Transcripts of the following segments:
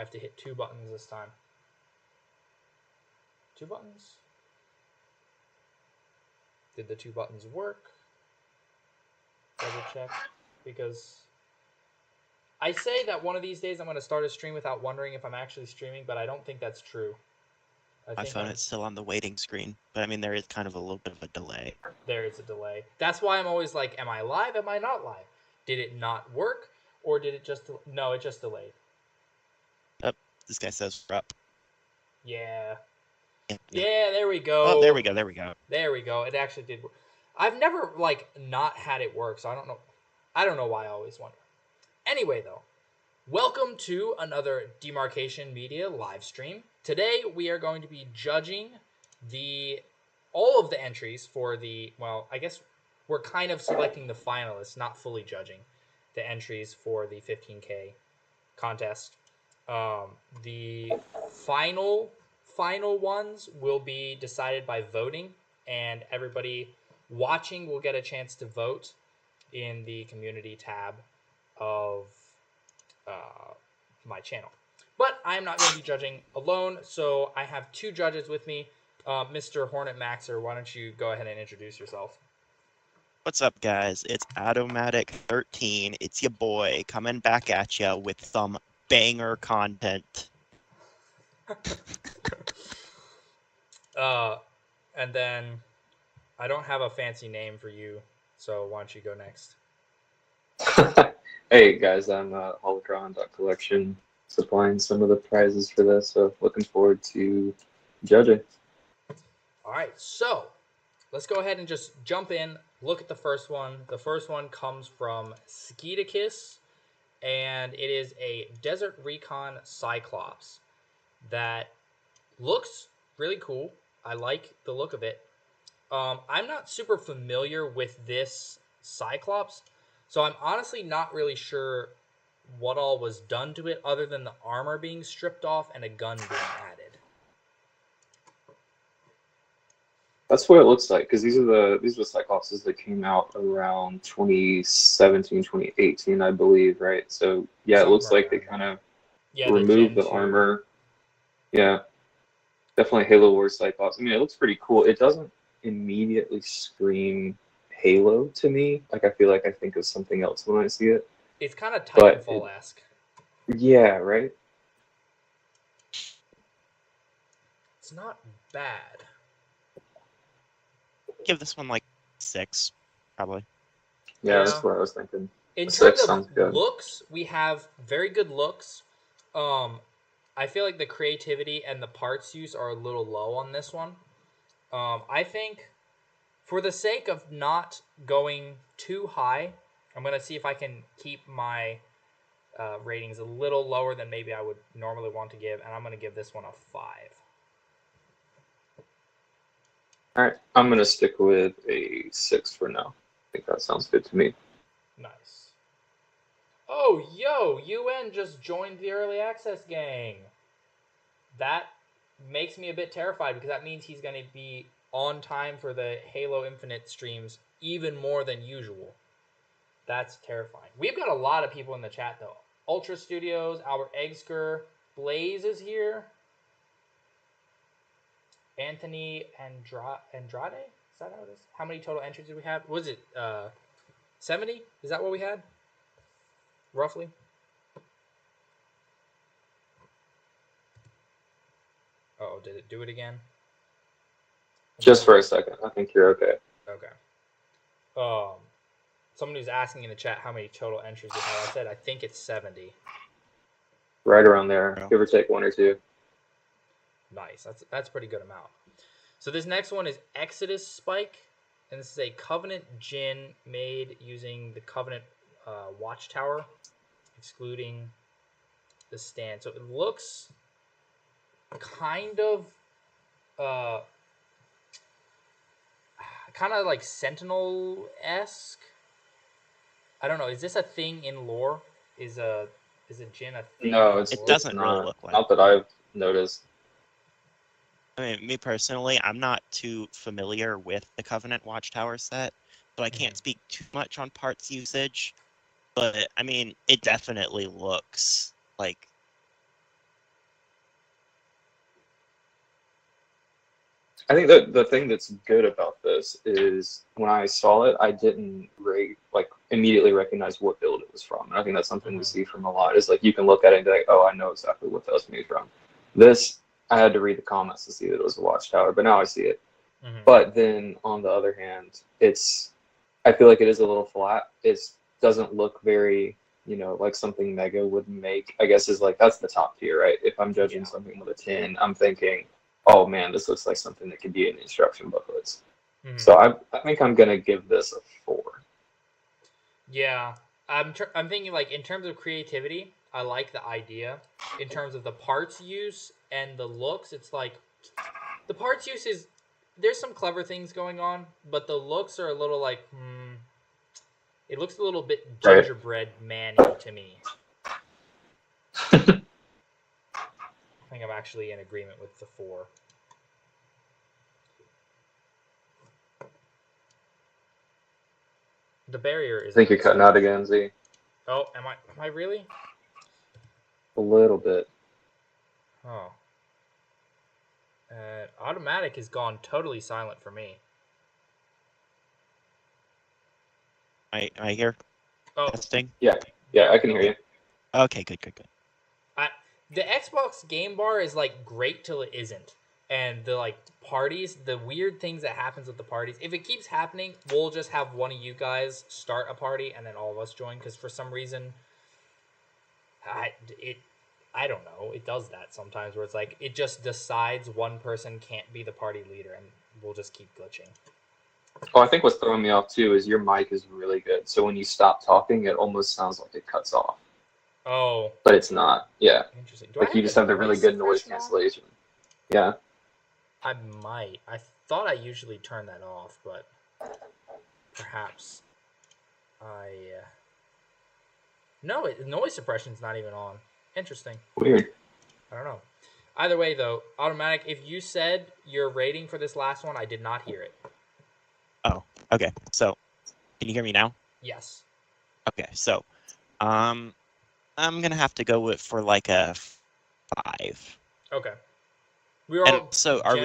have to hit 2 buttons this time. 2 buttons? Did the 2 buttons work? Double check. Because I say that one of these days I'm going to start a stream without wondering if I'm actually streaming, but I don't think that's true. My phone is still on the waiting screen, but I mean, there is kind of a little bit of a delay. There is a delay. That's why I'm always like, am I live? Am I not live? Did it not work? Or did it just... No, it just delayed. Oh, this guy says we're up. Yeah. Yeah. Yeah, there we go. Oh, there we go, there we go. There we go. It actually did work. I've never, like, not had it work, so I don't know. I don't know why I always wonder. Anyway, though, welcome to another Demarcation Media live stream. Today, we are going to be judging all of the entries for the, well, I guess we're kind of selecting the finalists, not fully judging the entries for the 15K contest. The final ones will be decided by voting, and everybody watching will get a chance to vote in the community tab of my channel. But I'm not going to be judging alone, so I have 2 judges with me. Mr. Hornet Maxer, why don't you go ahead and introduce yourself? What's up, guys? It's AtoMatic13. It's your boy coming back at ya with some banger content. And then I don't have a fancy name for you, so why don't you go next? Hey guys, I'm Holocron Collection, supplying some of the prizes for this, so looking forward to judging. All right, so let's go ahead and just jump in, look at the first one. The first one comes from Skeeticus, and it is a Desert Recon Cyclops that looks really cool. I like the look of it. I'm not super familiar with this Cyclops, so I'm honestly not really sure what all was done to it other than the armor being stripped off and a gun being added. That's what it looks like, because these are the Cyclopses that came out around 2017, 2018, I believe, right? So yeah, it looks like they kind of removed the armor. Yeah, definitely Halo Wars Cyclops. I mean, it looks pretty cool. It doesn't immediately scream Halo to me. Like, I feel like I think of something else when I see it. It's kind of Titanfall-esque. Yeah, right? It's not bad. Give this one like 6, probably. Yeah, that's what I was thinking. In terms of looks, we have very good looks. I feel like the creativity and the parts use are a little low on this one. I think for the sake of not going too high, I'm going to see if I can keep my ratings a little lower than maybe I would normally want to give, and I'm going to give this one a 5. All right, I'm going to stick with a 6 for now. I think that sounds good to me. Nice. Oh, yo, UN just joined the early access gang. That makes me a bit terrified because that means he's going to be on time for the Halo Infinite streams even more than usual. That's terrifying. We've got a lot of people in the chat, though. Ultra Studios, Albert Eggsker, Blaze is here. Anthony Andrade? Is that how it is? How many total entries did we have? Was it 70? Is that what we had? Roughly? Uh-oh, did it do it again? Just for a second. I think you're okay. Okay. Someone who's asking in the chat how many total entries we have. I said I think it's 70. Right around there. Give or take 1 or 2. Nice. That's a pretty good amount. So this next one is Exodus Spike, and this is a Covenant Djinn made using the Covenant Watchtower, excluding the stand. So it looks kind of like Sentinel-esque. I don't know. Is this a thing in lore? Is a Djinn a thing? No, it doesn't really look like. Not that I've noticed. I mean, me personally, I'm not too familiar with the Covenant Watchtower set, so I can't speak too much on parts usage. But I mean, it definitely looks like I think that the thing that's good about this is when I saw it, I didn't immediately recognize what build it was from. And I think that's something we see from a lot. Is like you can look at it and be like, oh, I know exactly what that was made from. This, I had to read the comments to see that it was a Watchtower, but now I see it. But then on the other hand, I feel like it is a little flat. It doesn't look very, like something Mega would make. I guess is like that's the top tier, right? If I'm judging something with a 10, I'm thinking, oh man, this looks like something that could be in the instruction booklets. So I think I'm gonna give this a 4. Yeah, I'm thinking like in terms of creativity, I like the idea. In terms of the parts use and the looks, it's like the parts use is there's some clever things going on, but the looks are a little like it looks a little bit gingerbread man-y to me. I think I'm actually in agreement with the 4. The barrier is. I think you're cutting out again, Z. Oh, am I really? A little bit. Oh. AtoMatic has gone totally silent for me. I hear. Oh. Testing. Yeah, I can hear you. Okay, good. The Xbox game bar is like great till it isn't, and the like parties, the weird things that happens with the parties. If it keeps happening, we'll just have one of you guys start a party and then all of us join. Because for some reason, I don't know. It does that sometimes where it's like it just decides one person can't be the party leader, and we'll just keep glitching. Oh, I think what's throwing me off too is your mic is really good. So when you stop talking, it almost sounds like it cuts off. Oh. But it's not. Yeah. Interesting. Like you just have the really good noise cancellation. Yeah. I might. I thought I usually turn that off, but perhaps no, noise suppression's not even on. Interesting. Weird. I don't know. Either way, though, AtoMatic, if you said your rating for this last one, I did not hear it. Oh, okay. So, can you hear me now? Yes. Okay, so, I'm gonna have to go for like a 5. Okay. We're all so are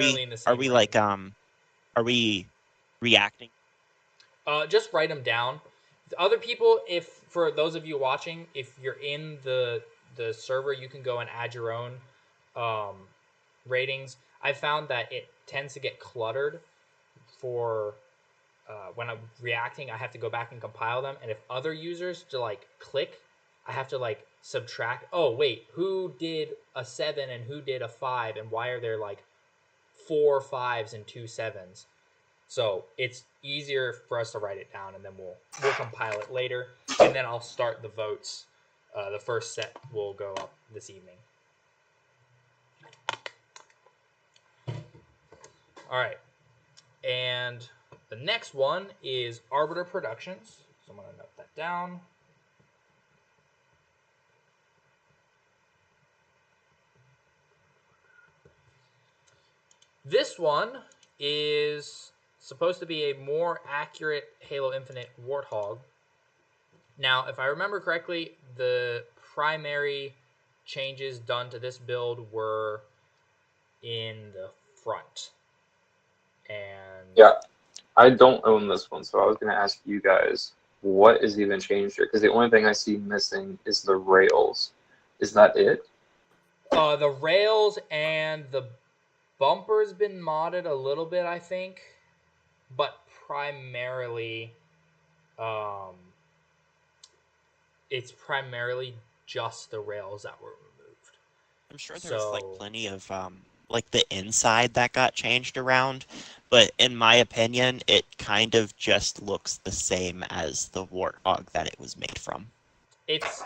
we reacting? Just write them down. Other people, for those of you watching, if you're in the server, you can go and add your own ratings. I found that it tends to get cluttered for when I'm reacting. I have to go back and compile them, and if other users to like click, I have to like subtract. Oh wait, who did a 7 and who did a 5, and why are there like 4 5s and 2 7s? So it's easier for us to write it down, and then we'll compile it later, and then I'll start the votes. The first set will go up this evening. All right, and the next one is Arbiter Productions. So I'm going to note that down. This one is supposed to be a more accurate Halo Infinite Warthog. Now, if I remember correctly, the primary changes done to this build were in the front. And yeah, I don't own this one, so I was going to ask you guys, what is even changed here? Because the only thing I see missing is the rails. Is that it? The rails and the bumper's been modded a little bit, I think, but primarily, it's primarily just the rails that were removed. I'm sure there's like plenty of like the inside that got changed around, but in my opinion, it kind of just looks the same as the Warthog that it was made from. It's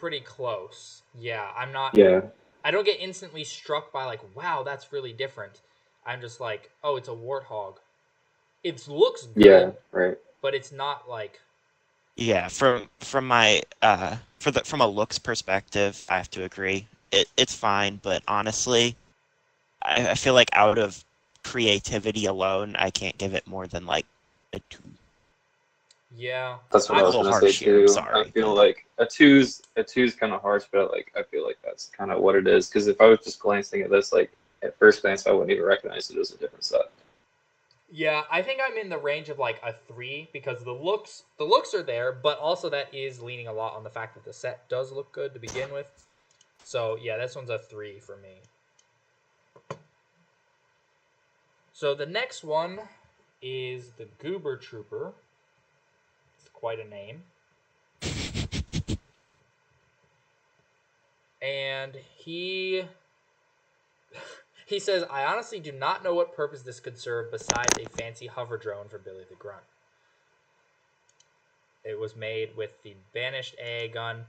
pretty close. Yeah, I'm not. Yeah. I don't get instantly struck by like, wow, that's really different. I'm just like, oh, it's a Warthog. It looks good. Yeah, right. But it's not like. Yeah, from my from a looks perspective, I have to agree. It's fine, but honestly, I feel like out of creativity alone, I can't give it more than like a 2. Yeah, that's what I was going to say too. I feel like a two's kind of harsh, but I feel like that's kind of what it is. Because if I was just glancing at this, like at first glance, I wouldn't even recognize it as a different set. Yeah, I think I'm in the range of like a 3 because the looks are there, but also that is leaning a lot on the fact that the set does look good to begin with. So yeah, this one's a 3 for me. So the next one is the Goober Trooper. It's quite a name. And he says, I honestly do not know what purpose this could serve besides a fancy hover drone for Billy the Grunt. It was made with the Banished AA gun.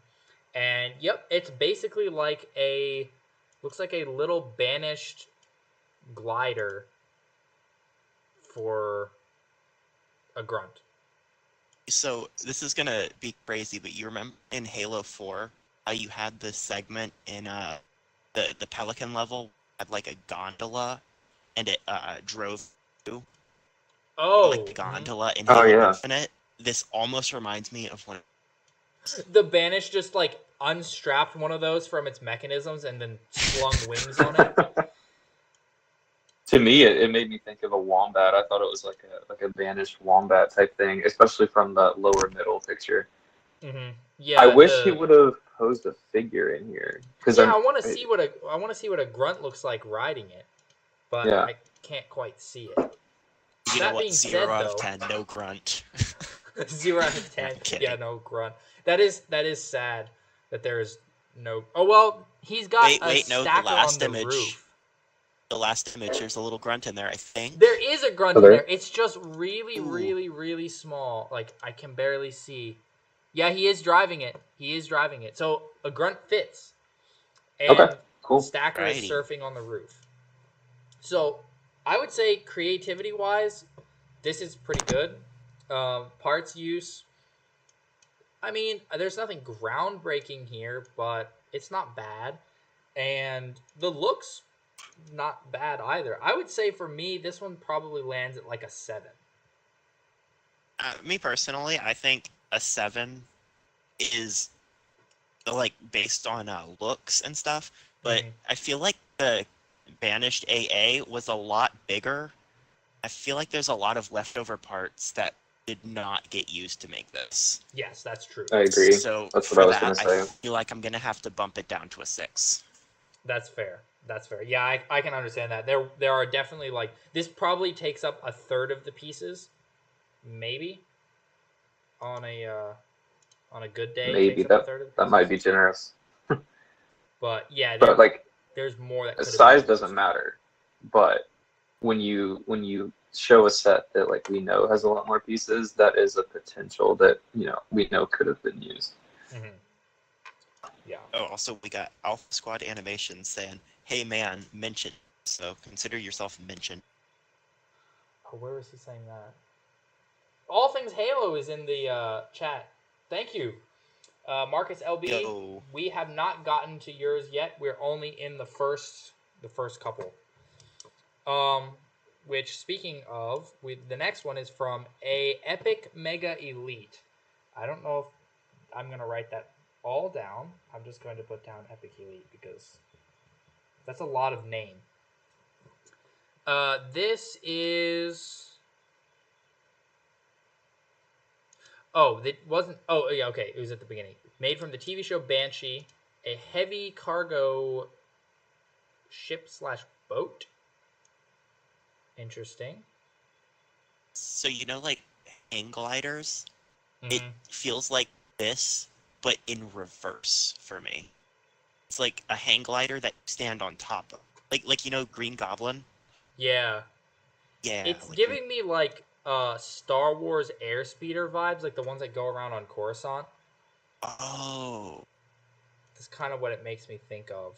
And, yep, it's basically like looks like a little Banished glider for a Grunt. So, this is going to be crazy, but you remember in Halo 4, how you had this segment in the Pelican level, had like a gondola, and it drove through? Oh. Like the gondola in Halo Infinite? This almost reminds me of one. The Banished just like unstrapped one of those from its mechanisms and then slung wings on it. To me, it made me think of a wombat. I thought it was like a Banished wombat type thing, especially from the lower middle picture. Mm-hmm. Yeah, I wish he would have posed a figure in here because I want to see what a Grunt looks like riding it, but I can't quite see it. You know what? 0 out of 10, no Grunt. 0 out of 10. Yeah, no Grunt. That is sad that there is no. Oh well, he's got a stacker on the roof. The last image, there's a little Grunt in there, I think. There is a Grunt in there. It's just really, really, really small. Like I can barely see. Yeah, he is driving it. So a Grunt fits. And cool. Stacker is surfing on the roof. So I would say creativity-wise, this is pretty good. Parts use, I mean, there's nothing groundbreaking here, but it's not bad. And the looks, not bad either. I would say for me, this one probably lands at like a 7. Me personally, I think a 7 is like based on looks and stuff, but I feel like the Banished AA was a lot bigger. I feel like there's a lot of leftover parts that did not get used to make this. Yes, that's true. I agree. So that's what I was going to say. I feel like I'm going to have to bump it down to a 6. That's fair. Yeah, I can understand that. There are definitely like this probably takes up a third of the pieces, maybe on a good day. Maybe that might be generous. But yeah, but like there's more that. The size doesn't matter, but when you show a set that like we know has a lot more pieces, that is a potential that we know could have been used. Mm-hmm. Yeah. Oh, also we got Alpha Squad Animation saying, "Hey man, mention." So consider yourself mentioned. Oh, where is he saying that? All Things Halo is in the chat. Thank you, Marcus LB. Yo. We have not gotten to yours yet. We're only in the first couple. Which, speaking of, the next one is from a Epic Mega Elite. I don't know if I'm gonna write that all down. I'm just going to put down Epic Elite because that's a lot of name. This is. Oh, it wasn't. Oh, yeah, okay. It was at the beginning. Made from the TV show Banshee, a heavy cargo ship/boat. Interesting. So like hang gliders, it feels like this, but in reverse for me. It's like a hang glider that you stand on top of, like Green Goblin. Yeah. Yeah. It's giving me like Star Wars airspeeder vibes, like the ones that go around on Coruscant. Oh. That's kind of what it makes me think of.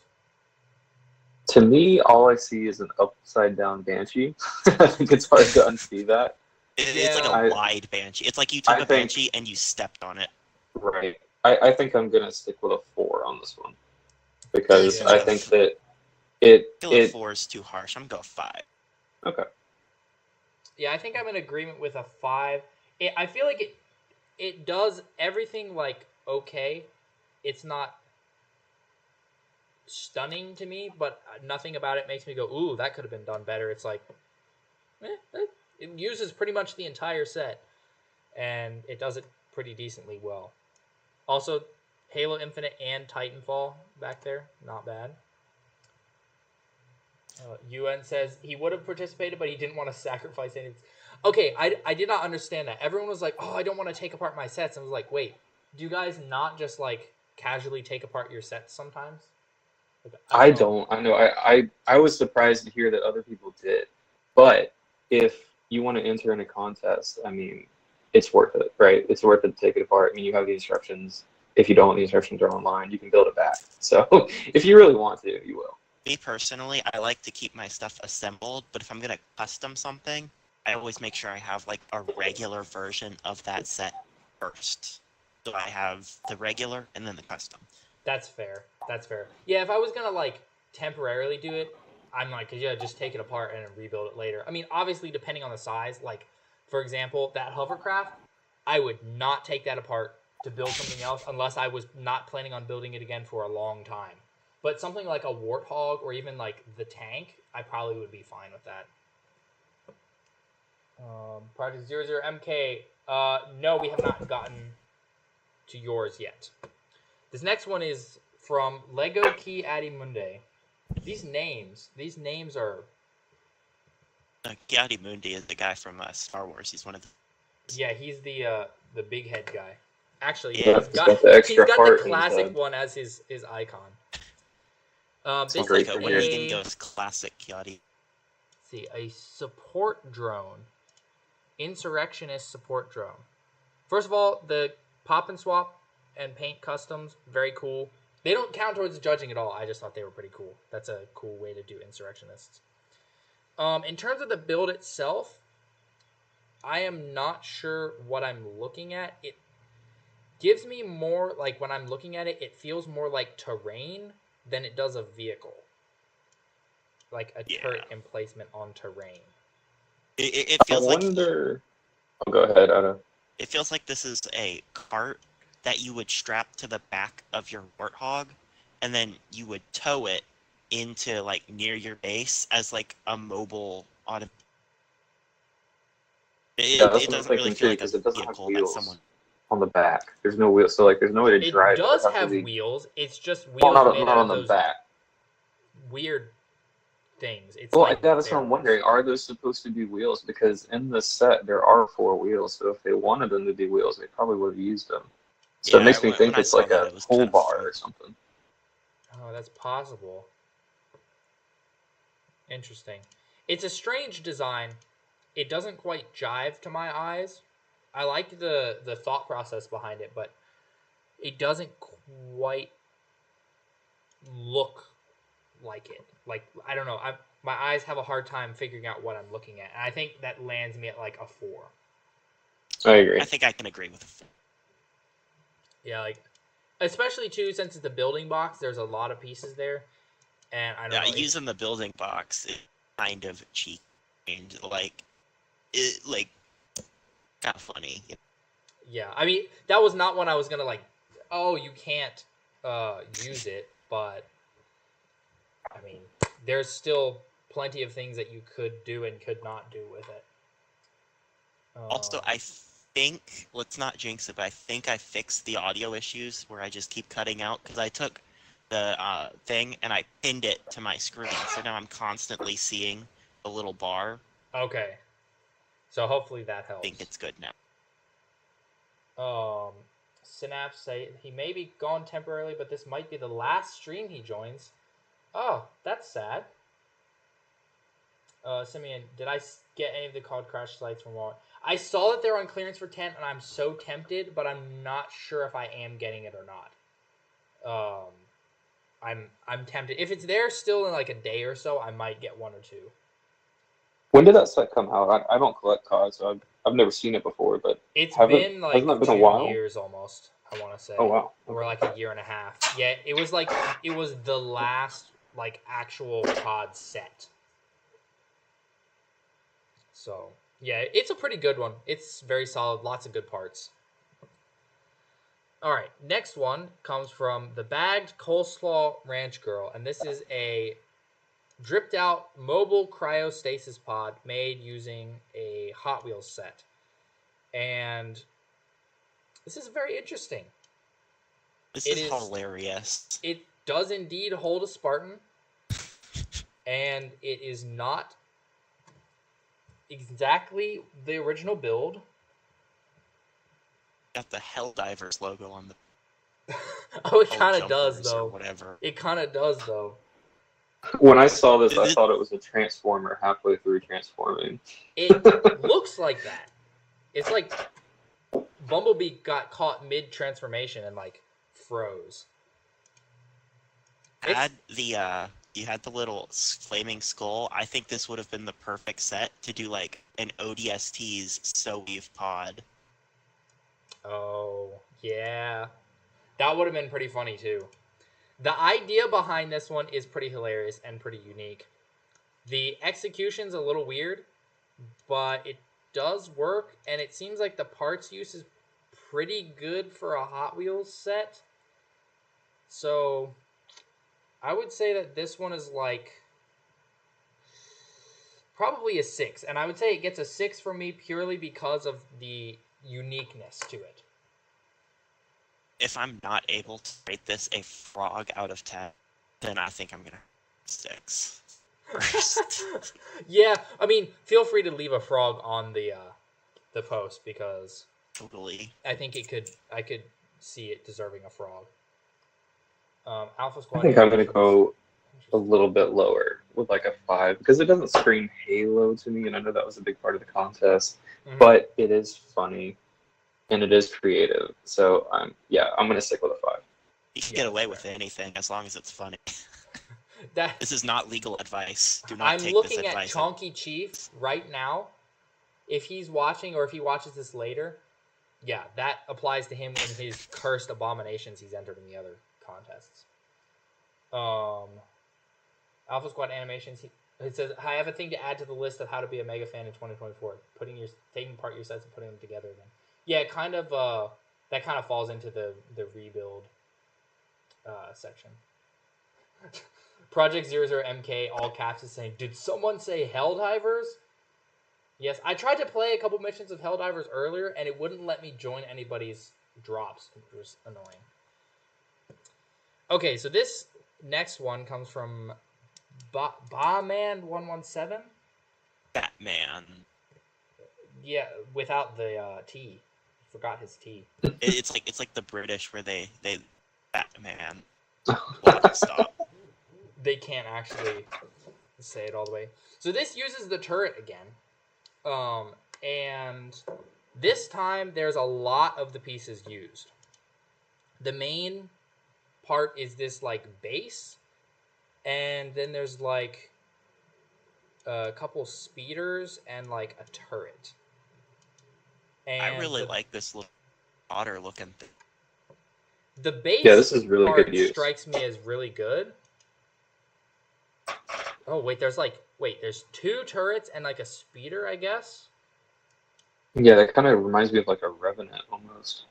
To me, all I see is an upside-down Banshee. I think it's hard to unsee that. It's like a wide Banshee. It's like you took a Banshee and you stepped on it. Right. I think I'm going to stick with a 4 on this one. Because I think that I feel like 4 is too harsh. I'm going to go 5. Okay. Yeah, I think I'm in agreement with a 5. I feel like it does everything like okay. It's not stunning to me, but nothing about it makes me go, ooh, that could have been done better. It's like, It uses pretty much the entire set, and it does it pretty decently well. Also, Halo Infinite and Titanfall back there, not bad. UN says he would have participated, but he didn't want to sacrifice anything. Okay, I did not understand that. Everyone was like, oh, I don't want to take apart my sets. I was like, wait, do you guys not just, like, casually take apart your sets sometimes? Like, I don't. I know. I was surprised to hear that other people did. But if you want to enter in a contest, I mean, it's worth it, right? It's worth it to take it apart. I mean, you have the instructions. If you don't, the instructions are online. You can build it back. So if you really want to, you will. Me personally, I like to keep my stuff assembled, but if I'm going to custom something, I always make sure I have like a regular version of that set first. So I have the regular and then the custom. That's fair. That's fair. Yeah, if I was going to like temporarily do it, I'm like, yeah, just take it apart and rebuild it later. I mean, obviously, depending on the size, like, for example, that hovercraft, I would not take that apart to build something else unless I was not planning on building it again for a long time. But something like a Warthog or even like the tank, I probably would be fine with that. Project 00MK, no, we have not gotten to yours yet. This next one is from Lego Key Adimundi. These names are... Adimundi is the guy from Star Wars. He's one of the... Yeah, he's the big head guy. Actually, yeah, he's got the classic one as his icon. This is like a Wigan Ghost classic Yachty. See, a support drone. Insurrectionist support drone. First of all, the pop and swap and paint customs, very cool. They don't count towards judging at all. I just thought they were pretty cool. That's a cool way to do insurrectionists. In terms of the build itself, I am not sure what I'm looking at. It gives me more, like when I'm looking at it, it feels more like terrain than it does a vehicle. Like a turret emplacement on terrain. It feels like... Oh, go ahead, Otto. It feels like this is a cart that you would strap to the back of your Warthog, and then you would tow it into, like, near your base as, like, a mobile auto... It doesn't really feel like a vehicle that someone... on the back. There's no wheels, so like there's no way to drive. It does have wheels. It's just wheels made not out on of the those back. Weird things. It's Well, like that's what I'm wondering. Are those supposed to be wheels? Because in this set there are 4 wheels. So if they wanted them to be wheels, they probably would have used them. So it makes me think it's like a pull bar or something. Oh, that's possible. Interesting. It's a strange design. It doesn't quite jive to my eyes. I like the thought process behind it, but it doesn't quite look like it. Like, I don't know. My eyes have a hard time figuring out what I'm looking at. And I think that lands me at like a 4. I agree. I think I can agree with a 4. Yeah, like, especially too, since it's a building box, there's a lot of pieces there. And I don't know. Using the building box is kind of cheap and like kind of funny. Yeah, I mean, that was not one I was gonna like, oh, you can't use it, but I mean, there's still plenty of things that you could do and could not do with it. Also, I think, let's not jinx it, but I think I fixed the audio issues where I just keep cutting out, because I took the thing and I pinned it to my screen, so now I'm constantly seeing a little bar. Okay. So hopefully that helps. I think it's good now. Synapse say he may be gone temporarily, but this might be the last stream he joins. Oh, that's sad. Simeon, did I get any of the COD Crash sites from Walmart? I saw that they're on clearance for 10, and I'm so tempted, but I'm not sure if I am getting it or not. I'm tempted. If it's there still in like a day or so, I might get 1 or 2. When did that set come out? I don't collect COD, so I've never seen it before. But it's been like hasn't that been 2 a while? years almost, I want to say. Oh wow! Or like a year and a half. Yeah, it was the last like actual COD set. So yeah, it's a pretty good one. It's very solid. Lots of good parts. All right, next one comes from the Bagged Coleslaw Ranch Girl, and this is a dripped out mobile cryostasis pod made using a Hot Wheels set. And this is very interesting. This is hilarious. It does indeed hold a Spartan. And it is not exactly the original build. Got the Helldivers logo on the... Oh, it kind of does, though. Or whatever. It kind of does, though. When I saw this, I thought it was a Transformer halfway through transforming. It looks like that. It's like Bumblebee got caught mid-transformation and, like, froze. You had the little flaming skull. I think this would have been the perfect set to do, like, an ODST's So-Weave pod. Oh, yeah. That would have been pretty funny, too. The idea behind this one is pretty hilarious and pretty unique. The execution's a little weird, but it does work, and it seems like the parts use is pretty good for a Hot Wheels set. So I would say that this one is like probably a 6, and I would say it gets a 6 from me purely because of the uniqueness to it. If I'm not able to rate this a frog out of 10, then I think I'm gonna 6. Yeah, I mean, feel free to leave a frog on the post because totally. I think I could see it deserving a frog. Alpha Squad. I think I'm gonna go a little bit lower with like a 5 because it doesn't scream Halo to me, and I know that was a big part of the contest, but it is funny and it is creative. So I'm gonna stick with a 5. You can get away with anything as long as it's funny. This is not legal advice. Do not take this advice. I'm looking at Chonky Chief right now. If he's watching or if he watches this later, yeah, that applies to him in his cursed abominations he's entered in the other contests. Alpha Squad animations. It says, I have a thing to add to the list of how to be a mega fan in 2024. Taking apart your sets and putting them together again. Yeah, it kind of that kind of falls into the rebuild section. Project 00MK all caps is saying, did someone say Helldivers? Yes, I tried to play a couple missions of Helldivers earlier, and it wouldn't let me join anybody's drops, which was annoying. Okay, so this next one comes from Bawman117. Batman. Yeah, without the T. Forgot his T. It's like the British where they Batman. Stop. They can't actually say it all the way. So this uses the turret again. And this time there's a lot of the pieces used. The main part is this like base, and then there's like a couple speeders and like a turret. And I really like this otter looking thing. The base this is really part good use. Strikes me as really good. Oh wait, there's 2 turrets and like a speeder, I guess. Yeah, that kind of reminds me of like a Revenant almost.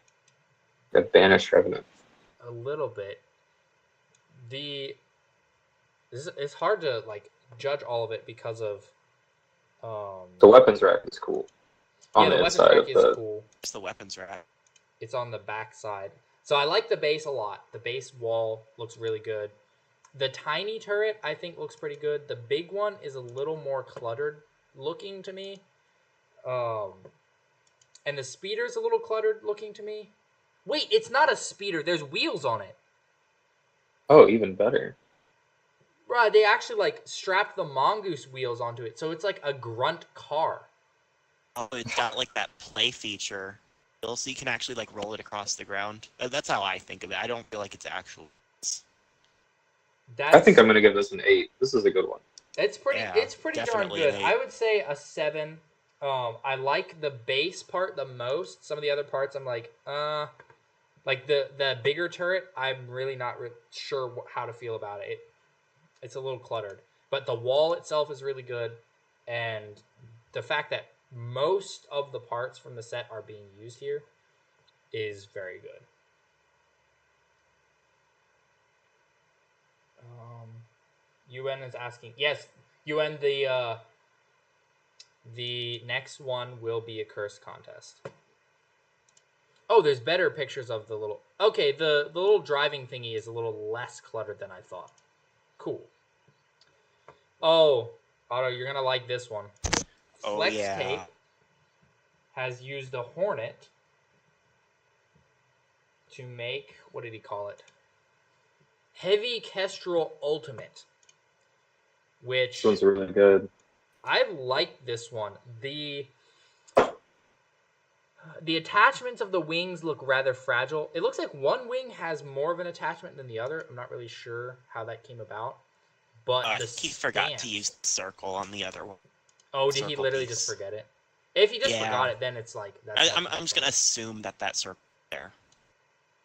A banished Revenant. A little bit. It's hard to like judge all of it because of the weapons rack is cool. On the weapons rack is cool. It's the weapons rack. It's on the back side. So I like the base a lot. The base wall looks really good. The tiny turret, I think, looks pretty good. The big one is a little more cluttered looking to me. And the speeder's a little cluttered looking to me. Wait, it's not a speeder. There's wheels on it. Oh, even better. Right, they actually, like, strapped the Mongoose wheels onto it. So it's like a Grunt car. Oh, it's got, like, that play feature. So you can actually, like, roll it across the ground. That's how I think of it. I don't feel like it's actual. I think I'm going to give this an 8. This is a good one. It's pretty darn good. I would say a 7. I like the base part the most. Some of the other parts I'm like the bigger turret, I'm really not sure how to feel about it. It's a little cluttered. But the wall itself is really good, and the fact that most of the parts from the set are being used here is very good. UN is asking. Yes, UN. The next one will be a curse contest. Oh, there's better pictures of the little... Okay, the little driving thingy is a little less cluttered than I thought. Cool. Oh, Otto, you're going to like this one. Oh, Flex yeah. Tape has used a Hornet to make... What did he call it? Heavy Kestrel Ultimate. Which... This one's really good. I like this one. The attachments of the wings look rather fragile. It looks like one wing has more of an attachment than the other. I'm not really sure how that came about. But he forgot to use circle on the other one. Oh, did he literally just forget it? If he just forgot it, then it's like... I'm just going to assume that circle there.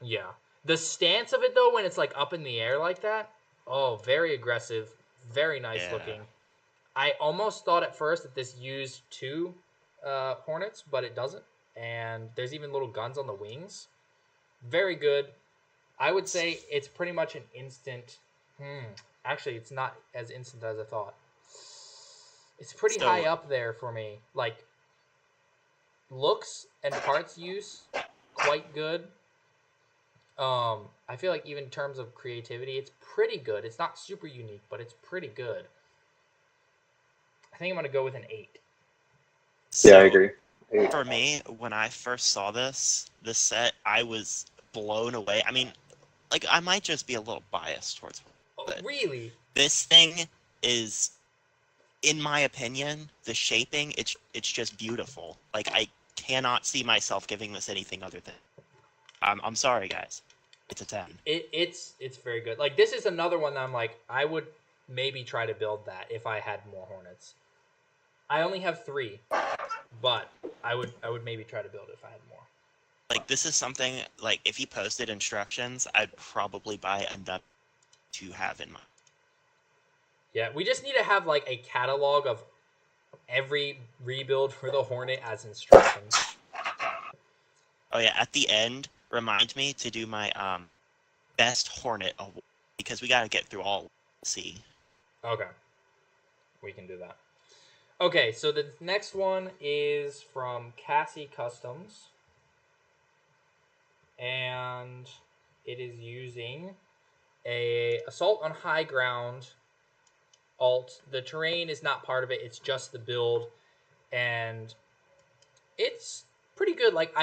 Yeah. The stance of it, though, when it's like up in the air like that, oh, very aggressive. Very nice looking. I almost thought at first that this used 2 Hornets, but it doesn't. And there's even little guns on the wings. Very good. I would say it's pretty much an instant. Actually, it's not as instant as I thought. It's pretty high up there for me. Like, looks and parts use, quite good. I feel like even in terms of creativity, it's pretty good. It's not super unique, but it's pretty good. I think I'm going to go with an 8. Yeah, I agree. For me, when I first saw this set, I was blown away. I mean, like, I might just be a little biased towards it. Oh, really? This thing is, in my opinion, the shaping, it's just beautiful. Like, I cannot see myself giving this anything other than... I'm sorry, guys. It's a 10. It's very good. Like, this is another one that I'm like, I would maybe try to build that if I had more Hornets. I only have 3, but I would maybe try to build it if I had more. Like, this is something, like, if he posted instructions, I'd probably buy enough to have in mind. Yeah, we just need to have, like, a catalog of every rebuild for the Hornet as instructions. Oh, yeah, at the end, remind me to do my best Hornet award, because we got to get through all C. Okay. We can do that. Okay, so the next one is from Cassie Customs. And it is using a Assault on High Ground alt. The terrain is not part of it. It's just the build. And it's pretty good. Like,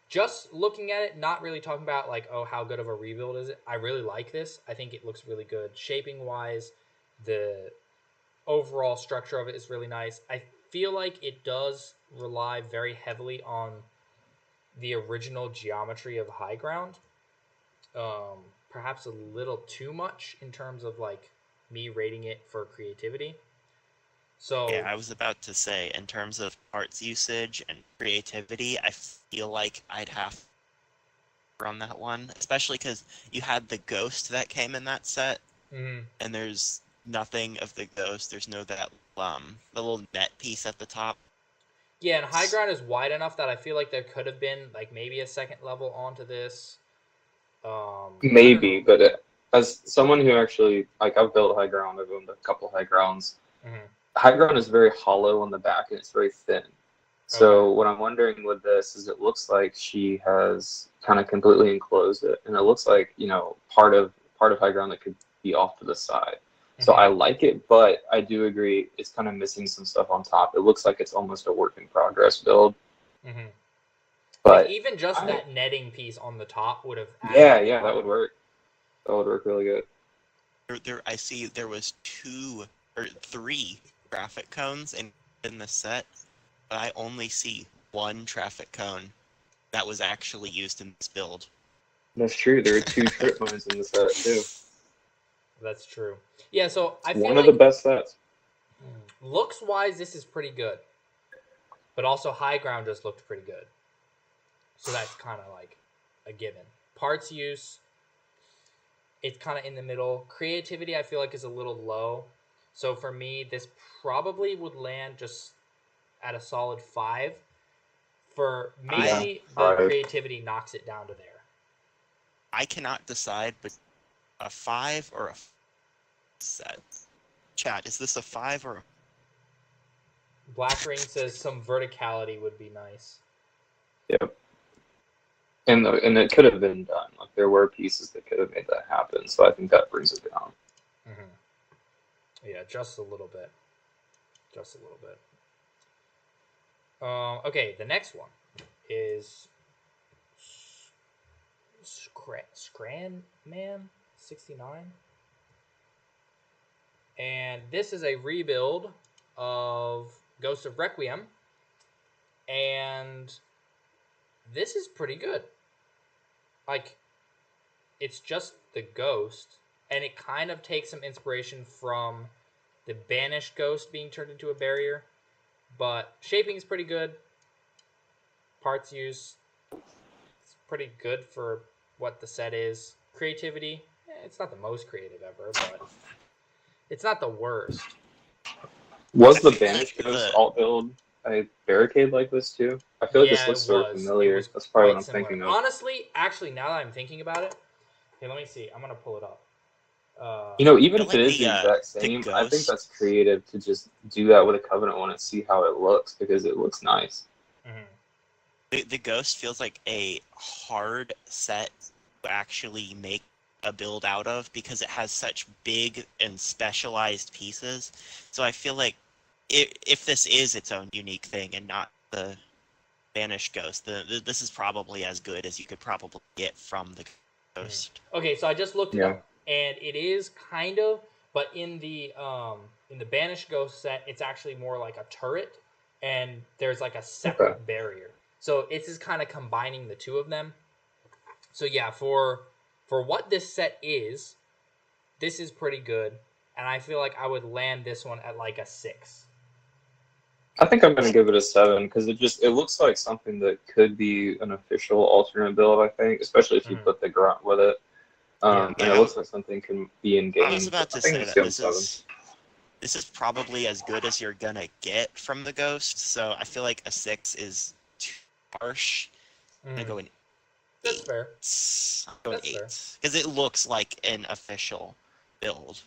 just looking at it, not really talking about, like, oh, how good of a rebuild is it. I really like this. I think it looks really good. Shaping-wise, the overall structure of it is really nice. I feel like it does rely very heavily on the original geometry of High Ground. Perhaps a little too much in terms of, like, me rating it for creativity. So yeah, I was about to say, in terms of arts usage and creativity, I feel like I'd have on that one, especially because you had the ghost that came in that set, and there's nothing of the ghost. There's no that the little net piece at the top. Yeah, and High Ground is wide enough that I feel like there could have been, like, maybe a second level onto this. Maybe, but as someone who actually, like, I've built High Ground, I've owned a couple High Grounds. High Ground is very hollow on the back and it's very thin. So what I'm wondering with this is it looks like she has kind of completely enclosed it, and it looks like, you know, part of High Ground that could be off to the side. So I like it, but I do agree it's kind of missing some stuff on top. It looks like it's almost a work in progress build. But like, even just that netting piece on the top would have... Yeah, that would work. That would work really good. I see there was 2 or 3 traffic cones in the set, but I only see 1 traffic cone that was actually used in this build. That's true. There are 2 trip modes in the set, too. That's true. Yeah, so I feel one like of the best sets. Looks-wise, this is pretty good. But also High Ground just looked pretty good. So that's kind of like a given. Parts use, it's kind of in the middle. Creativity, I feel like, is a little low. So for me, this probably would land just at a solid 5. For me, the creativity knocks it down to there. I cannot decide, but a 5 or a... set. Chat, is this a 5 or? Black Ring says some verticality would be nice. Yep. And it could have been done. Like there were pieces that could have made that happen. So I think that brings it down. Mm-hmm. Yeah, just a little bit. Just a little bit. Okay, the next one is Scranman 69. And this is a rebuild of Ghost of Requiem. And this is pretty good. Like, it's just the ghost, and it kind of takes some inspiration from the banished ghost being turned into a barrier. But shaping is pretty good. Parts use, it's pretty good for what the set is. Creativity, it's not the most creative ever, but it's not the worst. Was the banished ghost alt build a barricade like this too? I feel like this looks sort of familiar. That's probably what I'm thinking of. Honestly, actually, now that I'm thinking about it, okay, let me see. I'm gonna pull it up. Even if it is the exact same, I think that's creative to just do that with a Covenant one and see how it looks, because it looks nice. Mm-hmm. The Ghost feels like a hard set to actually make a build out of, because it has such big and specialized pieces. So I feel like if this is its own unique thing and not the banished Ghost, this is probably as good as you could probably get from the Ghost. Okay, so I just looked it up. And it is kind of, but in the Banished Ghost set, it's actually more like a turret, and there's like a separate barrier. So it's just kind of combining the two of them. So yeah, for what this set is, this is pretty good, and I feel like I would land this one at like a 6. I think I'm gonna give it a 7 because it looks like something that could be an official alternate build. I think, especially if you put the Grunt with it. And it looks like something can be in game. I was about to say that this is probably as good as you're gonna get from the Ghost, so I feel like a 6 is too harsh. I'm gonna go an 8. That's fair. I'm going 8 because it looks like an official build.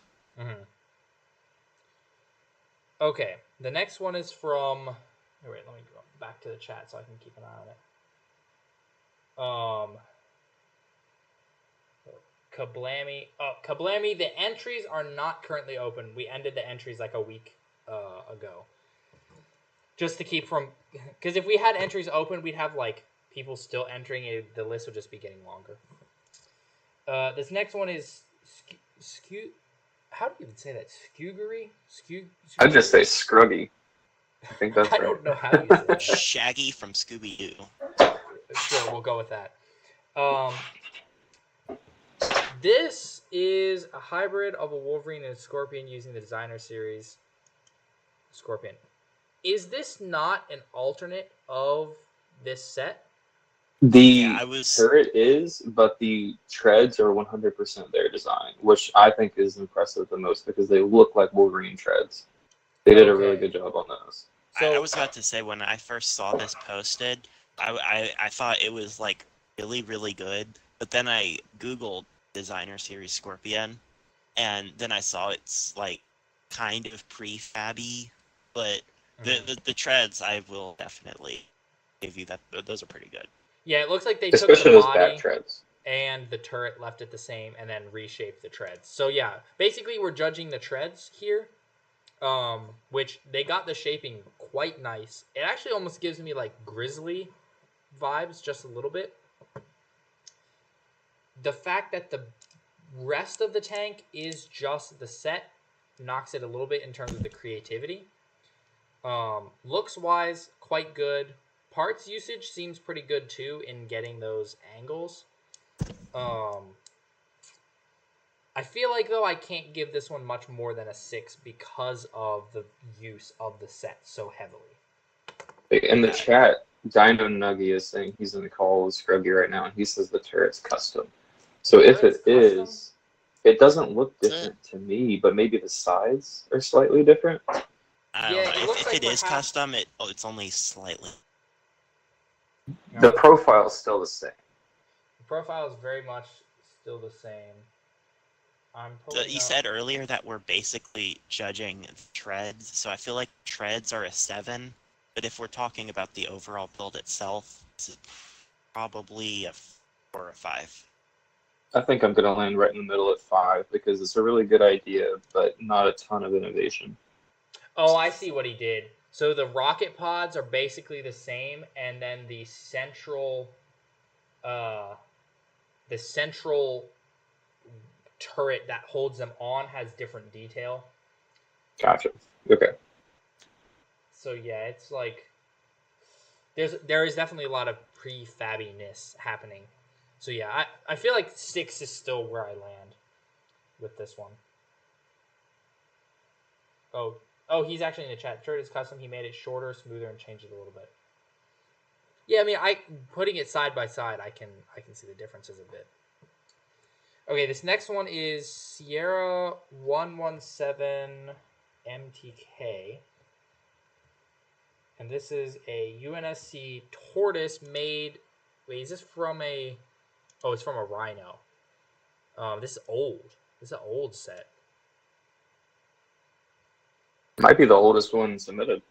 Okay, the next one is from. Wait, let me go back to the chat so I can keep an eye on it. Kablammy, the entries are not currently open. We ended the entries like a week ago. Just to keep from... Because if we had entries open, we'd have, like, people still entering. The list would just be getting longer. This next one is... How do you even say that? Skuggery? I'd just say Scruggy. I think that's I don't know how you say that. Shaggy from Scooby-Doo. Sure, we'll go with that. This is a hybrid of a Wolverine and a Scorpion using the designer series Scorpion. Is this not an alternate of this set? The turret is, but the treads are 100% their design, which I think is impressive the most because they look like Wolverine treads. They did a really good job on those. So, I was about to say, when I first saw this posted, I thought it was like really, really good, but then I Googled designer series Scorpion, and then I saw it's like kind of prefabby, but the treads I will definitely give you that those are pretty good. Yeah, it looks like they especially took the those body back treads and the turret, left it the same, and then reshaped the treads. So yeah, basically we're judging the treads here, which they got the shaping quite nice. It actually almost gives me like Grizzly vibes just a little bit. The fact that the rest of the tank is just the set knocks it a little bit in terms of the creativity. Looks-wise, quite good. Parts usage seems pretty good, too, in getting those angles. I feel like, though, I can't give this one much more than a 6 because of the use of the set so heavily. In the chat, Dino Nuggy is saying he's in the call with Scruggy right now, and he says the turret's custom. So if it is, it doesn't look different to me, but maybe the sides are slightly different. I don't know. If it is custom, it's only slightly. The profile is still the same. The profile is very much still the same. I'm pulling You up. said earlier that we're basically judging treads, so I feel like treads are a 7, but if we're talking about the overall build itself, it's probably a 4 or a 5. I think I'm going to land right in the middle at 5 because it's a really good idea, but not a ton of innovation. Oh, I see what he did. So the rocket pods are basically the same, and then the central turret that holds them on has different detail. Gotcha. Okay. So yeah, it's like there is definitely a lot of prefabbiness happening. So yeah, I feel like 6 is still where I land with this one. Oh, he's actually in the chat. Turret is custom. He made it shorter, smoother, and changed it a little bit. Yeah, I mean, putting it side by side, I can see the differences a bit. Okay, this next one is Sierra 117 MTK. And this is a UNSC tortoise made... Wait, is this from a... Oh, it's from a Rhino. This is old. This is an old set. Might be the oldest one submitted.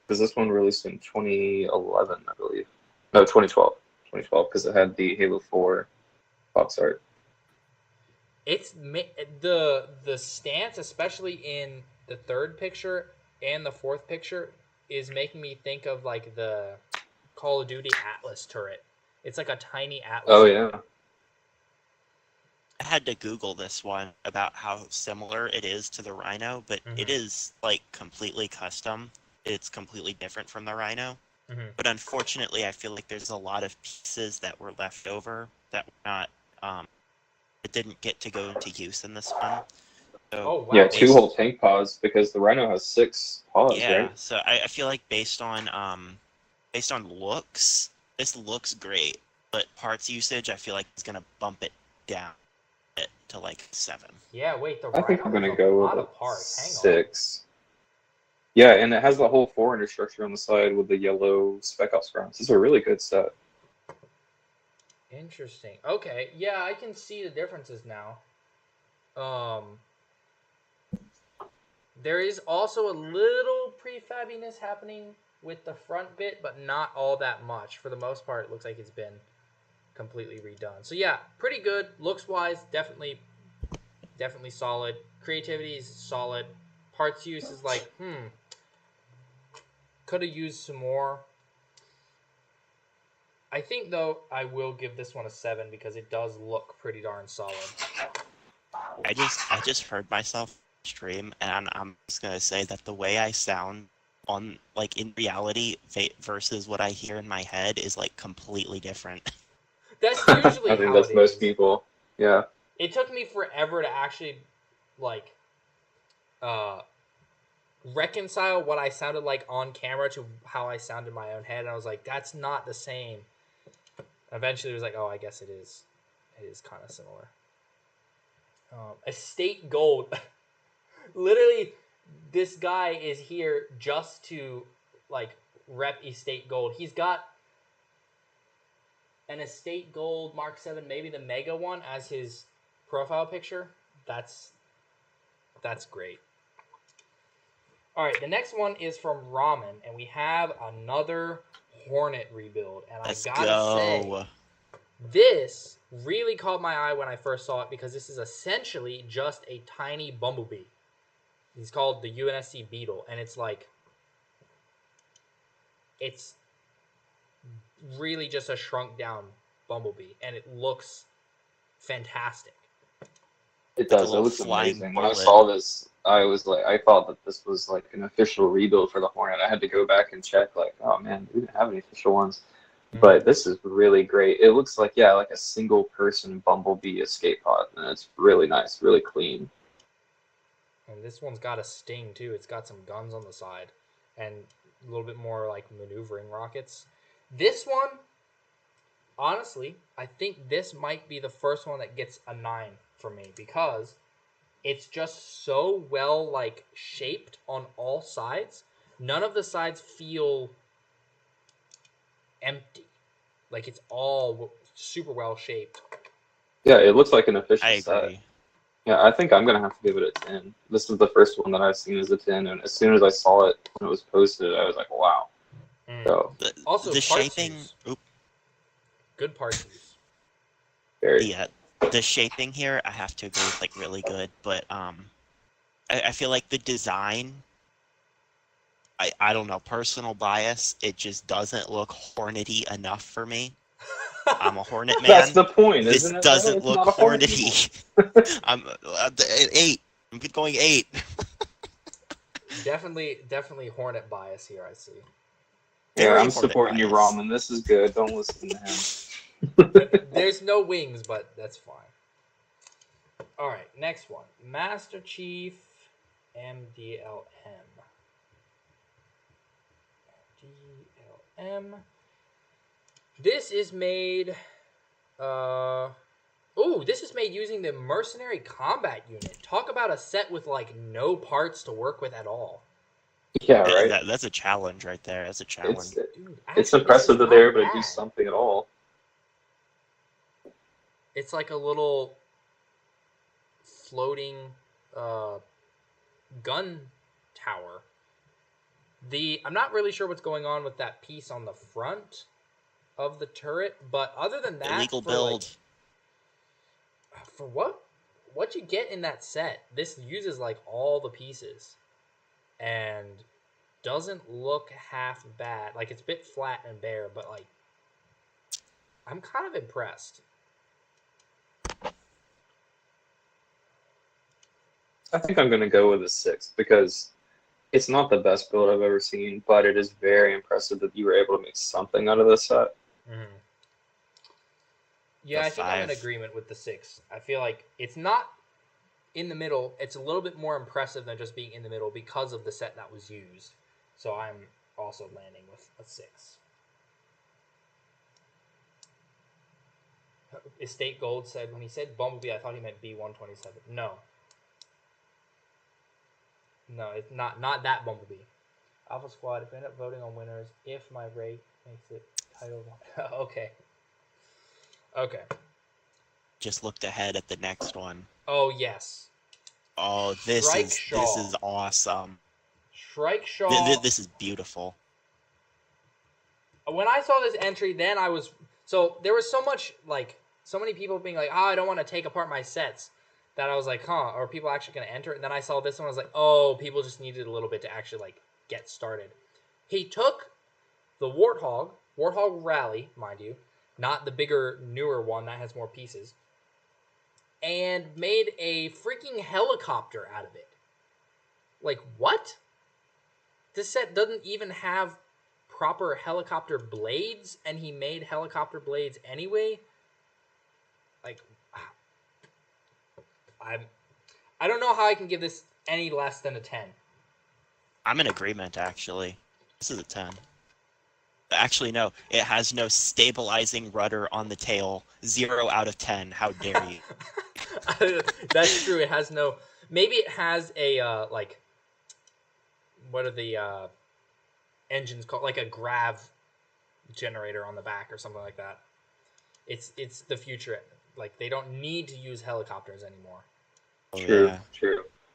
Because this one released in 2011, I believe. No, 2012. 2012, because it had the Halo 4 box art. It's the stance, especially in the third picture and the fourth picture, is making me think of like the Call of Duty Atlas turret. It's like a tiny Atlas. Oh, turret. yeah. I had to Google this one about how similar it is to the Rhino, but it is like completely custom. It's completely different from the Rhino. But unfortunately, I feel like there's a lot of pieces that were left over that were not, it didn't get to go into use in this one. So, oh, wow. Yeah, 2 whole tank pods because the Rhino has 6 pods, yeah, right? so I feel like based on looks, this looks great, but parts usage, I feel like it's gonna bump it down to like 7. Yeah, wait, the I think I'm Rhino going has to a go lot with of parts. Hang on. 6. Yeah, and it has the whole 4 structure on the side with the yellow Spec Ops grounds. It's a really good set. Interesting. Okay, yeah, I can see the differences now. There is also a little prefabbiness happening with the front bit, but not all that much. For the most part, it looks like it's been completely redone. So yeah, pretty good. Looks-wise, definitely solid. Creativity is solid. Parts use is like, could have used some more. I think, though, I will give this one a 7 because it does look pretty darn solid. I just heard myself stream, and I'm just gonna say that the way I sound on, like, in reality versus what I hear in my head is like completely different. That's usually I think how that's it most is. people. Yeah. It took me forever to actually like reconcile what I sounded like on camera to how I sound in my own head. And I was like, that's not the same. Eventually, it was like, oh, I guess it is. It is kind of similar. Estate Gold. Literally, this guy is here just to like rep Estate Gold. He's got an Estate Gold Mark 7, maybe the Mega one, as his profile picture. That's great. All right, the next one is from Ramen, and we have another Hornet rebuild. And Let's I gotta go. say, this really caught my eye when I first saw it because this is essentially just a tiny bumblebee. He's called the UNSC Beetle, and it's like, it's really just a shrunk down bumblebee, and it looks fantastic. It does. It looks amazing. When I saw this, I thought that this was like an official rebuild for the Hornet. I had to go back and check, like, oh man, we didn't have any official ones. But this is really great. It looks like, yeah, like a single person bumblebee escape pod, and it's really nice, really clean. And this one's got a sting too. It's got some guns on the side and a little bit more like maneuvering rockets. This one, honestly, I think this might be the first one that gets a 9 for me because it's just so well like shaped on all sides. None of the sides feel empty. Like it's all super well shaped. Yeah, it looks like an official I set. agree. Yeah, I think I'm gonna have to give it a 10. This is the first one that I've seen as a 10, and as soon as I saw it when it was posted, I was like, wow. So also, the shaping. Good parts use. Very. Yeah, the shaping here, I have to agree, is like really good, but I feel like the design. I don't know, personal bias. It just doesn't look Hornety enough for me. I'm a Hornet man. That's the point, this isn't it? doesn't look Hornety. I'm at 8. I'm going 8. Definitely Hornet bias here. I see. Yeah, I'm supporting you, Ramen. This is good. Don't listen to him. There's no wings, but that's fine. All right, next one. Master Chief MDLM. MDLM. This is made... this is made using the Mercenary Combat Unit. Talk about a set with, like, no parts to work with at all. Yeah, right? That's a challenge right there. That's a challenge. It's impressive that they're able to do something at all. It's like a little floating gun tower. I'm not really sure what's going on with that piece on the front of the turret, but other than that, illegal build. For what you get in that set, this uses like all the pieces and doesn't look half bad. Like, it's a bit flat and bare, but like I'm kind of impressed. I think I'm going to go with a 6 because it's not the best build I've ever seen, but it is very impressive that you were able to make something out of this set. Mm-hmm. Yeah, I think I'm in agreement with the 6. I feel like it's not in the middle. It's a little bit more impressive than just being in the middle because of the set that was used. So I'm also landing with a 6. Estate Gold said, when he said Bumblebee, I thought he meant B-127. No. No, it's not that Bumblebee. Alpha Squad, if I end up voting on winners, if my rate makes it title one. Okay. Okay. Just looked ahead at the next one. Oh, yes. Oh, this is awesome. Shrike Shaw. This is beautiful. When I saw this entry, then I was... So, there was so much, like... So many people being like, I don't want to take apart my sets. That I was like, are people actually going to enter? And then I saw this one, I was like, oh, people just needed a little bit to actually, like, get started. He took the Warthog Rally, mind you, not the bigger, newer one that has more pieces, and made a freaking helicopter out of it. Like, what? This set doesn't even have proper helicopter blades, and he made helicopter blades anyway? Like... I don't know how I can give this any less than a 10. I'm in agreement, actually. This is a 10. Actually, no. It has no stabilizing rudder on the tail. 0 out of 10. How dare you? That's true. It has no... Maybe it has a, like... What are the engines called? Like a grav generator on the back or something like that. It's the future. Like, they don't need to use helicopters anymore. True.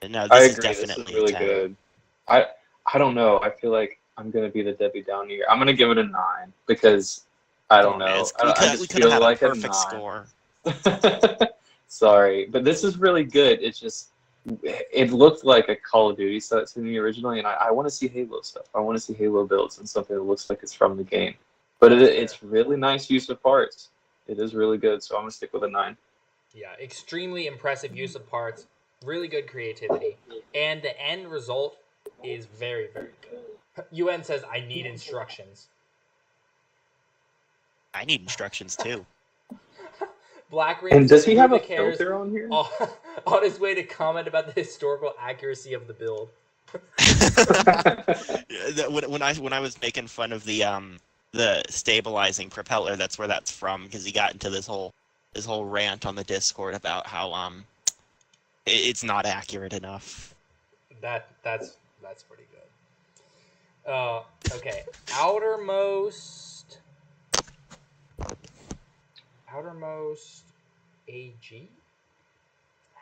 No, I this agree. is definitely this is really 10. good. I don't know. I feel like I'm gonna be the Debbie Downer here. I'm gonna give it a 9 because I don't know. We could have had a perfect score. Sorry, but this is really good. It's just it looked like a Call of Duty set to me originally, and I want to see Halo stuff. I want to see Halo builds and something that looks like it's from the game. But it's really nice use of parts. It is really good, so I'm gonna stick with a 9. Yeah, extremely impressive use of parts, really good creativity, and the end result is very, very good. UN says, I need instructions. I need instructions, too. Black Ring. And does he have a filter on here? On his way to comment about the historical accuracy of the build. when I was making fun of the stabilizing propeller, that's where that's from, because he got into this whole rant on the Discord about how it's not accurate enough. That's pretty good. Okay, outermost AG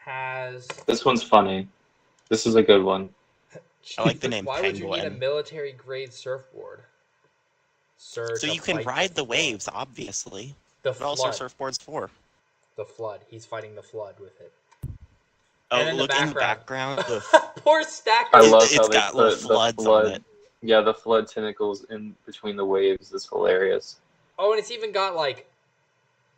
has... This one's funny. This is a good one. I like the name Why would you need a Penguin. military-grade surfboard? Sir, So to you can fight ride the flood. waves, obviously. The What else are flood. surfboards for? The flood. He's fighting the flood with it. Oh, And then look in the background. Poor Stack. I love how It's they got little put the floods flood. on it. Yeah, the flood tentacles in between the waves is hilarious. Oh, and it's even got, like,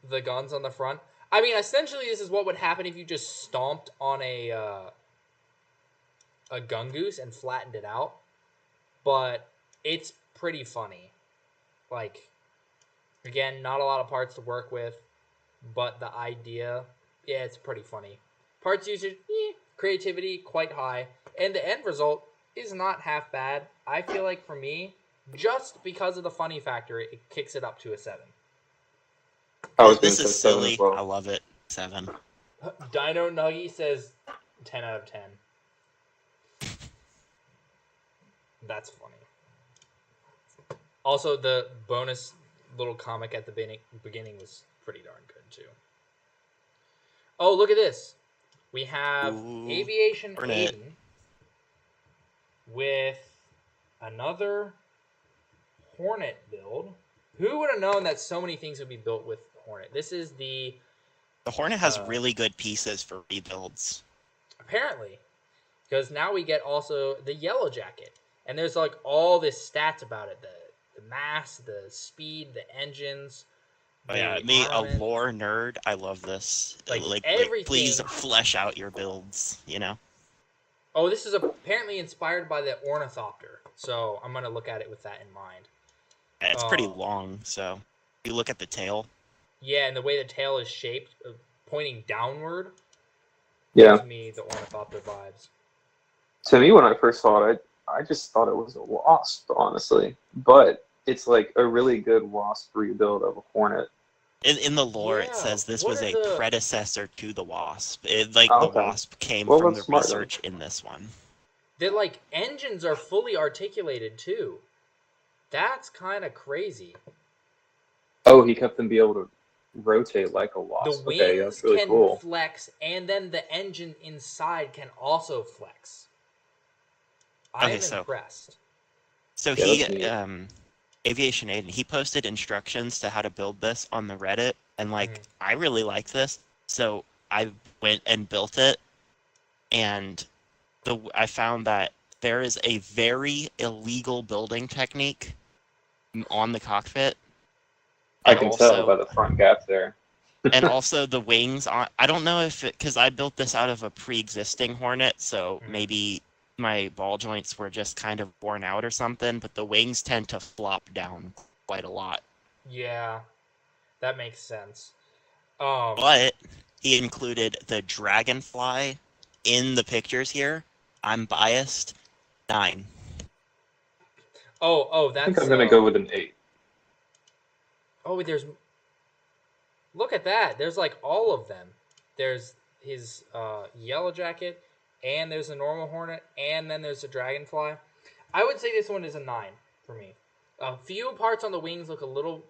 the guns on the front. I mean, essentially, this is what would happen if you just stomped on a gungoose and flattened it out. But it's pretty funny. Like, again, not a lot of parts to work with, but the idea, yeah, it's pretty funny. Parts usage, creativity, quite high. And the end result is not half bad. I feel like, for me, just because of the funny factor, it kicks it up to a 7. This is silly. I love it. 7. Dino Nuggy says 10 out of 10. That's funny. Also, the bonus little comic at the beginning was pretty darn good, too. Oh, look at this. We have Aviation Hornet. Aiden with another Hornet build. Who would have known that so many things would be built with Hornet? This is the... The Hornet has really good pieces for rebuilds. Apparently. Because now we get also the Yellow Jacket. And there's like all this stats about it. The mass, the speed, the engines. Oh, yeah, me, a lore nerd, I love this. Like everything. Please flesh out your builds, you know? Oh, this is apparently inspired by the Ornithopter. So I'm going to look at it with that in mind. Yeah, it's pretty long, so you look at the tail. Yeah, and the way the tail is shaped, pointing downward, gives me the Ornithopter vibes. To me, when I first saw it, I just thought it was a Wasp, honestly. But it's like a really good Wasp rebuild of a Hornet. In the lore, it says this was a predecessor to the Wasp. The Wasp came Well, from the smart, research in this one. The like engines are fully articulated too. That's kind of crazy. Oh, he kept them be able to rotate like a Wasp. The wings okay, that's really can cool. flex, and then the engine inside can also flex. I'm impressed. So Aviation Aiden, he posted instructions to how to build this on the Reddit, and I really like this, so I went and built it, and I found that there is a very illegal building technique on the cockpit. I can tell by the front gap there. And also the wings on. I don't know if because I built this out of a pre-existing Hornet, so maybe my ball joints were just kind of worn out or something, but the wings tend to flop down quite a lot. Yeah, that makes sense. But he included the Dragonfly in the pictures here. I'm biased. 9. Oh, that's... I think I'm going to go with an 8. Oh, there's... Look at that. There's like all of them. There's his Yellow Jacket, and there's a normal Hornet, and then there's a Dragonfly. I would say this one is a 9 for me. A few parts on the wings look a little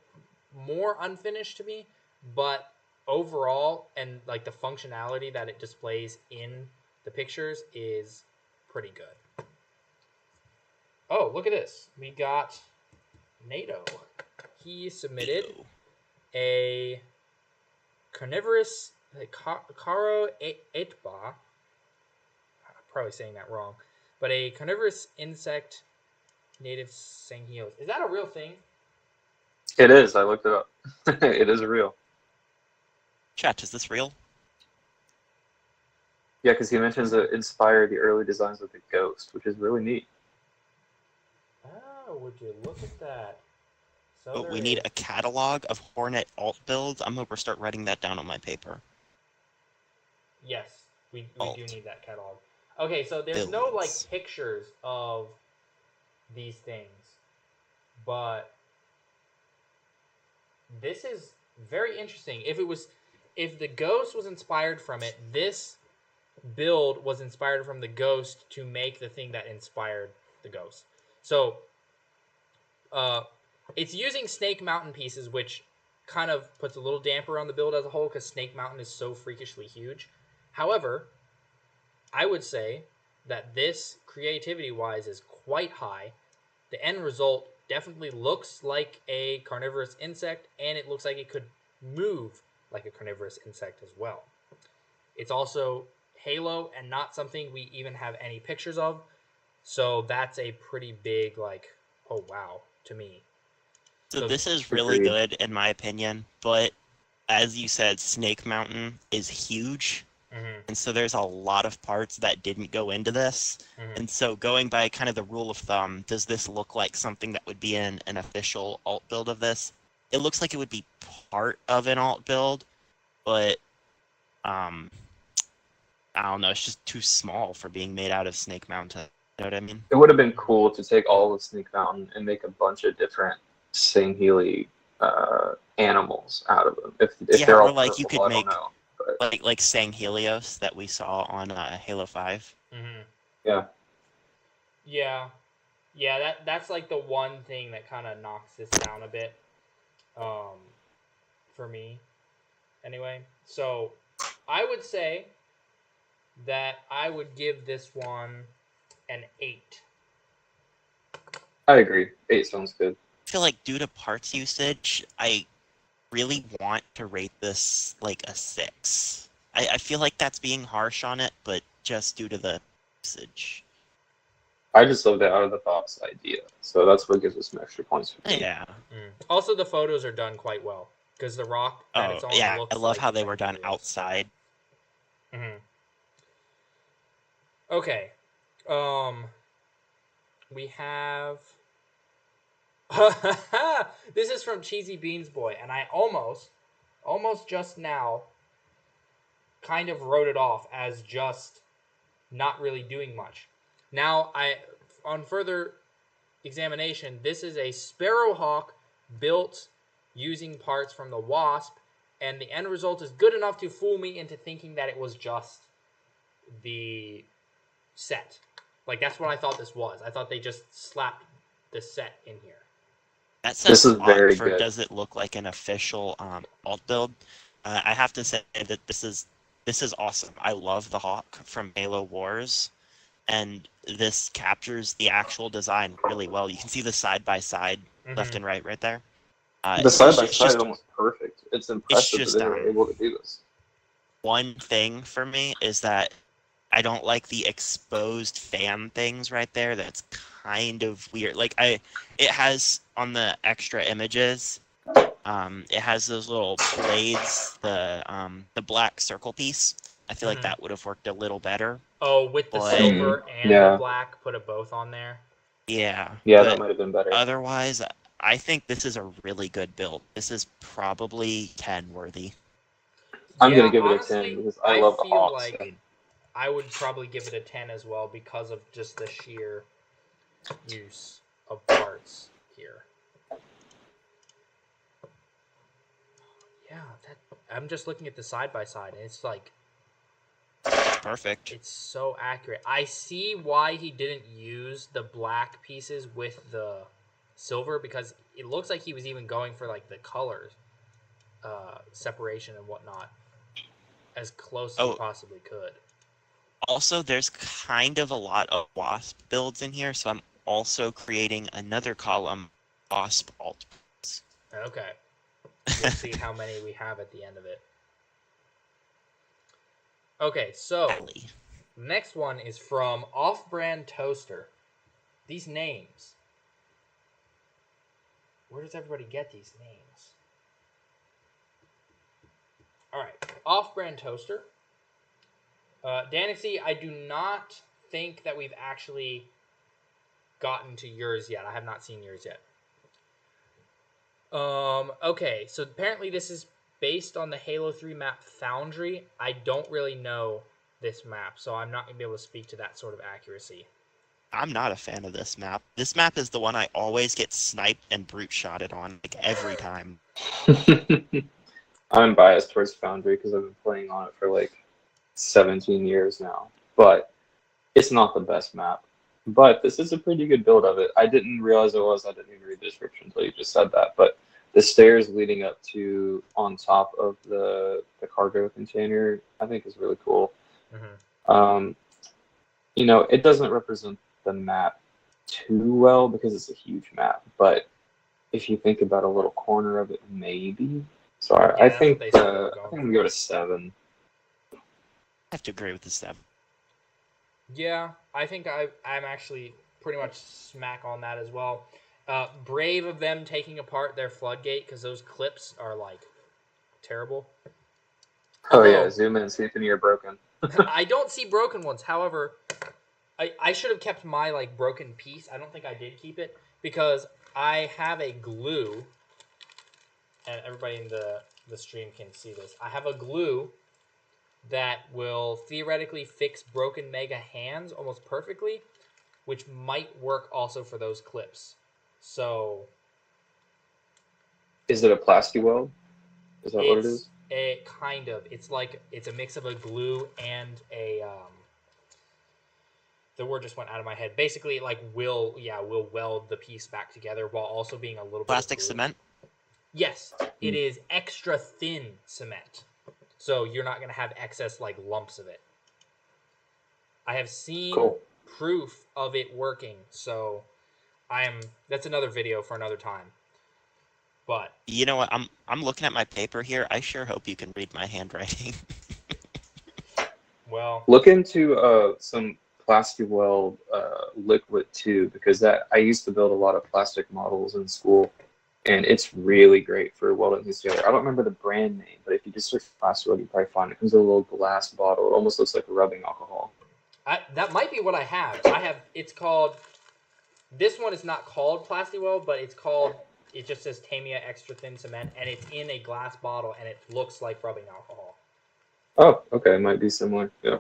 more unfinished to me, but overall, and like the functionality that it displays in the pictures is pretty good. Oh, look at this. We got NATO. He submitted a carnivorous Caro Etba. I'm probably saying that wrong. But a carnivorous insect native Sanghio. Is that a real thing? It is. I looked it up. It is real. Chat, is this real? Yeah, because he mentions it inspired the early designs of the Ghost, which is really neat. Oh, would you look at that? So but we need a catalog of Hornet alt builds. I'm going to start writing that down on my paper. Yes, we do need that catalog. Okay, so there's no like pictures of these things, but this is very interesting. If the Ghost was inspired from it, this build was inspired from the Ghost to make the thing that inspired the Ghost. So, it's using Snake Mountain pieces, which kind of puts a little damper on the build as a whole, because Snake Mountain is so freakishly huge. However, I would say that this, creativity-wise, is quite high. The end result definitely looks like a carnivorous insect, and it looks like it could move like a carnivorous insect as well. It's also Halo and not something we even have any pictures of, so that's a pretty big, like, oh wow, to me. So this is really good, in my opinion, but as you said, Snake Mountain is huge. And so there's a lot of parts that didn't go into this. And so going by kind of the rule of thumb, does this look like something that would be in an official alt build of this? It looks like it would be part of an alt build, but I don't know, it's just too small for being made out of Snake Mountain. You know what I mean? It would have been cool to take all of Snake Mountain and make a bunch of different Sangheli animals out of them. If they're all like purple, you could I make don't know. like Sanghelios that we saw on Halo 5. Yeah. That's like the one thing that kind of knocks this down a bit, for me, anyway. So I would say that I would give this one an 8. I agree. 8 sounds good. I feel like due to parts usage, I really want to rate this like a 6. I feel like that's being harsh on it, but just due to the usage. I just love the out-of-the-box idea, so that's what gives us some extra points for me. Yeah. Also, the photos are done quite well, because the rock that it's on looks I love like how they were done outside. Okay. We have... This is from Cheesy Beans Boy, and I almost just now kind of wrote it off as just not really doing much. Now, on further examination, this is a Sparrowhawk built using parts from the Wasp, and the end result is good enough to fool me into thinking that it was just the set. Like, that's what I thought this was. I thought they just slapped the set in here. That says a lot for does it look like an official alt build. I have to say that this is awesome. I love the Hawk from Halo Wars, and this captures the actual design really well. You can see the side-by-side left and right there. The side-by-side is almost perfect. It's impressive that they were able to do this. One thing for me is that I don't like the exposed fan things right there. That's kind of weird. Like it has on the extra images, it has those little blades, the black circle piece. I feel like that would have worked a little better. Oh, with the silver and the black, put it both on there. Yeah, that might have been better. Otherwise, I think this is a really good build. This is probably 10 worthy. I'm gonna give it a 10 because I love the Hawks. Like I would probably give it a 10 as well because of just the sheer use of parts here. Yeah, I'm just looking at the side-by-side, and it's like... perfect. It's so accurate. I see why he didn't use the black pieces with the silver, because it looks like he was even going for, like, the colors, separation and whatnot, as close as he possibly could. Also, there's kind of a lot of Wasp builds in here, so I'm also creating another column, Wasp alt. Okay. We'll see how many we have at the end of it. Okay, so next one is from Off-Brand Toaster. These names. Where does everybody get these names? All right, Off-Brand Toaster. Danixie, I do not think that we've actually gotten to yours yet. I have not seen yours yet. Okay, so apparently this is based on the Halo 3 map Foundry. I don't really know this map, so I'm not going to be able to speak to that sort of accuracy. I'm not a fan of this map. This map is the one I always get sniped and brute shotted on, like, every time. I'm biased towards Foundry because I've been playing on it for, like, 17 years now, but it's not the best map. But this is a pretty good build of it. I didn't realize it was. I didn't even read the description until you just said that. But the stairs leading up to on top of the cargo container, I think is really cool. Mm-hmm. It doesn't represent the map too well because it's a huge map, but if you think about a little corner of it, maybe. So I think I'm gonna go to 7. I have to agree with the 7. Yeah, I think I'm actually pretty much smack on that as well. Brave of them taking apart their floodgate because those clips are like terrible. Yeah, zoom in and see if any are broken. I don't see broken ones. However, I should have kept my like broken piece. I don't think I did keep it because I have a glue, and everybody in the stream can see this. I have a glue that will theoretically fix broken Mega hands almost perfectly, which might work also for those clips. So, is it a plasti weld? Is that what it is? Kind of. It's a mix of a glue and a the word just went out of my head. Basically, like will weld the piece back together while also being a little plastic bit of cement. Yes, it is extra thin cement, so you're not gonna have excess like lumps of it. I have seen proof of it working, so that's another video for another time. But you know what? I'm looking at my paper here. I sure hope you can read my handwriting. Well, look into some plastic weld liquid too, because I used to build a lot of plastic models in school, and it's really great for welding these together. I don't remember the brand name, but if you just search plastic weld, you probably find it. It comes in a little glass bottle. It almost looks like rubbing alcohol. That might be what I have. It's called. This one is not called plastic weld, but it's called. It just says Tamiya extra thin cement, and it's in a glass bottle, and it looks like rubbing alcohol. Oh, okay, it might be similar. Yeah.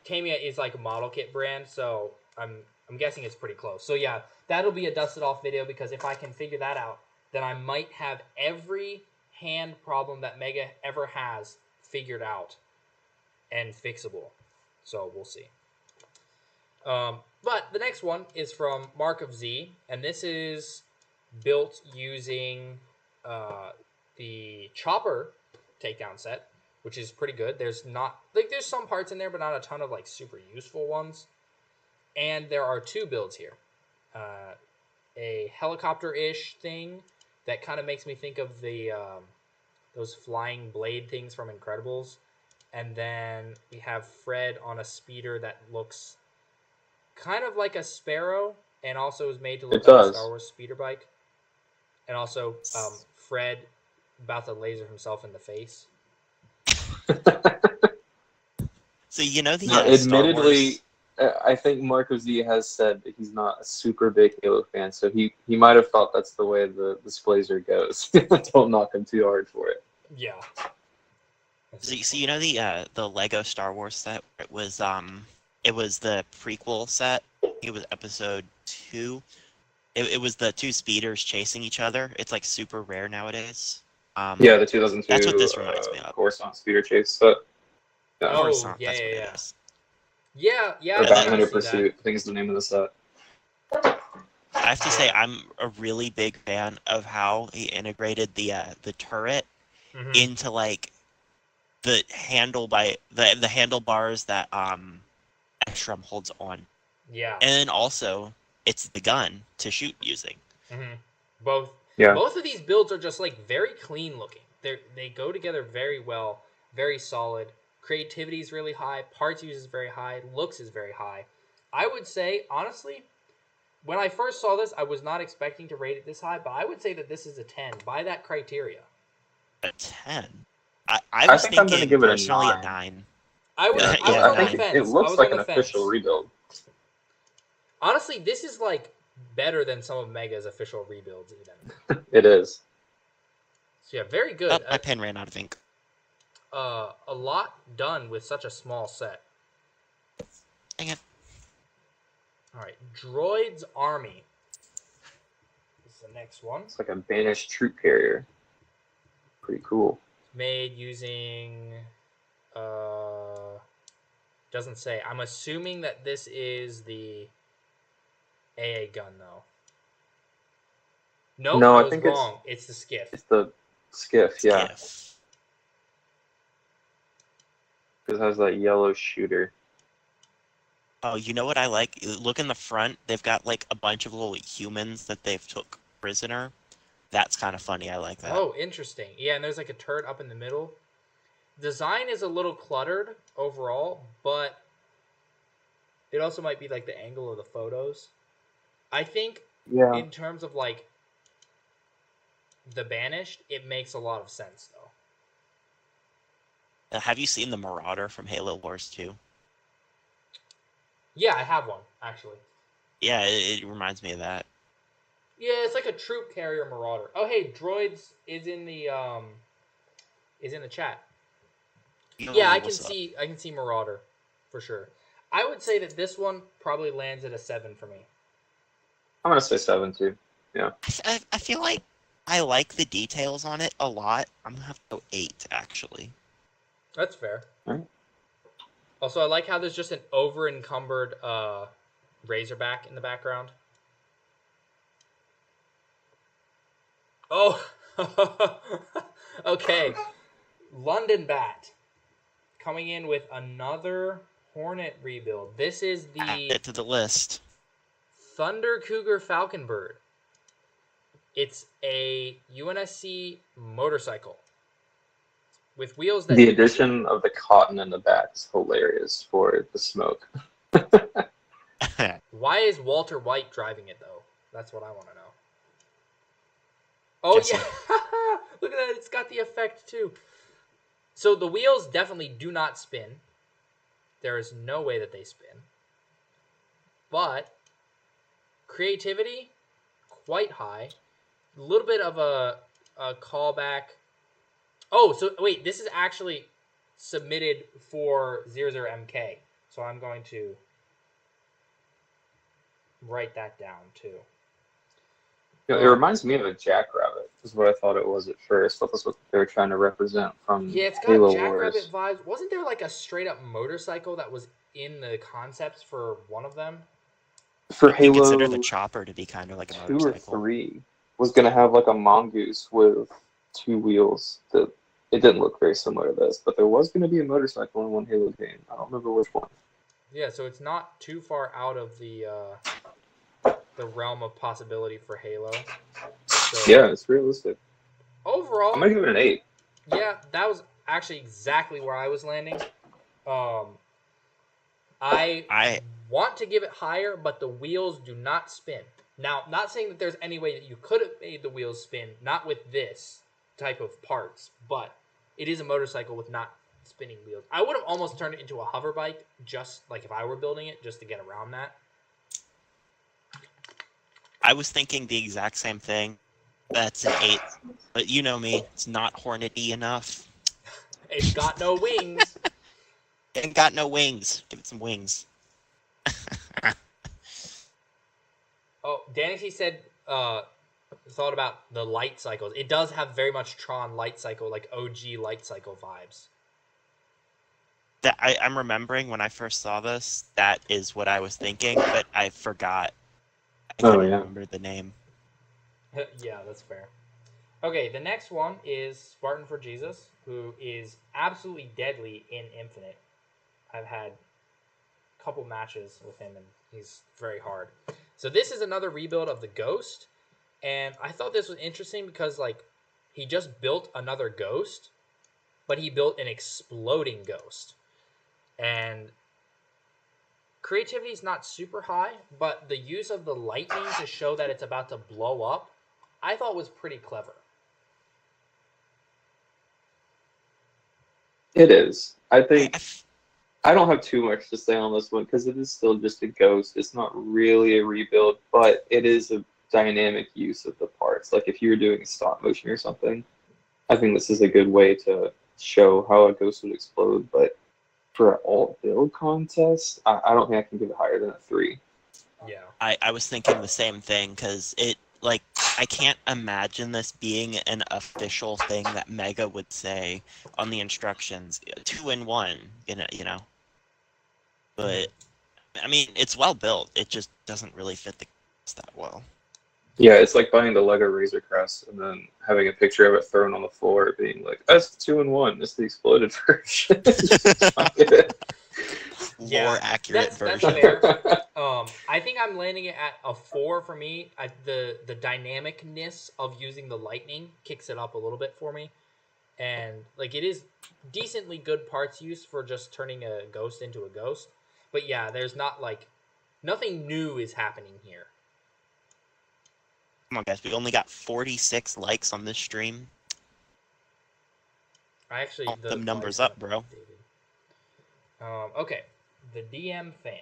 Tamiya is like a model kit brand, so I'm guessing it's pretty close. So yeah, that'll be a dusted off video because if I can figure that out, then I might have every hand problem that Mega ever has figured out and fixable. So we'll see. But the next one is from Mark of Z, and this is built using the Chopper takedown set, which is pretty good. There's some parts in there, but not a ton of like super useful ones. And there are 2 builds here. A helicopter-ish thing that kind of makes me think of the those flying blade things from Incredibles. And then we have Fred on a speeder that looks kind of like a Sparrow, and also is made to look like a Star Wars speeder bike. And also Fred about to laser himself in the face. So admittedly, I think Marco Z has said that he's not a super big Halo fan, so he might have thought that's the way the Blazer goes. Don't knock him too hard for it. Yeah. So the Lego Star Wars set. It was the prequel set. It was episode 2. It was the 2 speeders chasing each other. It's like super rare nowadays. Yeah, the 2002. That's what this reminds me of. Coruscant speeder chase set. Yeah. Coruscant, yeah. It is. Yeah. Or Batman Pursuit. I think is the name of the set. I have to say, I'm a really big fan of how he integrated the turret into like the the handlebars that Ekstrom holds on. Yeah. And then also it's the gun to shoot using. Both of these builds are just like very clean looking. They go together very well, very solid. Creativity is really high, parts use is very high, looks is very high. I would say, honestly, when I first saw this, I was not expecting to rate it this high, but I would say that this is a 10 by that criteria. A 10? I was think I'm going to give it a 9. A 9. I was on the fence. It looks like an official rebuild. Honestly, this is like better than some of Mega's official rebuilds even. It is. So yeah, very good. My pen ran out of ink. A lot done with such a small set. Dang it. Alright, Droid's Army. This is the next one. It's like a banished troop carrier. Pretty cool. Made using doesn't say. I'm assuming that this is the AA gun though. Nope, no, I think wrong. It's the skiff. It's the skiff, yeah. Because it has that yellow shooter. Oh, you know what I like? Look in the front. They've got like a bunch of little humans that they've took prisoner. That's kind of funny. I like that. Oh, interesting. Yeah, and there's like a turret up in the middle. Design is a little cluttered overall, but it also might be like the angle of the photos. I think in terms of like the Banished, it makes a lot of sense though. Have you seen the Marauder from Halo Wars 2? Yeah, I have one actually. Yeah, it reminds me of that. Yeah, it's like a troop carrier Marauder. Oh, hey, Droids is in the chat. Yeah, I can see Marauder for sure. I would say that this one probably lands at a 7 for me. I'm gonna say 7 too. Yeah. I feel like I like the details on it a lot. I'm gonna have to go 8 actually. That's fair. Right. Also, I like how there's just an over-encumbered Razorback in the background. Oh, okay. London Bat coming in with another Hornet rebuild. This is the Add it to the list. Thunder Cougar Falcon Bird. It's a UNSC motorcycle with wheels that... The addition of the cotton in the back is hilarious for the smoke. Why is Walter White driving it, though? That's what I want to know. Oh, Jesse. Yeah. Look at that. It's got the effect, too. So the wheels definitely do not spin. There is no way that they spin. But creativity, quite high. A little bit of a callback. Oh, so wait. This is actually submitted for 00MK. So I'm going to write that down, too. You know, it reminds me of a Jackrabbit, is what I thought it was at first. But that's what they were trying to represent from Halo Wars. Yeah, it's got Jackrabbit vibes. Wasn't there like a straight-up motorcycle that was in the concepts for one of them? For Halo, you consider the chopper to be kind of like a motorcycle. 2 or 3 was going to have like a mongoose with 2 wheels. That it didn't look very similar to this, but there was going to be a motorcycle in one Halo game. I don't remember which one. Yeah, so it's not too far out of the realm of possibility for Halo. So, yeah, it's realistic. Overall, I'm gonna give it an 8. Yeah, that was actually exactly where I was landing. I want to give it higher, but the wheels do not spin. Now, not saying that there's any way that you could have made the wheels spin, not with this type of parts, but it is a motorcycle with not spinning wheels. I would have almost turned it into a hover bike, just like if I were building it, just to get around that. I was thinking the exact same thing. That's an 8. But you know me, it's not Hornet-y enough. It's got no wings. It ain't got no wings. Give it some wings. Oh, Danny said thought about the light cycles. It does have very much Tron light cycle, like OG light cycle vibes. That I'm remembering when I first saw this, that is what I was thinking, but I forgot. I couldn't remember the name. Yeah, that's fair. Okay, the next one is Spartan for Jesus, who is absolutely deadly in Infinite. I've had a couple matches with him, and he's very hard. So this is another rebuild of the Ghost, and I thought this was interesting because, like, he just built another Ghost, but he built an exploding Ghost. And creativity is not super high, but the use of the lightning to show that it's about to blow up, I thought was pretty clever. It is. I think I don't have too much to say on this one because it is still just a Ghost. It's not really a rebuild, but it is a dynamic use of the parts. Like if you were doing stop motion or something, I think this is a good way to show how a Ghost would explode. But for an alt build contest, I don't think I can give it higher than a 3. Yeah. I was thinking the same thing because it, like, I can't imagine this being an official thing that Mega would say on the instructions. 2 in 1, you know. But I mean, it's well built. It just doesn't really fit the cast that well. Yeah, it's like buying the Lego Razor Crest and then having a picture of it thrown on the floor, being like, "That's 2-in-1. It's the exploded version." More accurate that's version. fair. I think I'm landing it at a 4 for me. The dynamicness of using the lightning kicks it up a little bit for me, and like it is decently good parts use for just turning a ghost into a ghost. But yeah, there's not like nothing new is happening here. Come on, guys. We only got 46 likes on this stream. I actually the numbers up, bro. Okay, the DM fan.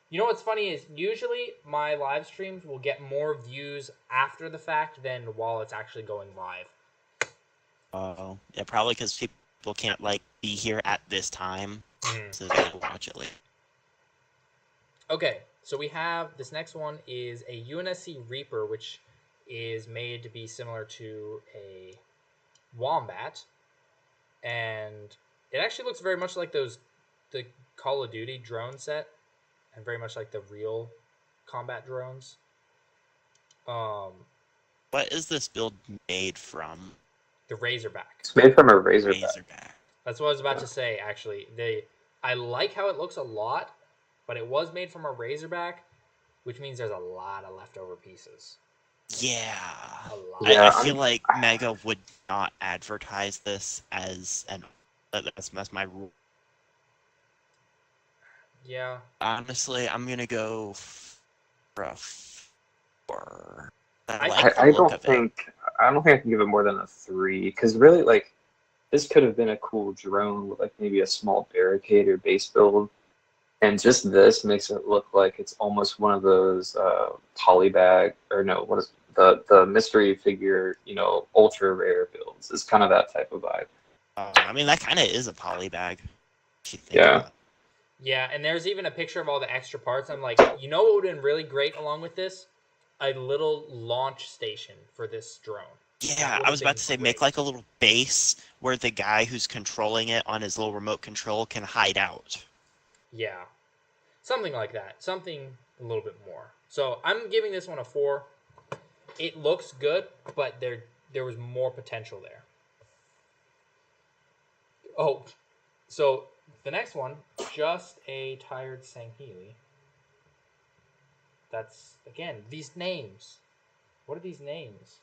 You know what's funny is usually my live streams will get more views after the fact than while it's actually going live. Oh, yeah, probably because people can't like be here at this time, so they will watch it later. Okay, so we have this next one is a UNSC Reaper, which is made to be similar to a Wombat, and it actually looks very much like the Call of Duty drone set, and very much like the real combat drones. What is this build made from? The Razorback. It's made from a Razorback. That's what I was about to say, actually. I like how it looks a lot, but it was made from a Razorback, which means there's a lot of leftover pieces. Yeah. Yeah, I feel like Mega would not advertise this as an... That's my rule. Yeah. Honestly, I'm going to go for a 4. I don't think I can give it more than a 3, because really, like, this could have been a cool drone with like maybe a small barricade or base build, and just this makes it look like it's almost one of those polybag, or no, what is the mystery figure, ultra rare builds. It's kind of that type of vibe. I mean, that kind of is a polybag. Yeah. Yeah, and there's even a picture of all the extra parts. I'm like, you know what would have been really great along with this? A little launch station for this drone. Yeah, I was about to say, make like a little base where the guy who's controlling it on his little remote control can hide out. Yeah, something like that. Something a little bit more. So I'm giving this one a 4. It looks good, but there was more potential there. Oh, so the next one, just a tired Sangheili. That's, again, these names. What are these names?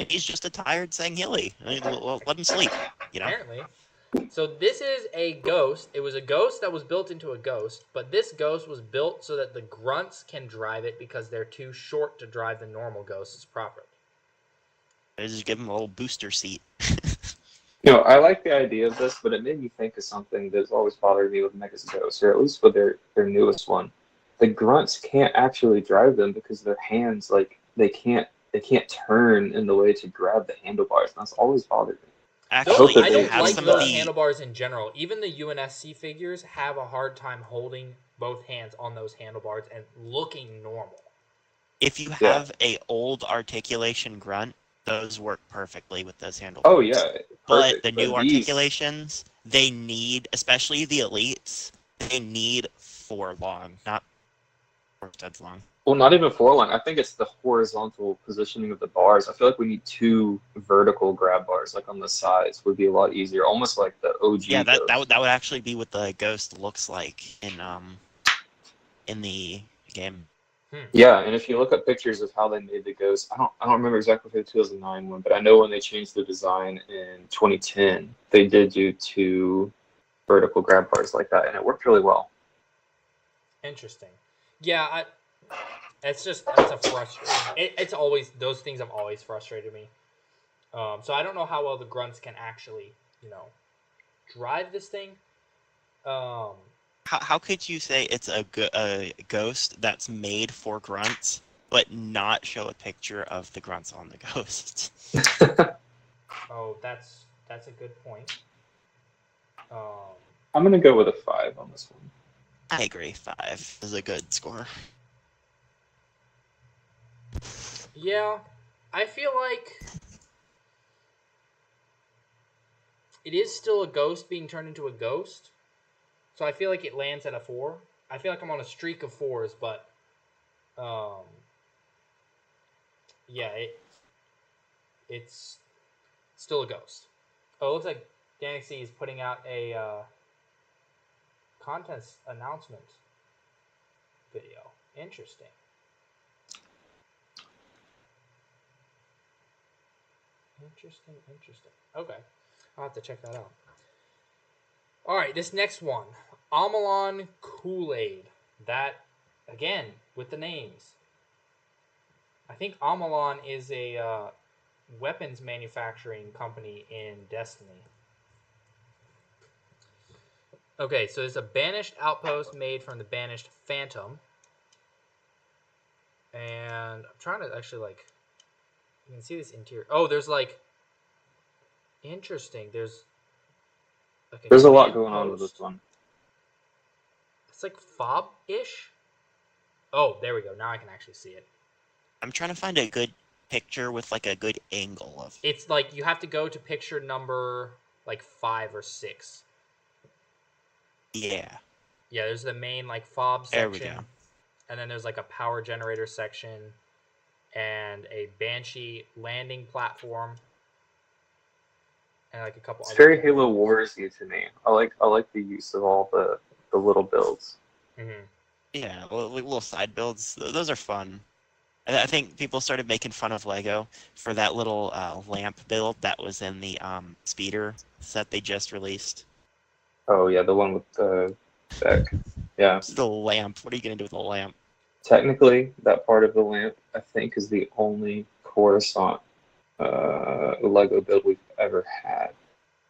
He's just a tired Sangheili. I mean, let him sleep, Apparently. So this is a ghost. It was a ghost that was built into a ghost, but this ghost was built so that the grunts can drive it because they're too short to drive the normal ghosts properly. I just give him a little booster seat. I like the idea of this, but it made me think of something that's always bothered me with Mega's Ghosts, or at least with their newest one. The grunts can't actually drive them because their hands, like, they can't turn in the way to grab the handlebars. That's always bothered me. Actually, I don't like those handlebars in general. Even the UNSC figures have a hard time holding both hands on those handlebars and looking normal. If you have a old articulation grunt, those work perfectly with those handlebars. Oh, yeah. But the new articulations, they need, especially the elites, they need 4 long, not 4 studs long. Well, not even 4 long. I think it's the horizontal positioning of the bars. I feel like we need 2 vertical grab bars, like on the sides, would be a lot easier. Almost like the OG. Yeah, that would actually be what the ghost looks like in the game. Yeah, and if you look at pictures of how they made the ghost, I don't remember exactly for the 2009 one, but I know when they changed the design in 2010, they did do 2 vertical grab bars like that, and it worked really well. Interesting. Yeah, that's a frustrating. It's always, those things have always frustrated me. So I don't know how well the grunts can actually, drive this thing. How could you say it's a ghost that's made for grunts, but not show a picture of the grunts on the ghost? Oh, that's a good point. I'm gonna go with a 5 on this one. I agree. 5 is a good score. Yeah, I feel like it is still a ghost being turned into a ghost. So I feel like it lands at a 4. I feel like I'm on a streak of 4s, but Yeah, it's still a ghost. Oh, it looks like Galaxy is putting out a contest announcement video. Interesting. Interesting. Okay. I'll have to check that out. All right, this next one. Amalon Kool-Aid. That, again, with the names. I think Amalon is a weapons manufacturing company in Destiny. Okay, so it's a banished outpost made from the banished Phantom. And I'm trying to actually, like... You can see this interior. Oh, there's, like... Interesting. There's a lot going on with this one. It's like fob-ish. Oh, there we go. Now I can actually see it. I'm trying to find a good picture with like a good angle of it. It's like you have to go to picture number like 5 or 6. Yeah. Yeah, there's the main like fob section. There we go. And then there's like a power generator section and a Banshee landing platform. And like a couple. It's very Halo Wars-y to me. I like the use of all the little builds. Mm-hmm. Yeah, little side builds. Those are fun. I think people started making fun of Lego for that little lamp build that was in the speeder set they just released. Oh yeah, the one with the deck. Yeah. It's the lamp. What are you gonna do with the lamp? Technically, that part of the lamp I think is the only Coruscant Lego build we've ever had.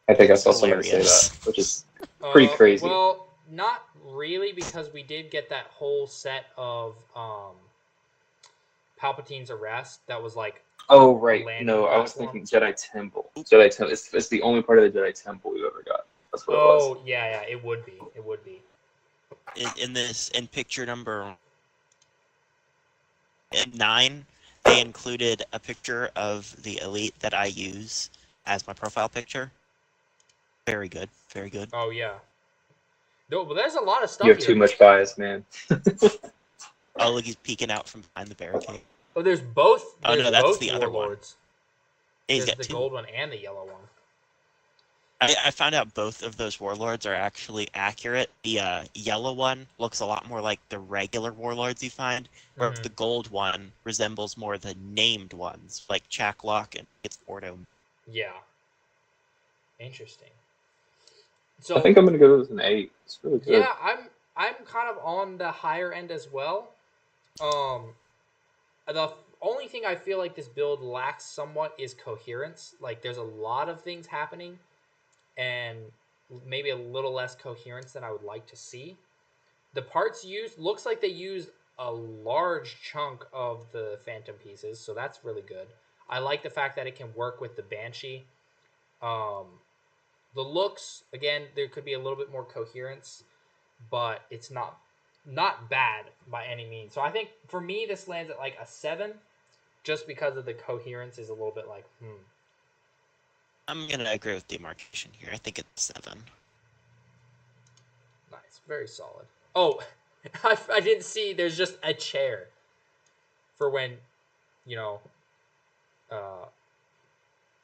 I think I saw somebody say that, which is pretty crazy. Well, not really, because we did get that whole set of Palpatine's arrest. That was like. Oh right, no, I was thinking Jedi Temple. Jedi Temple. It's the only part of the Jedi Temple we've ever got. That's what it was. Oh yeah, it would be. It would be. In picture number 9, they included a picture of the Elite that I use as my profile picture. Very good. Very good. Oh yeah. No, but there's a lot of stuff. You have too much bias, man. Oh, look, he's peeking out from behind the barricade. Oh, there's both. Oh no, that's both the other one. There's the gold one and the yellow one. I found out both of those warlords are actually accurate. The yellow one looks a lot more like the regular warlords you find, where the gold one resembles more the named ones, like Chaklock and its Ordo. Yeah. Interesting. So I think I'm gonna go with an 8. It's really good. Yeah, I'm kind of on the higher end as well. The only thing I feel like this build lacks somewhat is coherence. Like there's a lot of things happening, and maybe a little less coherence than I would like to see. The parts used looks like they used a large chunk of the Phantom pieces, so that's really good. I like the fact that it can work with the Banshee. The looks, again, there could be a little bit more coherence, but it's not bad by any means. So I think for me this lands at like a 7, just because of the coherence is a little bit like I'm gonna agree with Demarcation here. I think it's 7. Nice, very solid. Oh, I didn't see. There's just a chair for when,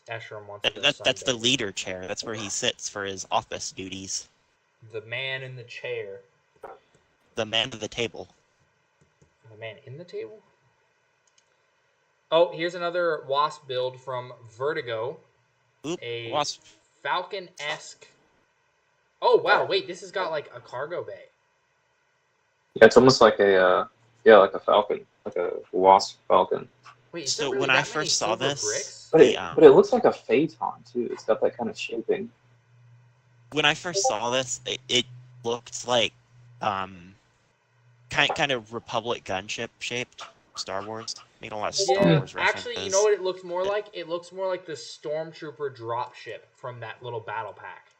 Esherim wants to. That's the leader chair. That's where he sits for his office duties. The man in the chair. The man to the table. The man in the table? Oh, here's another Wasp build from Vertigo. Oop, a Wasp. Falcon-esque. Oh, wow, wait, this has got like a cargo bay. Yeah, it's almost like like a Falcon, like a Wasp Falcon. Wait, so when I first saw this, but it looks like a Phaeton too. It's got that kind of shaping. When I first saw this, it looked like kind of Republic gunship shaped Star Wars. Made a lot of Star Wars references. Actually, you know what it looks more like? It looks more like the Stormtrooper dropship from that little battle pack.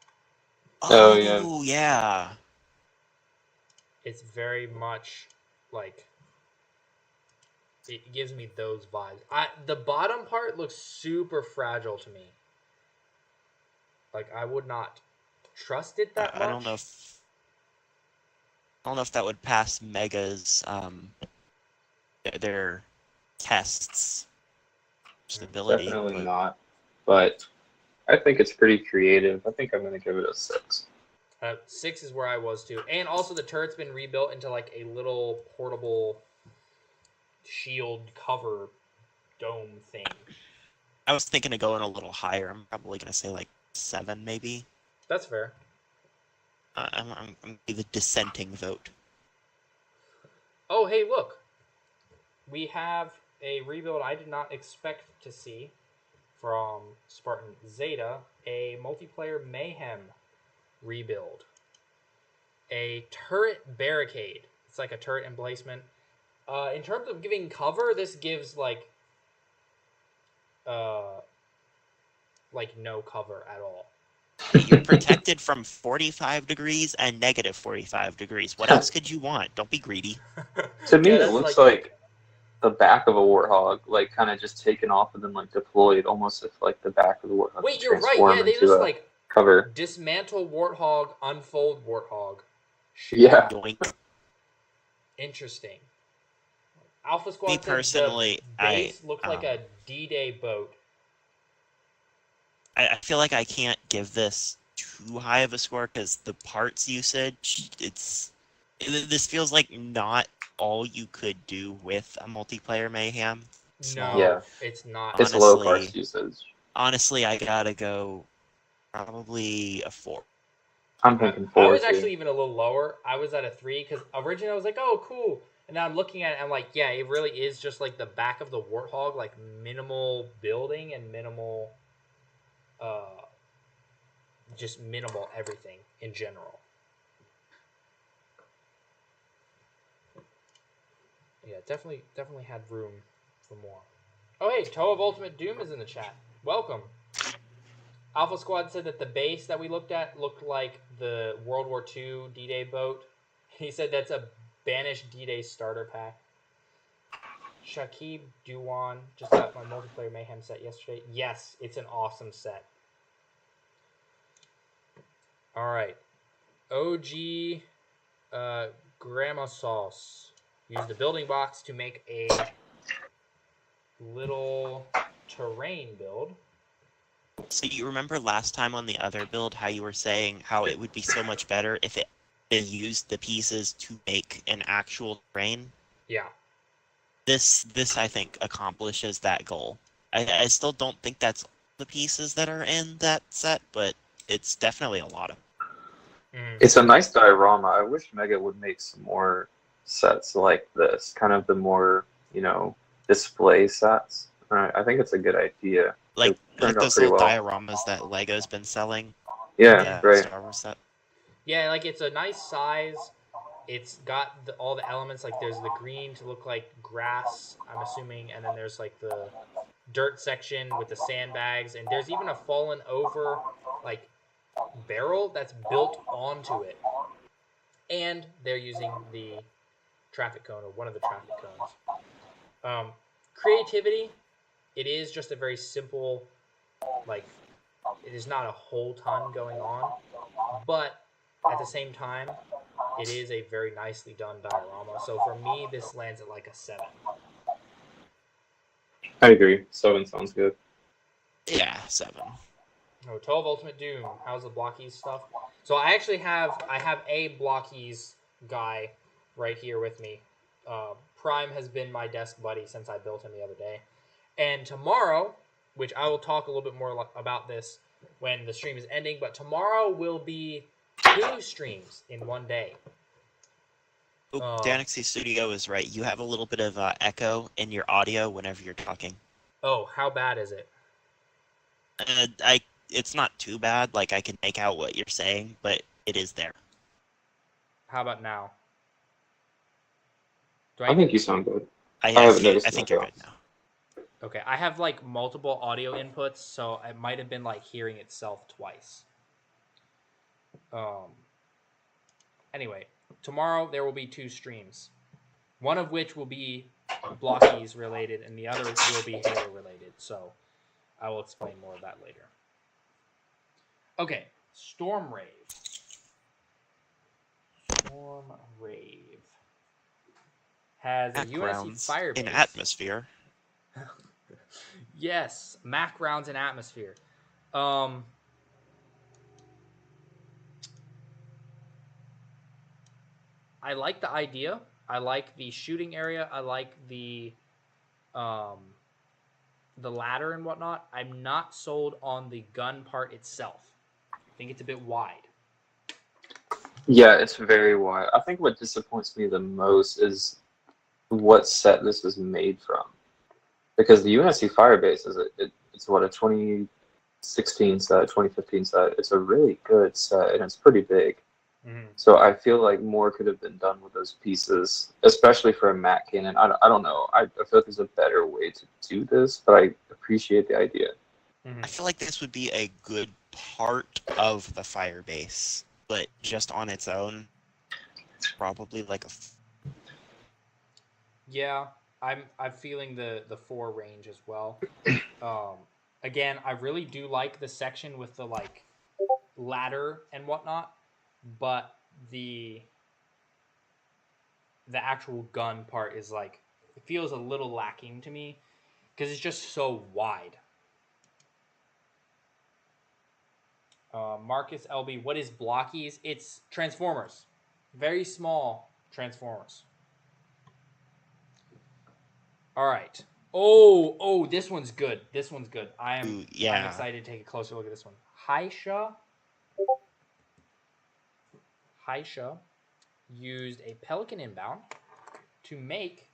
Oh yeah. It's very much like. It gives me those vibes. The bottom part looks super fragile to me. Like, I would not trust it that much. I don't know if that would pass Mega's their tests stability. Definitely not. But I think it's pretty creative. I think I'm going to give it a 6. 6 is where I was too. And also the turret's been rebuilt into like a little portable shield cover dome thing. I was thinking of going a little higher. I'm probably going to say like 7 maybe. That's fair. I'm going to be the dissenting vote. Oh, hey, look. We have a rebuild I did not expect to see from Spartan Zeta, a multiplayer mayhem rebuild. A turret barricade. It's like a turret emplacement. In terms of giving cover, this gives like no cover at all. You're protected from 45 degrees and negative 45 degrees. What else could you want? Don't be greedy. To me, it looks like the back of a Warthog, like kind of just taken off and then like deployed, almost if like the back of the Warthog. Wait, you're right. Yeah, they just like cover. Dismantle Warthog, unfold Warthog. Yeah. Yoink. Interesting. Alpha Squad. Me personally, the base looked like a D-Day boat. I feel like I can't give this too high of a score because the parts usage, this feels like not all you could do with a multiplayer mayhem. No, it's not. Honestly, it's low parts usage. Honestly, I gotta go probably a 4. I'm thinking 4. I was actually even a little lower. I was at a 3 because originally I was like, oh, cool. And now I'm looking at it and I'm like, yeah, it really is just like the back of the Warthog, like minimal building and minimal, just minimal everything in general. Yeah, definitely had room for more. Oh, hey, Toe of Ultimate Doom is in the chat. Welcome. Alpha Squad said that the base that we looked at looked like the World War II D-Day boat. He said that's a banished D-Day starter pack. Shakib Duwan just got my multiplayer mayhem set yesterday. Yes, it's an awesome set. All right. OG Grandma Sauce used the building box to make a little terrain build. So you remember last time on the other build how you were saying how it would be so much better if they used the pieces to make an actual terrain? Yeah. This I think accomplishes that goal. I still don't think that's all the pieces that are in that set, but it's definitely a lot of. It's a nice diorama. I wish Mega would make some more sets like this, kind of the more, display sets. I think it's a good idea. Like those little dioramas that Lego's been selling. Yeah, right. Star Wars set. Yeah, like it's a nice size. It's got all the elements. Like there's the green to look like grass, I'm assuming, and then there's like the dirt section with the sandbags, and there's even a fallen over like barrel that's built onto it. And they're using the traffic cone, or one of the traffic cones. Creativity, it is just a very simple, like, it is not a whole ton going on, but at the same time, it is a very nicely done diorama. So for me, this lands at like a 7. I agree. 7 sounds good. Yeah, 7. Oh, 12 Ultimate Doom. How's the blockies stuff? So I actually have a blockies guy right here with me. Prime has been my desk buddy since I built him the other day. And tomorrow, which I will talk a little bit more about this when the stream is ending, but tomorrow will be 2 streams in one day. Danaxy Studio is right. You have a little bit of echo in your audio whenever you're talking. Oh, how bad is it? It's not too bad. Like, I can make out what you're saying, but it is there. How about now? I think you sound good. I think you're good now. Okay, I have like multiple audio inputs, so it might have been like hearing itself twice. Anyway, tomorrow there will be 2 streams. One of which will be blockies related, and the other will be Halo related. So I will explain more of that later. Okay, Storm Rave. has a Mech UNSC rounds fire in base. atmosphere. Yes, Mach rounds in atmosphere. I like the idea. I like the shooting area. I like the ladder and whatnot. I'm not sold on the gun part itself. I think it's a bit wide. Yeah, it's very wide. I think what disappoints me the most is what set this was made from. Because the UNSC Firebase it's what, a 2016 set, 2015 set. It's a really good set and it's pretty big. Mm-hmm. So I feel like more could have been done with those pieces, especially for a Mac cannon. I don't know. I feel like there's a better way to do this, but I appreciate the idea. Mm-hmm. I feel like this would be a good part of the Firebase, but just on its own, probably like a. Yeah, I'm feeling the 4 range as well. Again, I really do like the section with the like ladder and whatnot, but the actual gun part is like, it feels a little lacking to me because it's just so wide. Marcus LB, what is blockies? It's Transformers. Very small Transformers. All right. Oh, this one's good. This one's good. I'm excited to take a closer look at this one. Haisha used a Pelican inbound to make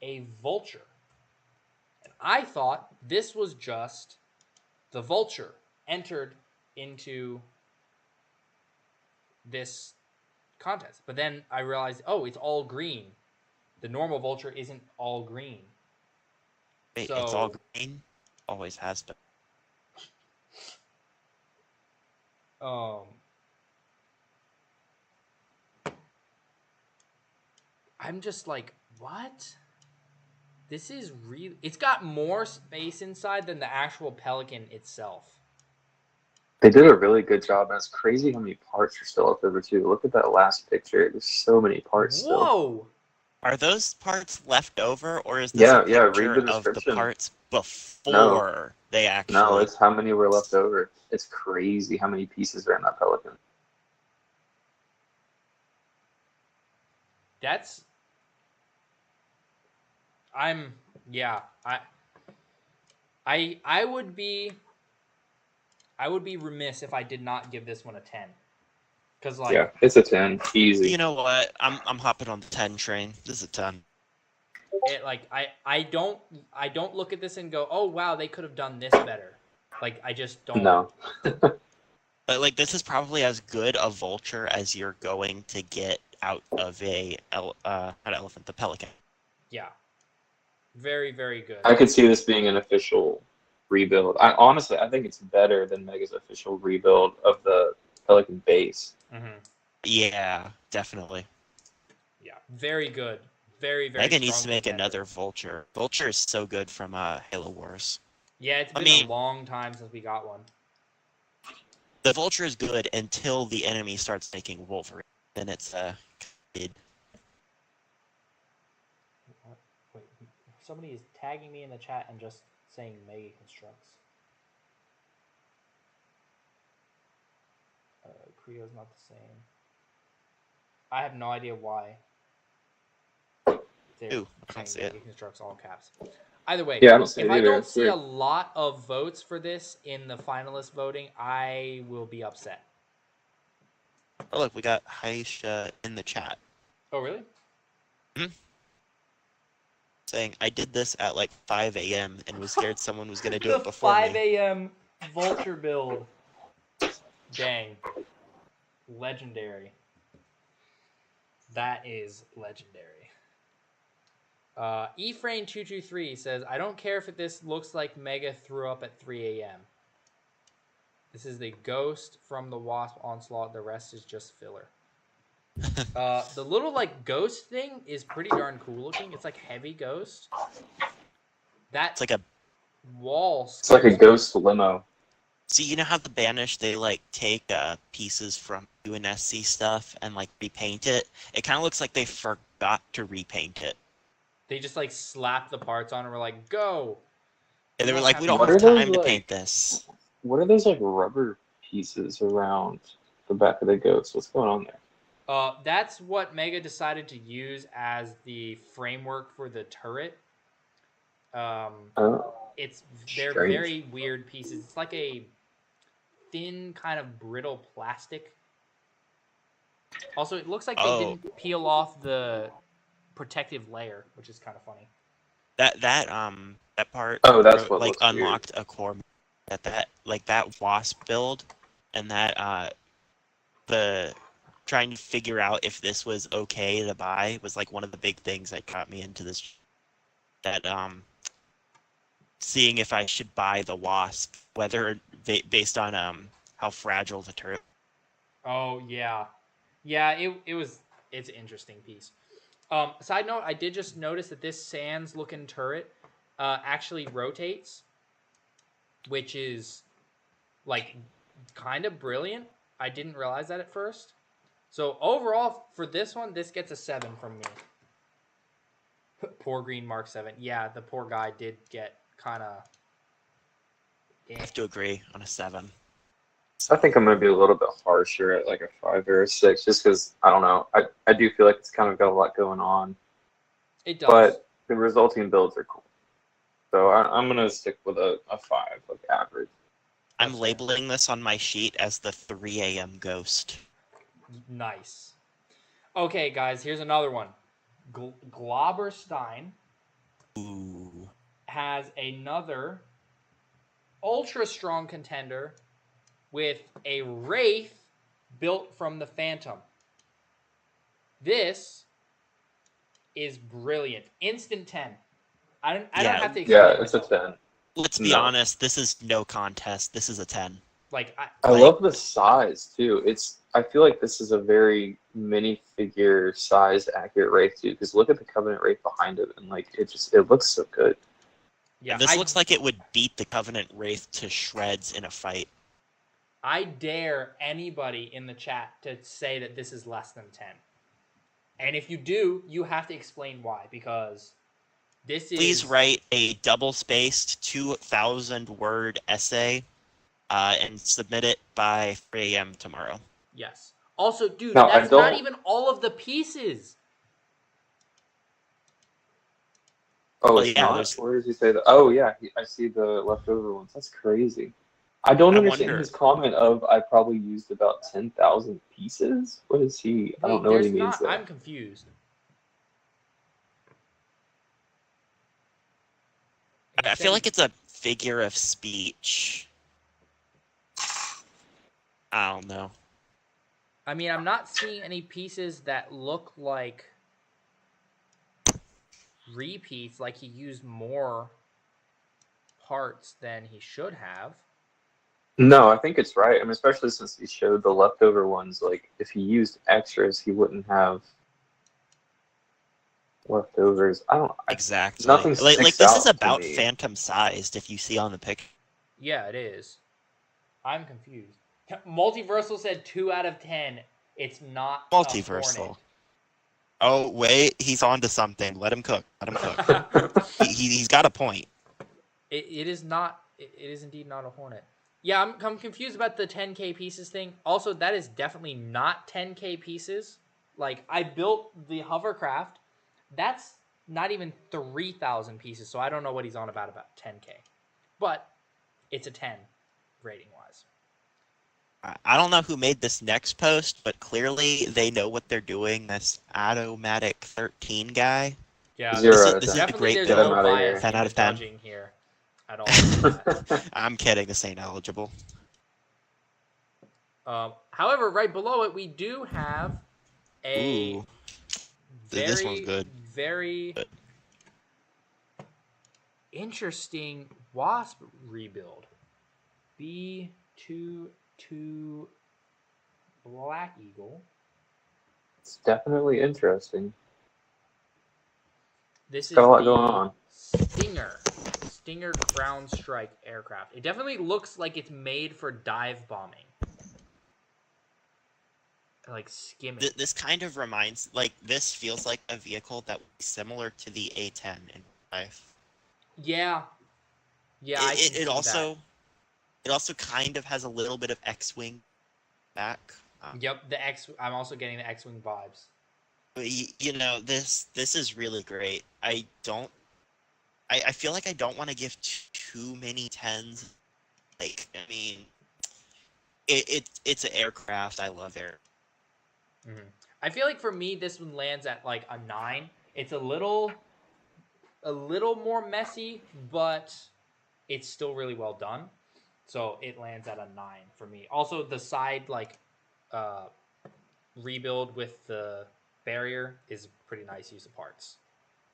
a Vulture. And I thought this was just the Vulture entered into this contest. But then I realized, it's all green. The normal Vulture isn't all green. Wait, it's all green? Always has been. I'm just like, what? This is really... It's got more space inside than the actual Pelican itself. They did a really good job, and it's crazy how many parts are still left over, too. Look at that last picture. There's so many parts still. Whoa! Are those parts left over, or is this a picture read the of the parts before they actually... No, it's how many were left over. It's crazy how many pieces are in that Pelican. That's... I would be remiss if I did not give this one a 10. Cause like, it's a 10, easy. You know what? I'm hopping on the 10 train. This is a 10. It like I don't look at this and go, oh wow, they could have done this better. Like I just don't. No. But like this is probably as good a Vulture as you're going to get out of the Pelican. Yeah. Very, very good. I could see this being an official rebuild. Honestly, I think it's better than Mega's official rebuild of the Pelican base. Mm-hmm. Yeah, definitely. Yeah, very good. Very, very. Mega needs to make another Vulture. Vulture is so good from Halo Wars. Yeah, it's been a long time since we got one. The Vulture is good until the enemy starts making Wolverine. Then it's good. Wait, somebody is tagging me in the chat and just saying Mega Constructs. Creo's not the same. I have no idea why. Ooh, I can't see it. Constructs all caps. Either way, if I don't see a lot of votes for this in the finalist voting, I will be upset. Oh look, we got Haisha in the chat. Oh really? Hmm? Saying I did this at like 5 a.m. and was scared someone was gonna do it before 5 me. a.m. Vulture build. Dang. Legendary. That is legendary. Efrain223 says, I don't care if this looks like Mega threw up at 3 a.m. This is the ghost from the Wasp Onslaught. The rest is just filler. The little like ghost thing is pretty darn cool looking. It's like heavy ghost. That's like a wall. It's like a ghost limo. See, you know how the Banish, they like take pieces from UNSC stuff and like repaint it? It kind of looks like they forgot to repaint it. They just like slapped the parts on and were like, "Go!" And they were like, "We don't What have are those, time to like- paint this." What are those like rubber pieces around the back of the Ghost? What's going on there? That's what Mega decided to use as the framework for the turret. They're Strange. very weird pieces. It's like a thin kind of brittle plastic. Also, it looks like they didn't peel off the protective layer, which is kind of funny. That part That's what like looks unlocked weird. a core that wasp build, and that the trying to figure out if this was okay to buy was like one of the big things that got me into this. That seeing if I should buy the wasp, whether based on how fragile the turret. Oh yeah, it's an interesting piece. Side note, I did just notice that this Sans looking turret actually rotates, which is like kind of brilliant. I didn't realize that at first. So overall, for this one, this gets a 7 from me. Poor Green Mark 7. Yeah, the poor guy did get kind of... I have to agree on a 7. I think I'm going to be a little bit harsher at like a 5 or a 6, just because, I don't know, I do feel like it's kind of got a lot going on. It does. But the resulting builds are cool. So I'm going to stick with a 5, like average. I'm labeling this on my sheet as the 3 a.m. Ghost. Nice. Okay, guys, here's another one. Globberstein Ooh. has another ultra strong contender with a Wraith built from the Phantom. This is brilliant. Instant 10. I don't have to explain Yeah, it's myself. a 10. Let's be honest, this is no contest. This is a 10. I love the size too. I feel like this is a very minifigure size accurate Wraith too, because look at the Covenant Wraith behind it, and like it looks so good. Yeah, and this looks like it would beat the Covenant Wraith to shreds in a fight. I dare anybody in the chat to say that this is less than 10. And if you do, you have to explain why, because this is... Please write a double-spaced 2,000-word essay and submit it by 3 a.m. tomorrow. Yes. Also, dude, no, that's not even all of the pieces. Oh, it's not? Where does he say that? Oh, yeah, I see the leftover ones. That's crazy. I don't understand his comment of, I probably used about 10,000 pieces? What is he? I don't know what he means there. I'm confused. I feel like it's a figure of speech. I don't know. I mean, I'm not seeing any pieces that look like repeats, like he used more parts than he should have. No, I think it's right. I mean, especially since he showed the leftover ones. Like, if he used extras, he wouldn't have leftovers. Exactly. Nothing like this is about phantom sized. If you see on the pic. Yeah, it is. I'm confused. Multiversal said 2 out of 10. It's not Multiversal. Oh wait, he's on to something. Let him cook. Let him cook. He's got a point. It is not. It is indeed not a Hornet. Yeah, I'm confused about the 10k pieces thing. Also, that is definitely not 10k pieces. Like, I built the hovercraft. That's not even 3,000 pieces, so I don't know what he's on about 10k. But it's a 10 rating-wise. I don't know who made this next post, but clearly they know what they're doing. This AtoMatic13 guy. Yeah, this is a great build. No bias 10 out of 10. Here at all. I'm kidding. This ain't eligible. However, right below it, we do have a this one's good. Very good. Interesting Wasp rebuild. B22 Black Eagle. It's definitely interesting. This is got a lot going on. Stinger ground strike aircraft. It definitely looks like it's made for dive bombing. like skimming. This kind of reminds, like, this feels like a vehicle that would be similar to the A10 in life. Yeah. Yeah, I can see it also that. it also kind of has a little bit of X-wing back. Yep, the X. I'm also getting the X-wing vibes. But you know, this is really great. I feel like I don't want to give too many 10s. Like, I mean, it's an aircraft. I love air. Mm-hmm. I feel like for me, this one lands at like a 9. It's a little more messy, but it's still really well done. So it lands at a 9 for me. Also, the side rebuild with the barrier is pretty nice use of parts.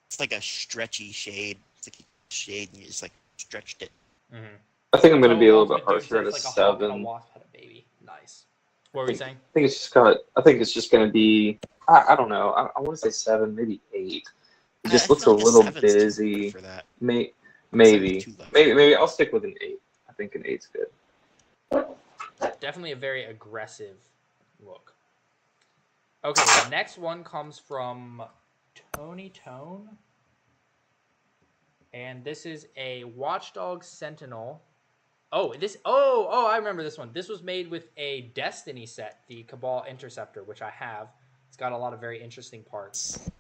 It's like a stretchy shade. It's like a shade, and you just like stretched it. Mm-hmm. I think I'm going to be a little bit harsher at a 7. A wasp had a baby. Nice. What were you saying? I think it's just going to be. I don't know. I want to say 7, maybe 8. It just looks a little busy. For that. Maybe I'll stick with an 8. I think an 8's good. Definitely a very aggressive look. Okay, the next one comes from Tony Tone. And this is a Watchdog Sentinel. Oh, I remember this one. This was made with a Destiny set, the Cabal Interceptor, which I have. It's got a lot of very interesting parts.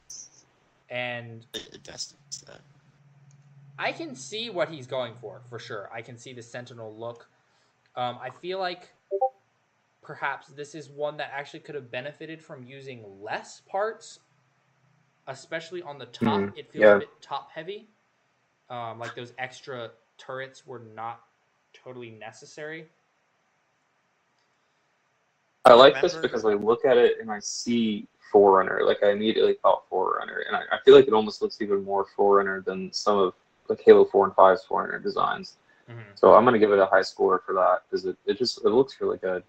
And Destiny set. I can see what he's going for sure. I can see the Sentinel look. I feel like perhaps this is one that actually could have benefited from using less parts, especially on the top. It feels a bit top heavy. Like those extra turrets were not totally necessary. I like this because I look at it and I see Forerunner. Like, I immediately thought Forerunner, and I feel like it almost looks even more Forerunner than some of like Halo 4 and 5's Forerunner designs. Mm-hmm. So I'm gonna give it a high score for that because it looks really good.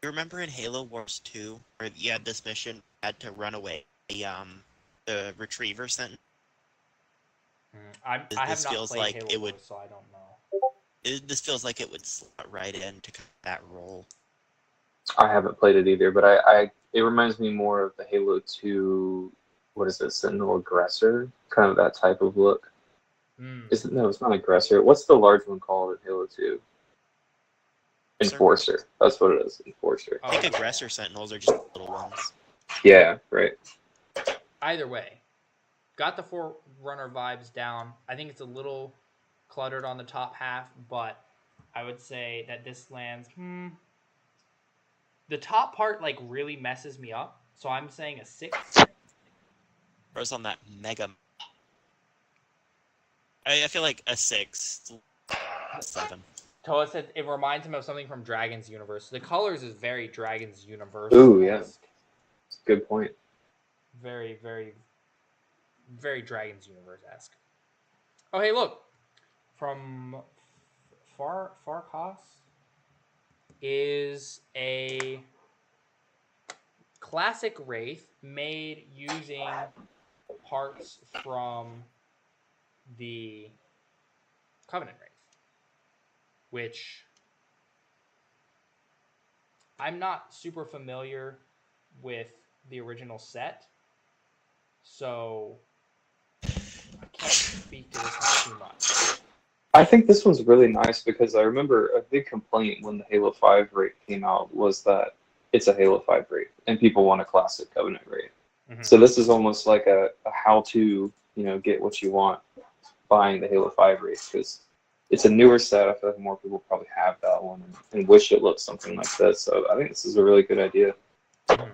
You remember in Halo Wars 2 where you had this mission, you had to run away the Retriever Sentinel? I have not played Halo Wars, so I don't know. This feels like it would slot right into that role. I haven't played it either, but it reminds me more of the Halo 2, what is it, Sentinel Aggressor? Kind of that type of look. No, it's not Aggressor. What's the large one called in Halo 2? Enforcer. That's what it is, Enforcer. I think Aggressor Sentinels are just little ones. Yeah, right. Either way, got the Forerunner vibes down. I think it's a little cluttered on the top half, but I would say that this lands... The top part, like, really messes me up, so I'm saying a 6. Whereas on that Mega... I feel like a 6. 7. Toa said it reminds him of something from Dragon's Universe. The colors is very Dragon's Universe. Ooh, yeah. Good point. Very, very, very Dragon's Universe-esque. Oh, hey, look. From Farkas is a classic Wraith made using parts from the Covenant Wraith, which I'm not super familiar with the original set, so I can't speak to this one too much. I think this one's really nice because I remember a big complaint when the Halo 5 Wraith came out was that it's a Halo 5 Wraith and people want a classic Covenant Wraith. Mm-hmm. So this is almost like a how to, get what you want buying the Halo 5 Wraith because it's a newer set. I feel like more people probably have that one and wish it looked something like this. So I think this is a really good idea.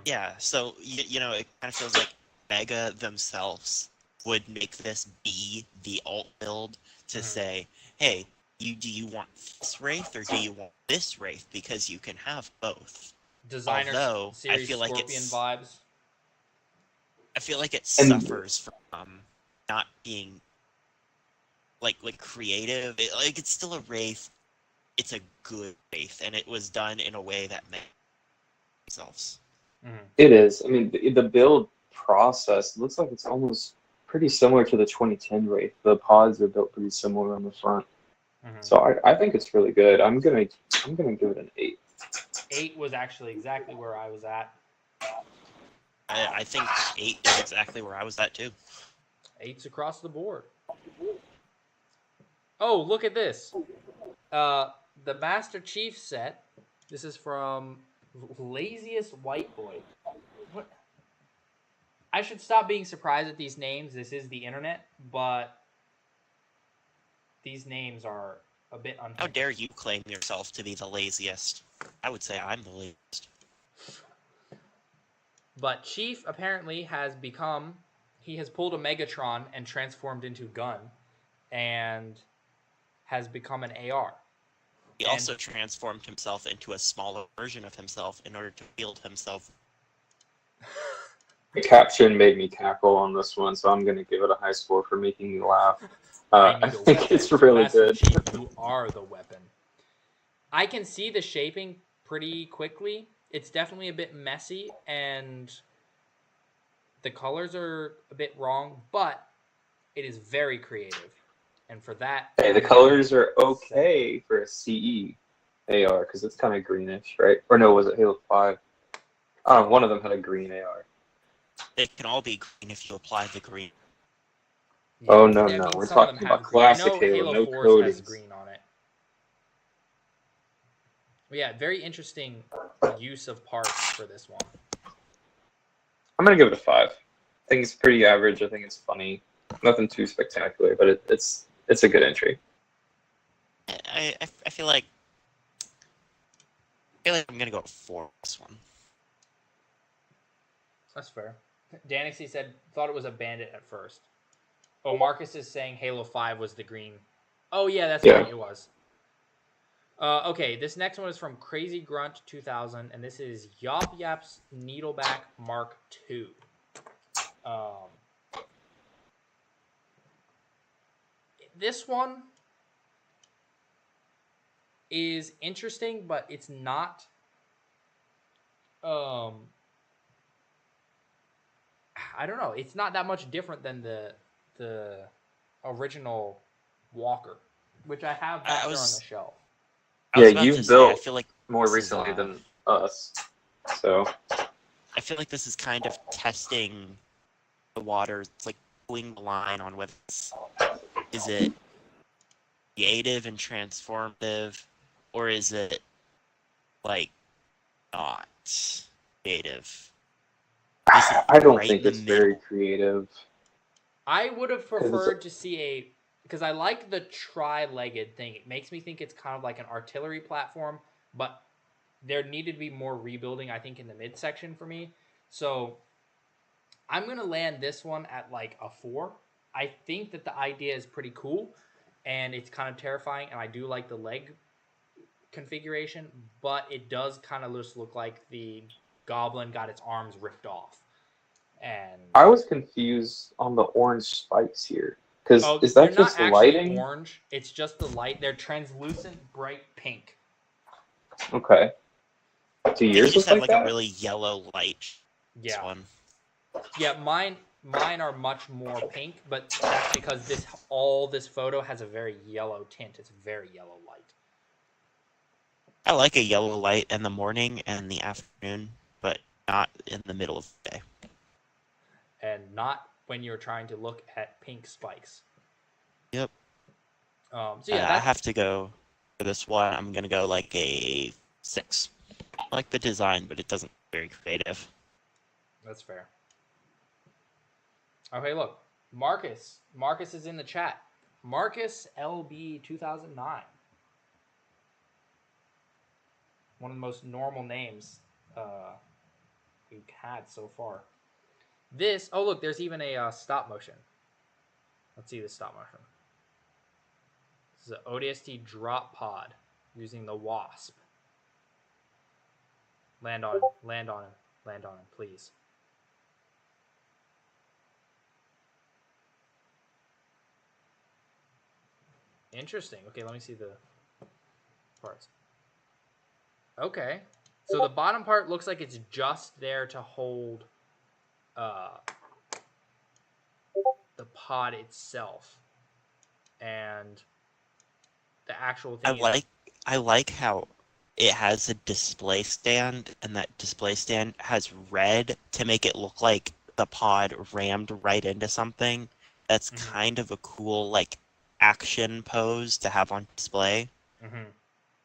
Yeah, so, it kind of feels like Mega themselves would make this be the alt build to say, hey, do you want this Wraith or do you want this Wraith? Because you can have both. Designer series I feel like Scorpion vibes. I feel like it suffers from not being like creative. It's still a Wraith. It's a good Wraith, and it was done in a way that makes themselves. It is. I mean, the build process looks like it's almost pretty similar to the 2010 Wraith. The pods are built pretty similar on the front. So I think it's really good. I'm gonna give it an 8. 8 was actually exactly where I was at. I think 8 is exactly where I was at too. 8's across the board. Oh, look at this. The Master Chief set. This is from Laziest White Boy. What? I should stop being surprised at these names. This is the internet, but these names are a bit unhinged. How dare you claim yourself to be the laziest? I would say I'm the laziest. But Chief apparently has become... He has pulled a Megatron and transformed into Gun, and has become an AR. He also transformed himself into a smaller version of himself in order to wield himself. The caption made me cackle on this one, so I'm going to give it a high score for making me laugh. I think it's really good. Chief, you are the weapon. I can see the shaping pretty quickly. It's definitely a bit messy, and the colors are a bit wrong, but it is very creative. And for that... Hey, the colors are okay for a CE AR, because it's kind of greenish, right? Or no, was it Halo 5? One of them had a green AR. They can all be green if you apply the green. Yeah, oh, no. We're talking about classic Halo, no coatings. Has green on it. But yeah, very interesting use of parts for this one. I'm going to give it a 5. I think it's pretty average. I think it's funny. Nothing too spectacular, but it's a good entry. I feel like I'm going to go 4 this one. That's fair. Danixie said, thought it was a bandit at first. Oh, Marcus is saying Halo 5 was the green. Oh, yeah, that's right. It was. Okay, this next one is from Crazy Grunt 2000, and this is Yop Yap's Needleback Mark II. This one is interesting, but it's not... I don't know. It's not that much different than the original Walker, which I have back there on the shelf. Yeah, you've built I feel like more recently than us. So I feel like this is kind of testing the waters. It's like pulling the line on whether is it creative and transformative, or is it like not creative? I don't think it's very creative. I would have preferred to see because I like the tri-legged thing. It makes me think it's kind of like an artillery platform, but there needed to be more rebuilding, I think, in the midsection for me. So I'm going to land this one at like a 4. I think that the idea is pretty cool, and it's kind of terrifying, and I do like the leg configuration, but it does kind of just look like the Goblin got its arms ripped off. And I was confused on the orange spikes here. Because is that just the lighting? Orange. It's just the light. They're translucent, bright pink. Okay. Do yours just have like a really yellow light? Yeah. This one. Yeah, mine are much more pink, but that's because this photo has a very yellow tint. It's very yellow light. I like a yellow light in the morning and the afternoon, but not in the middle of the day. And not when you're trying to look at pink spikes. Yep. So yeah, I have to go for this one. I'm gonna go like a 6. I like the design, but it doesn't look very creative. That's fair. Okay, look, Marcus. Marcus is in the chat. Marcus LB 2009. One of the most normal names we've had so far. This, oh look, there's even a stop motion. Let's see this stop motion. This is an ODST drop pod using the Wasp. Land on him, land on him, land on him, please. Interesting. Okay, let me see the parts. Okay. So the bottom part looks like it's just there to hold the pod itself, and the actual thing. I like how it has a display stand, and that display stand has red to make it look like the pod rammed right into something. That's kind of a cool, like, action pose to have on display.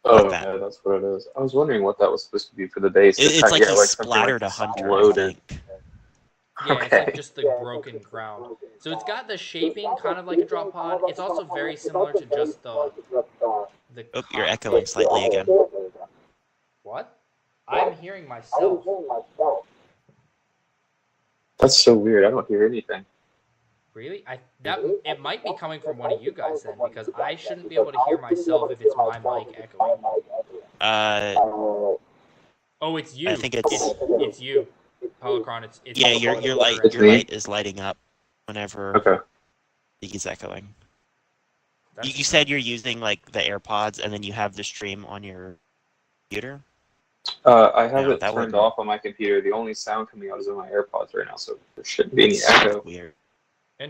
Oh, yeah, that's what it is. I was wondering what that was supposed to be for the base. It's like he splattered a hunter, I think. Yeah, okay. It's like just the broken ground. So it's got the shaping kind of like a drop pod. It's also very similar to just the Oh, you're echoing slightly again. What? I'm hearing myself. That's so weird. I don't hear anything. Really? It might be coming from one of you guys then, because I shouldn't be able to hear myself if it's my mic echoing. Oh, it's you. I think it's you. Holocron, it's yeah, your light is lighting up whenever he's echoing. You said you're using like the AirPods and then you have the stream on your computer? I have it turned off on my computer. The only sound coming out is on my AirPods right now, so there shouldn't be any echo. Weird.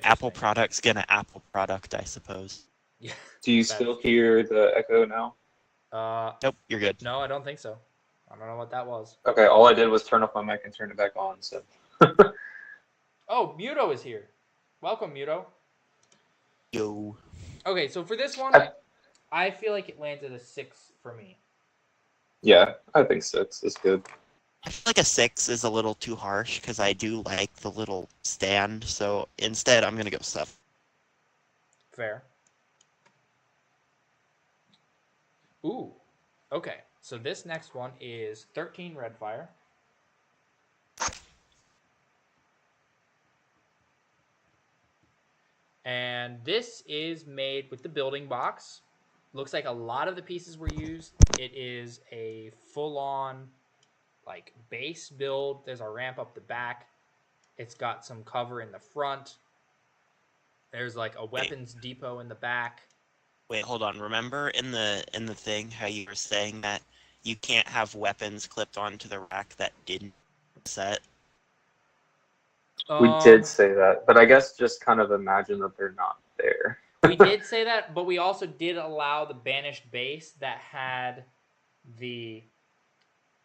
Apple product's gonna Apple product, I suppose. Yeah. Do you still hear the echo now? Nope, you're good. No, I don't think so. I don't know what that was. Okay, all I did was turn off my mic and turn it back on, so. Oh, Muto is here. Welcome, Muto. Yo. Okay, so for this one, I feel like it lands at a 6 for me. Yeah, I think 6 is good. I feel like a 6 is a little too harsh because I do like the little stand, so instead I'm going to go 7. Fair. Ooh, okay. So this next one is 13 Redfire. And this is made with the building box. Looks like a lot of the pieces were used. It is a full-on like base build. There's a ramp up the back. It's got some cover in the front. There's like a weapons depot in the back. Wait, hold on. Remember in the thing how you were saying that you can't have weapons clipped onto the rack that didn't set? We did say that, but I guess just kind of imagine that they're not there. We did say that, but we also did allow the banished base that had the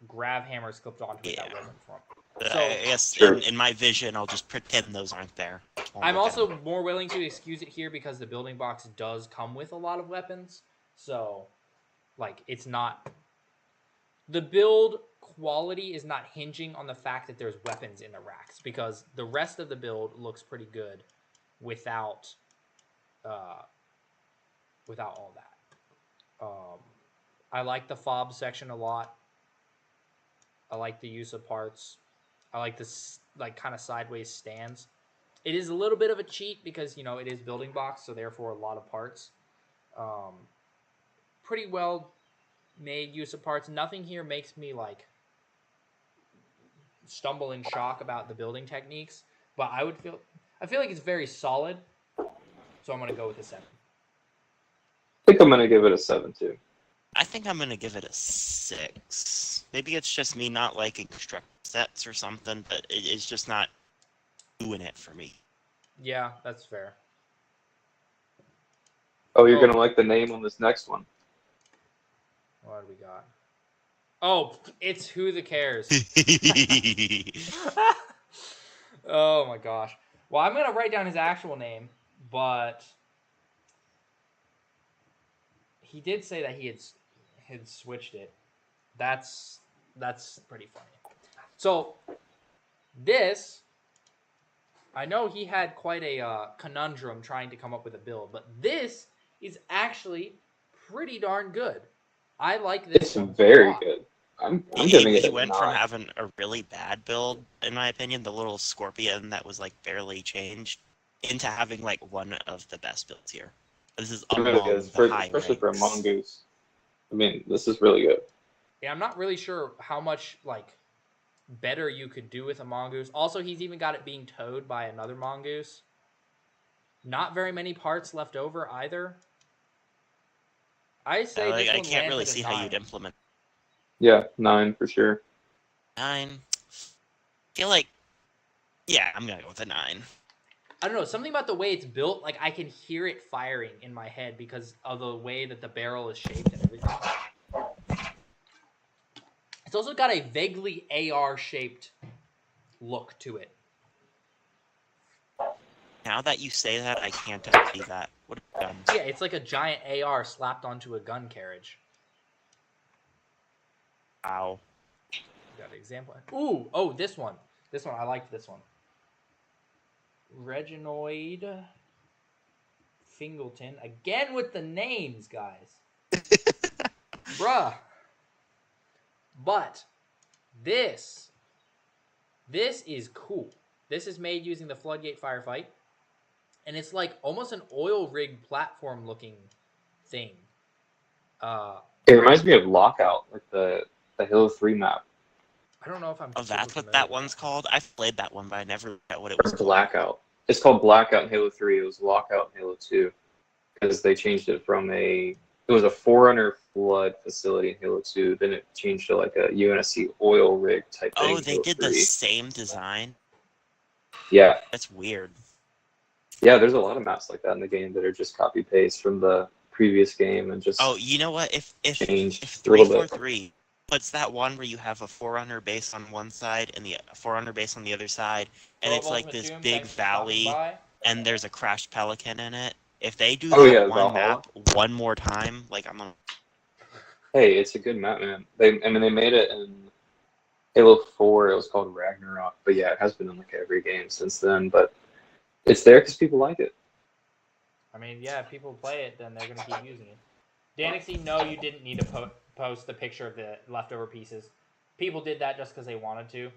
grav hammers clipped onto it that wasn't from. So, I guess in my vision, I'll just pretend those aren't there. I'm also more willing to excuse it here because the building box does come with a lot of weapons. So, like, it's not... The build quality is not hinging on the fact that there's weapons in the racks, because the rest of the build looks pretty good without all that. I like the fob section a lot. I like the use of parts. I like this like kind of sideways stands. It is a little bit of a cheat because, you know, it is building box, so therefore a lot of parts. Pretty well made use of parts. Nothing here makes me like stumble in shock about the building techniques, but I feel like it's very solid, so I'm going to go with a 7. I think I'm going to give it a 7 too. I think I'm going to give it a 6. Maybe it's just me not liking construct sets or something, but it's just not doing it for me. Yeah, that's fair. Oh, you're going to like the name on this next one. What do we got? Oh, it's Who the Cares. Oh my gosh. Well, I'm going to write down his actual name, but he did say that he had switched it. That's pretty funny. So, this, I know he had quite a conundrum trying to come up with a build, but this is actually pretty darn good. I like this. It's very good. I'm giving it a 9. He went from having a really bad build, in my opinion, the little scorpion that was like barely changed, into having like one of the best builds here. This is among the high especially for a Mongoose. I mean, this is really good. Yeah, I'm not really sure how much like better you could do with a Mongoose. Also, he's even got it being towed by another Mongoose. Not very many parts left over either. I say this one I can't really see 9. how you'd implement. Yeah, 9 for sure. 9. I feel like, yeah, I'm gonna go with a 9. I don't know, something about the way it's built, like I can hear it firing in my head because of the way that the barrel is shaped and everything. It's also got a vaguely AR-shaped look to it. Now that you say that, I can't unsee that. What a gun. Yeah, it's like a giant AR slapped onto a gun carriage. Wow. Got an example. Ooh, oh, this one. This one, I liked this one. Reginoid Fingleton. Again with the names, guys. Bruh. But this is cool. This is made using the Floodgate Firefight. And it's like almost an oil rig platform looking thing. It reminds me of Lockout, like the Halo 3 map. I don't know if I'm. Oh, that's what that one's called? I've played that one, but I never got what it was called. Blackout. It's called Blackout in Halo 3. It was Lockout in Halo 2. Because they changed it from it was a Forerunner flood facility in Halo 2. Then it changed to like a UNSC oil rig type thing. Oh, they did the same design? Yeah. That's weird. Yeah, there's a lot of maps like that in the game that are just copy paste from the previous game and just. Oh, you know what? If changed 343 puts that one where you have a Forerunner base on one side and the Forerunner base on the other side, and it's like this big valley, and there's a crashed Pelican in it. If they do that one map one more time, like I'm gonna. Hey, it's a good map, man. They made it in Halo 4. It was called Ragnarok, but yeah, it has been in like every game since then. But it's there because people like it. I mean, yeah, if people play it, then they're gonna keep using it. Danixie, no, you didn't need to post the picture of the leftover pieces. People did that just because they wanted to,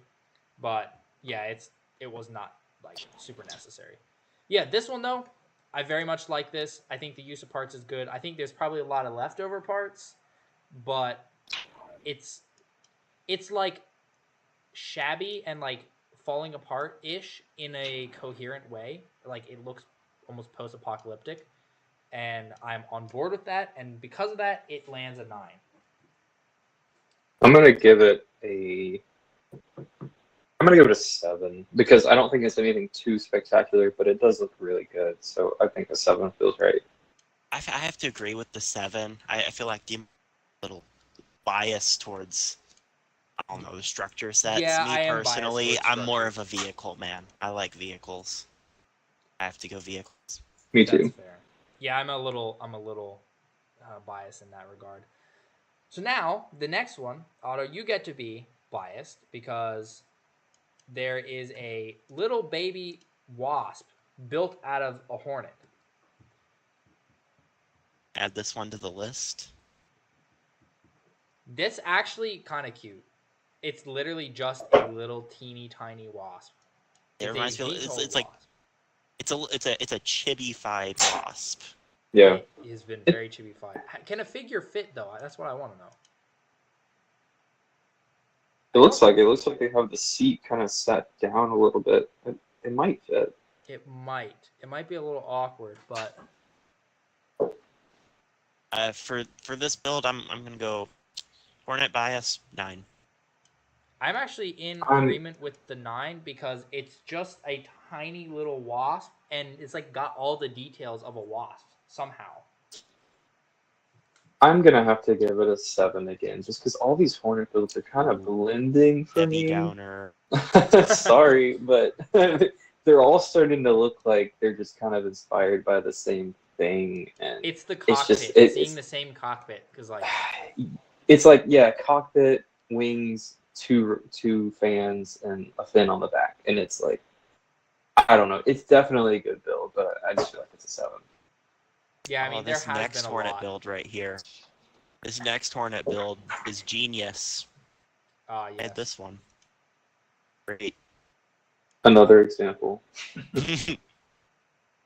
but yeah, it was not like super necessary. Yeah, this one though, I very much like this. I think the use of parts is good. I think there's probably a lot of leftover parts, but it's like shabby and like falling apart ish in a coherent way. Like it looks almost post-apocalyptic, and I'm on board with that. And because of that, it lands a 9. I'm gonna give it a 7 because I don't think it's anything too spectacular, but it does look really good. So I think a 7 feels right. I have to agree with the 7. I feel like a little biased towards, I don't know, the structure sets. Yeah, Me personally, I'm more of a vehicle man. I like vehicles. I have to go vehicles. Me too. That's fair. Yeah, I'm a little biased in that regard. So now the next one, Otto, you get to be biased because there is a little baby wasp built out of a hornet. Add this one to the list. This actually kind of cute. It's literally just a little teeny tiny wasp. It reminds me. It's like it's a chibi-fied wasp. Yeah. It has been very chibi-fied. Can a figure fit though? That's what I want to know. It looks like they have the seat kind of set down a little bit. It might fit. It might. It might be a little awkward, but for this build, I'm gonna go Hornet bias 9. I'm actually in agreement with the 9 because it's just a tiny little wasp, and it's like got all the details of a wasp somehow. I'm gonna have to give it a 7 again, just because all these Hornet builds are kind of blending for me. Downer. Sorry, but they're all starting to look like they're just kind of inspired by the same thing, and it's the cockpit. It's seeing the same cockpit because like it's like cockpit, wings, two fans, and a fin on the back, and it's like I don't know. It's definitely a good build, but I just feel like it's a 7. Yeah, I mean, this there has next been a Hornet lot. build right here. This next Hornet build is genius. Yeah. And this one. Great. Another example.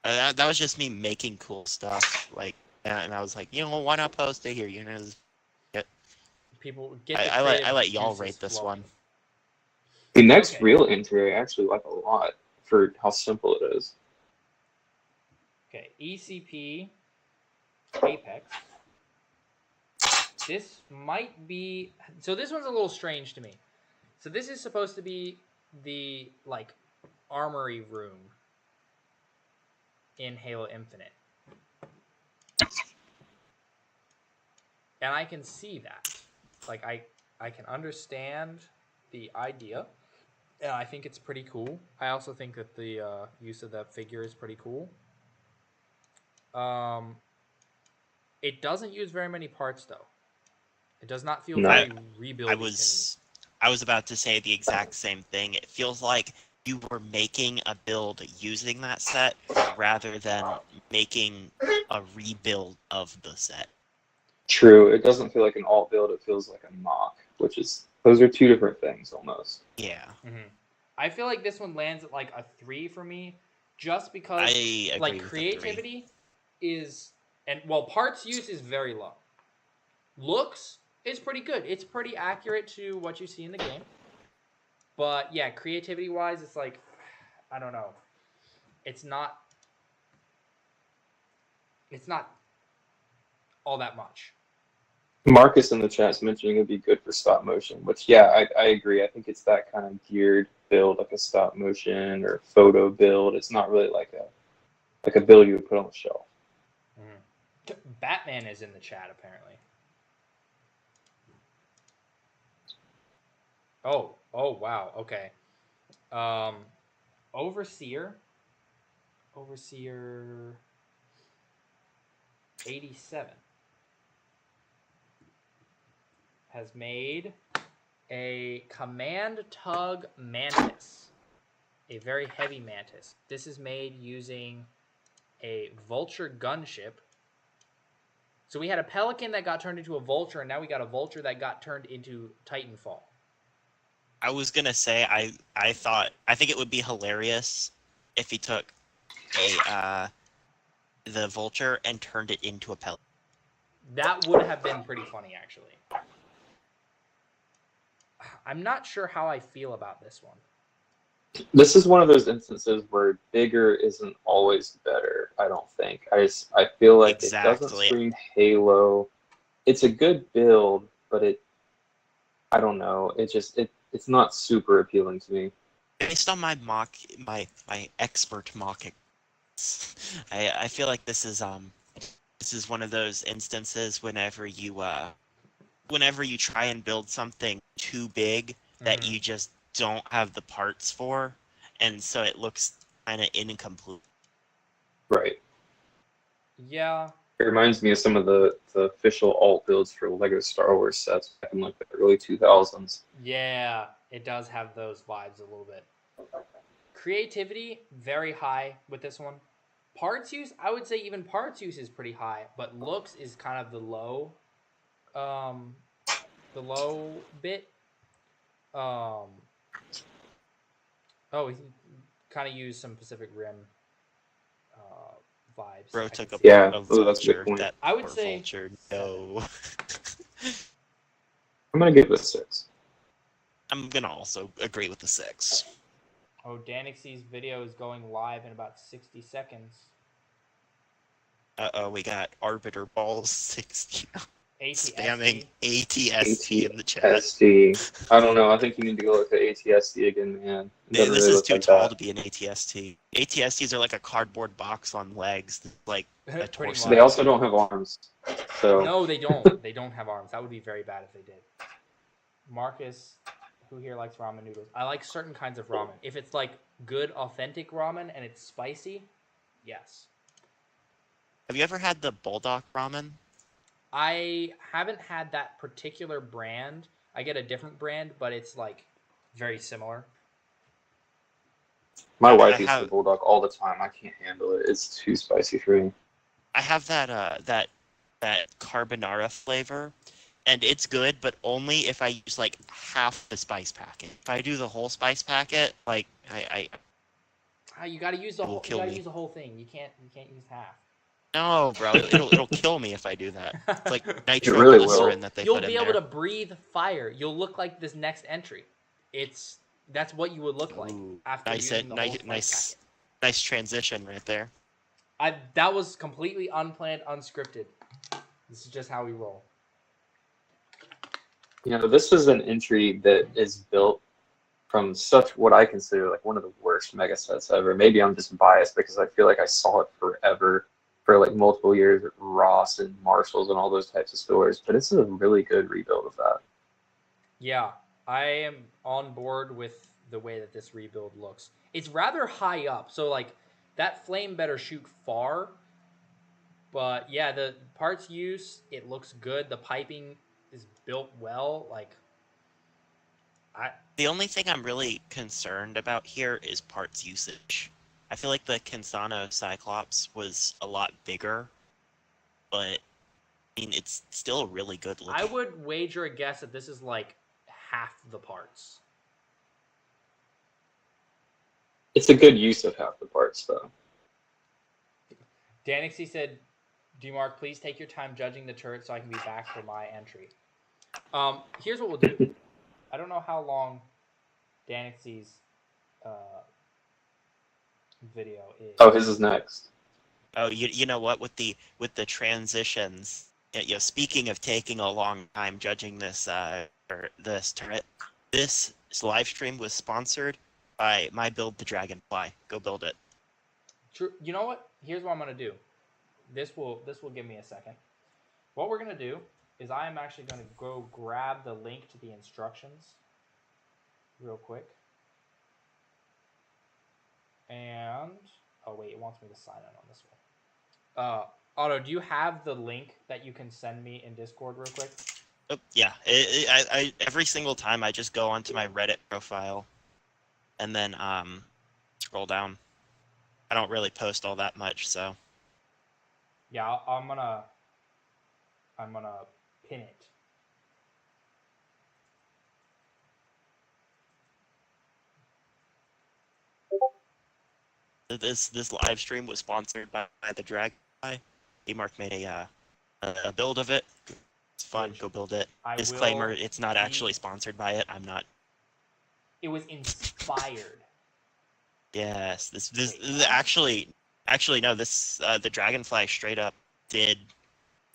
That was just me making cool stuff. Like, and I was like, why not post it here? People get. I let y'all rate this one. The next real interior I actually like a lot for how simple it is. Okay, ECP Apex. This might be... So this one's a little strange to me. So this is supposed to be the, like, armory room in Halo Infinite. And I can see that. Like, I can understand the idea. Yeah, I think it's pretty cool. I also think that the use of that figure is pretty cool. It doesn't use very many parts, though. It does not feel very rebuildy to me. I was about to say the exact same thing. It feels like you were making a build using that set rather than making a rebuild of the set. True. It doesn't feel like an alt build. It feels like a mock, which is those are two different things almost. Yeah. Mm-hmm. I feel like this one lands at like a 3 for me, just because I agree like with creativity is parts use is very low. Looks is pretty good. It's pretty accurate to what you see in the game. But yeah, creativity wise, it's like, I don't know. It's not all that much. Marcus in the chat's mentioning it'd be good for stop motion, which yeah, I agree. I think it's that kind of geared build, like a stop motion or photo build. It's not really like a build you would put on the shelf. Mm-hmm. Batman is in the chat apparently. Oh wow, okay. Overseer 87 has made a command tug mantis, a very heavy mantis. This is made using a Vulture gunship. So we had a Pelican that got turned into a Vulture, and now we got a Vulture that got turned into Titanfall. I was gonna say I think it would be hilarious if he took the Vulture and turned it into a Pelican. That would have been pretty funny, actually. I'm not sure how I feel about this one. This is one of those instances where bigger isn't always better, I don't think. I feel like It doesn't scream Halo. It's a good build, but I don't know. It's not super appealing to me. Based on my expert mocking, I feel like this is one of those instances whenever you try and build something too big that you just don't have the parts for, and so it looks kind of incomplete. Right. Yeah. It reminds me of some of the official alt builds for Lego Star Wars sets back in like the early 2000s. Yeah, it does have those vibes a little bit. Creativity, very high with this one. Parts use, I would say even parts use is pretty high, but looks is kind of the low bit. He kind of used some Pacific Rim vibes. Bro took a that's a good point. I would say Vulture. No. I'm gonna give it a 6. I'm gonna also agree with the 6. Oh, Danixie's video is going live in about 60 seconds. We got Arbiter Balls 60 ATSD. spamming ATSD in the chat. ATSD. I don't know. I think you need to go look at ATSD again, man. This is too tall to be an ATST. ATSTs are like a cardboard box on legs, like a torso. They also don't have arms. So no, they don't. They don't have arms. That would be very bad if they did. Marcus, who here likes ramen noodles? I like certain kinds of ramen. If it's like good, authentic ramen and it's spicy, yes. Have you ever had the Bulldog ramen? I haven't had that particular brand. I get a different brand, but it's like very similar. My wife eats the Bulldog all the time. I can't handle it. It's too spicy for me. I have that carbonara flavor, and it's good, but only if I use like half the spice packet. If I do the whole spice packet, like you gotta use the whole. You gotta use the whole thing. You can't use half. No, bro, it'll kill me if I do that. It's like nitroglycerin that they put in there. You'll be able to breathe fire. You'll look like this next entry. That's what you would look like after using the whole spice packet. Nice transition right there. That was completely unplanned, unscripted. This is just how we roll. You know, this is an entry that is built from such what I consider like one of the worst mega sets ever. Maybe I'm just biased because I feel like I saw it forever for like multiple years at Ross and Marshalls and all those types of stores. But this is a really good rebuild of that. Yeah, I am on board with the way that this rebuild looks. It's rather high up, so like that flame better shoot far. But yeah, the parts use, it looks good. The piping is built well. Like the only thing I'm really concerned about here is parts usage. I feel like the Kinsano Cyclops was a lot bigger, but I mean it's still really good looking. I would wager a guess that this is like half the parts. It's a good use of half the parts, though. Danixie said, "Demark, please take your time judging the turret so I can be back for my entry." Here's what we'll do. I don't know how long Danixie's video is. Oh, his is next. Oh, you know what? With the transitions, you know, speaking of taking a long time judging this this turret, this live stream was sponsored by my build, the Dragonfly. Go build it. True. You know what? Here's what I'm gonna do. This will give me a second. What we're gonna do is I am actually gonna go grab the link to the instructions real quick. And oh wait, it wants me to sign in on this one. Otto, do you have the link that you can send me in Discord real quick? Oh, yeah, I every single time I just go onto my Reddit profile, and then scroll down. I don't really post all that much, so. Yeah, I'm gonna pin it. This live stream was sponsored by the Dragonfly. Demark made a build of it. It's fun. Go build it. Disclaimer: it's not actually sponsored by it. I'm not. It was inspired. Yes, this actually no. This the Dragonfly straight up did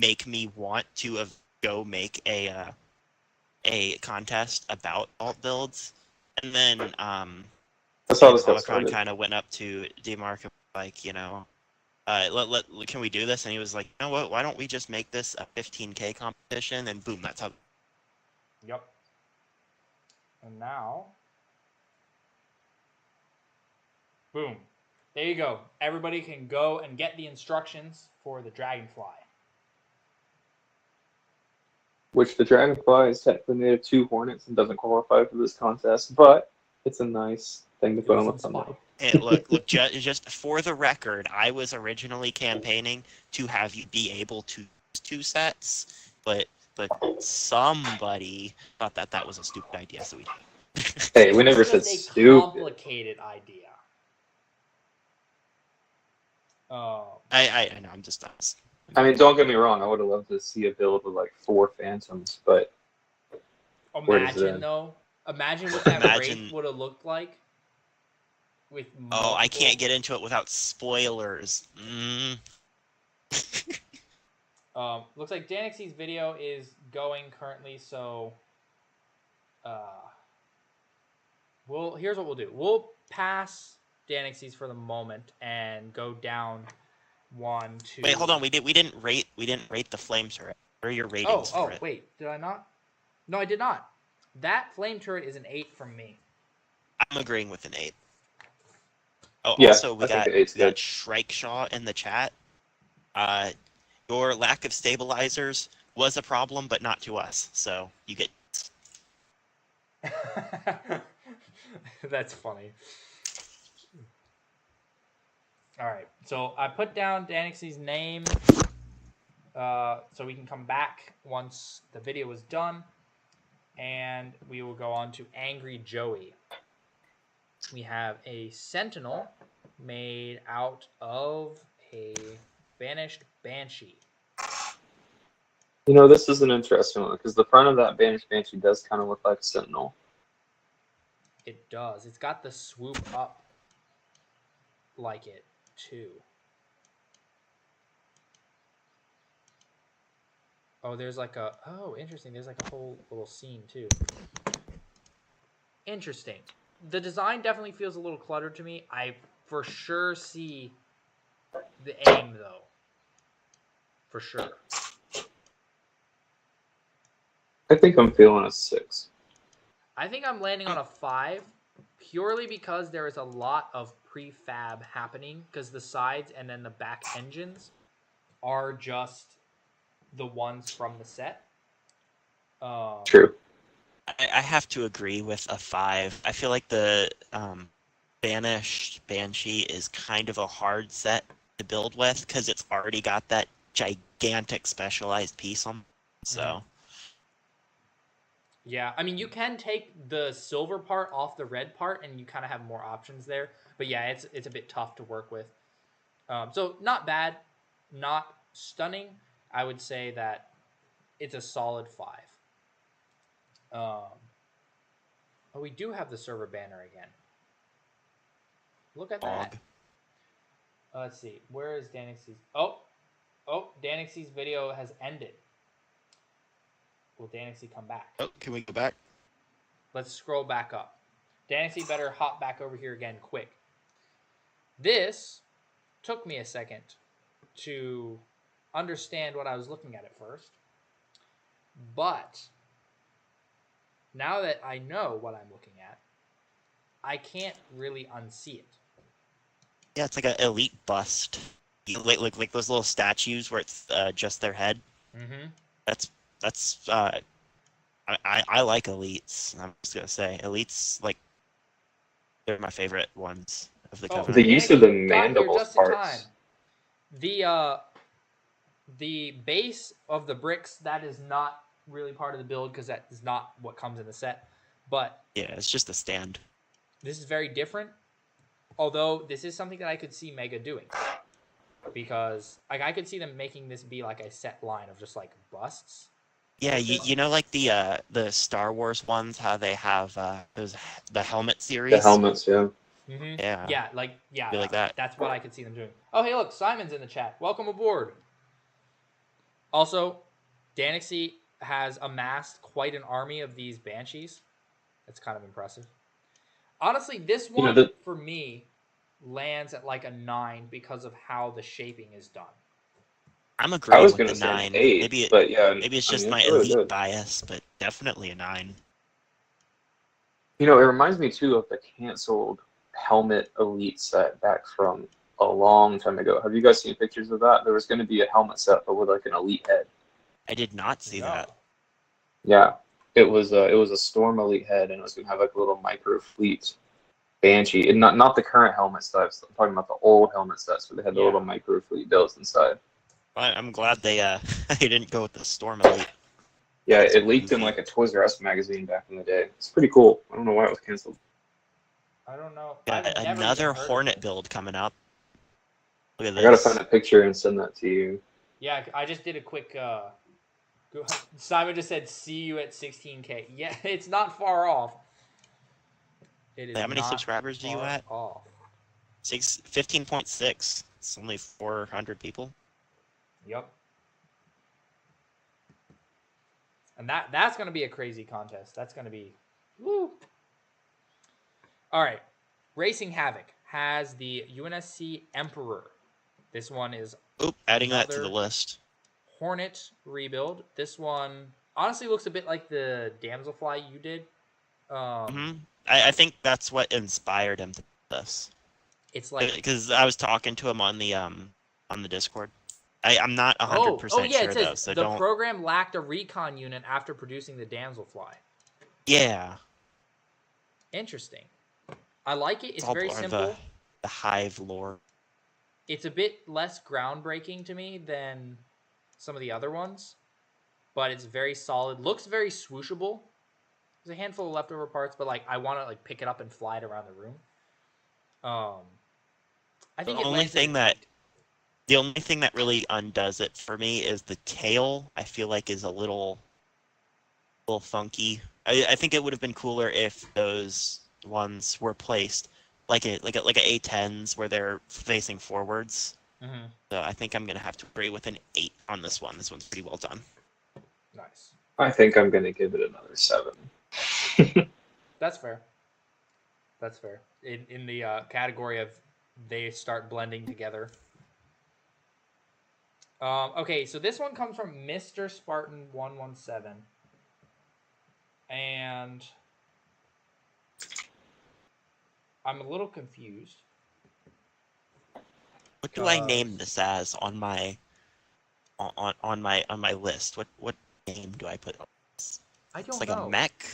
make me want to go make a contest about alt builds, and then That's how this Holocron kind of went up to Demark like, you know, can we do this? And he was like, you know what? Why don't we just make this a 15K competition? And boom, that's how. Yep. And now, boom. There you go. Everybody can go and get the instructions for the Dragonfly. Which the Dragonfly is technically made of 2 Hornets and doesn't qualify for this contest, but it's a nice thing to put on the thumbnail. Hey, look, just for the record, I was originally campaigning to have you be able to use 2 sets, but somebody thought that was a stupid idea, so we did. Hey, we never said stupid. Complicated idea. I know, I'm just honest. I mean, don't get me wrong. I would have loved to see a build with like 4 Phantoms, but imagine what that Wraith would have looked like. With multiple... I can't get into it without spoilers. Looks like Danixie's video is going currently, so here's what we'll do. We'll pass Danixie's for the moment and go down 1, 2. Wait, hold on. We didn't rate the flame turret. What are your ratings for it? Wait, did I not? No, I did not. That flame turret is an 8 from me. I'm agreeing with an 8. Oh, yeah, also we got Shrikeshaw in the chat. Your lack of stabilizers was a problem, but not to us. So you get. That's funny. All right, so I put down Danixie's name so we can come back once the video is done, and we will go on to Angry Joey. We have a Sentinel made out of a banished Banshee. You know, this is an interesting one because the front of that banished Banshee does kind of look like a Sentinel. It does. It's got the swoop up like it too. Oh, there's like a... Oh, interesting. There's like a whole little scene too. Interesting. The design definitely feels a little cluttered to me. I for sure see the aim, though. For sure. I think I'm feeling a 6. I think I'm landing on a 5 purely because there is a lot of prefab happening because the sides and then the back engines are just the ones from the set. True. I have to agree with a 5. I feel like the Banished Banshee is kind of a hard set to build with because it's already got that gigantic specialized piece on. So. Yeah, I mean, you can take the silver part off the red part, and you kind of have more options there. But yeah, it's a bit tough to work with. So not bad, not stunning. I would say that it's a solid 5. Oh, we do have the server banner again. Look at that. Let's see. Where is Danixie's? Oh, Danixie's video has ended. Will Danixie come back? Oh, can we go back? Let's scroll back up. Danixie better hop back over here again quick. This took me a second to understand what I was looking at first. But now that I know what I'm looking at, I can't really unsee it. Yeah, it's like an elite bust. Like those little statues where it's just their head. Mm-hmm. That's I like elites. I'm just gonna say elites, like, they're my favorite ones of the cover. The use of the mandible parts. The base of the bricks, that is not really part of the build because that is not what comes in the set. But yeah, it's just a stand. This is very different. Although this is something that I could see Mega doing, because like I could see them making this be like a set line of just like busts. Yeah, you know, like the Star Wars ones, how they have the helmet series. The helmets, yeah. Mm-hmm. Yeah. Yeah, like that. That's what I could see them doing. Oh, hey, look, Simon's in the chat. Welcome aboard. Also, Danixie has amassed quite an army of these Banshees. That's kind of impressive. Honestly, this one, for me, lands at like a 9 because of how the shaping is done. I'm agreeing with the 9. An 8, maybe it's just my elite bias, but definitely a 9. You know, it reminds me too of the canceled helmet elite set back from a long time ago. Have you guys seen pictures of that? There was going to be a helmet set, but with like an elite head. I did not see that. Yeah, it was a Storm elite head, and it was going to have like a little micro fleet Banshee. And not the current helmet sets. I'm talking about the old helmet sets where they had the little micro fleet builds inside. I'm glad they they didn't go with the Storm elite. Yeah, it leaked in like a Toys R Us magazine back in the day. It's pretty cool. I don't know why it was canceled. I don't know. Yeah, another Hornet build coming up. Look at this. I gotta find a picture and send that to you. Yeah, I just did a quick. Simon just said, "See you at 16K." Yeah, it's not far off. It is. How many subscribers do you at? Off. 15.6. It's only 400 people. Yep. And that's going to be a crazy contest. That's going to be... Woo! All right. Racing Havoc has the UNSC Emperor. This one is... adding that to the list. Hornet rebuild. This one honestly looks a bit like the Damselfly you did. I think that's what inspired him to do this. It's like... Because I was talking to him on the Discord. I'm not 100% sure, though, so the program lacked a recon unit after producing the Damselfly. Yeah. Interesting. I like it. It's very simple. The Hive lore. It's a bit less groundbreaking to me than some of the other ones, but it's very solid. Looks very swooshable. There's a handful of leftover parts, but like I want to like pick it up and fly it around the room. I think the only thing that really undoes it for me is the tail. I feel like is a little funky. I think it would have been cooler if those ones were placed like a A10s where they're facing forwards. Mm-hmm. So I think I'm gonna have to agree with an 8 on this one. This one's pretty well done. Nice. I think I'm gonna give it another 7. That's fair. That's fair. In the category of they start blending together. Okay, so this one comes from Mr. Spartan 117, and I'm a little confused. What do I name this as on my list? What name do I put on this? I don't It's like know. a mech.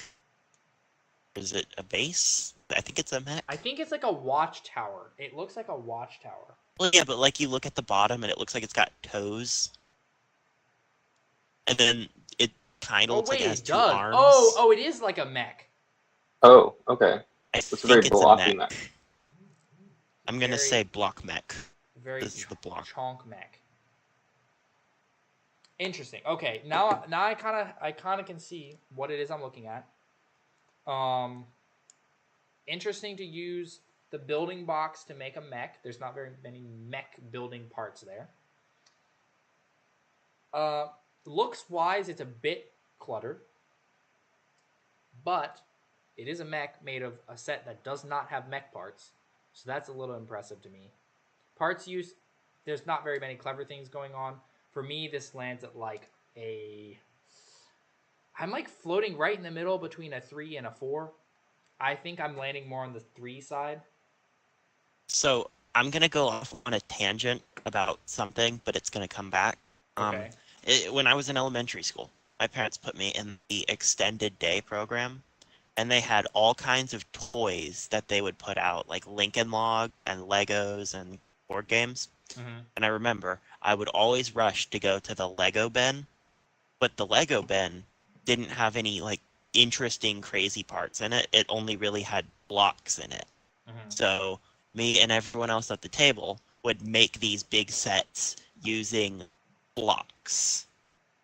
Is it a base? I think it's a mech. I think it's like a watchtower. It looks like a watchtower. Well, yeah, but like you look at the bottom and it looks like it's got toes. And then it kind of looks like it has two arms. Oh, it is like a mech. Oh, okay. It's a very blocky mech. I'm gonna say block mech. Very this is the block. Chonk mech. Interesting. Okay, now I kind of can see what it is I'm looking at. Interesting to use the building box to make a mech. There's not very many mech building parts there. Looks wise, it's a bit cluttered, but it is a mech made of a set that does not have mech parts, so that's a little impressive to me. Parts use, there's not very many clever things going on. For me, this lands at like I'm like floating right in the middle between a 3 and a 4. I think I'm landing more on the 3 side. So I'm gonna go off on a tangent about something, but it's gonna come back. Okay. When I was in elementary school, my parents put me in the extended day program, and they had all kinds of toys that they would put out, like Lincoln Log and Legos and board games. Mm-hmm. And I remember I would always rush to go to the Lego bin, but the Lego bin didn't have any like interesting, crazy parts in it. It only really had blocks in it. Mm-hmm. So me and everyone else at the table would make these big sets using blocks.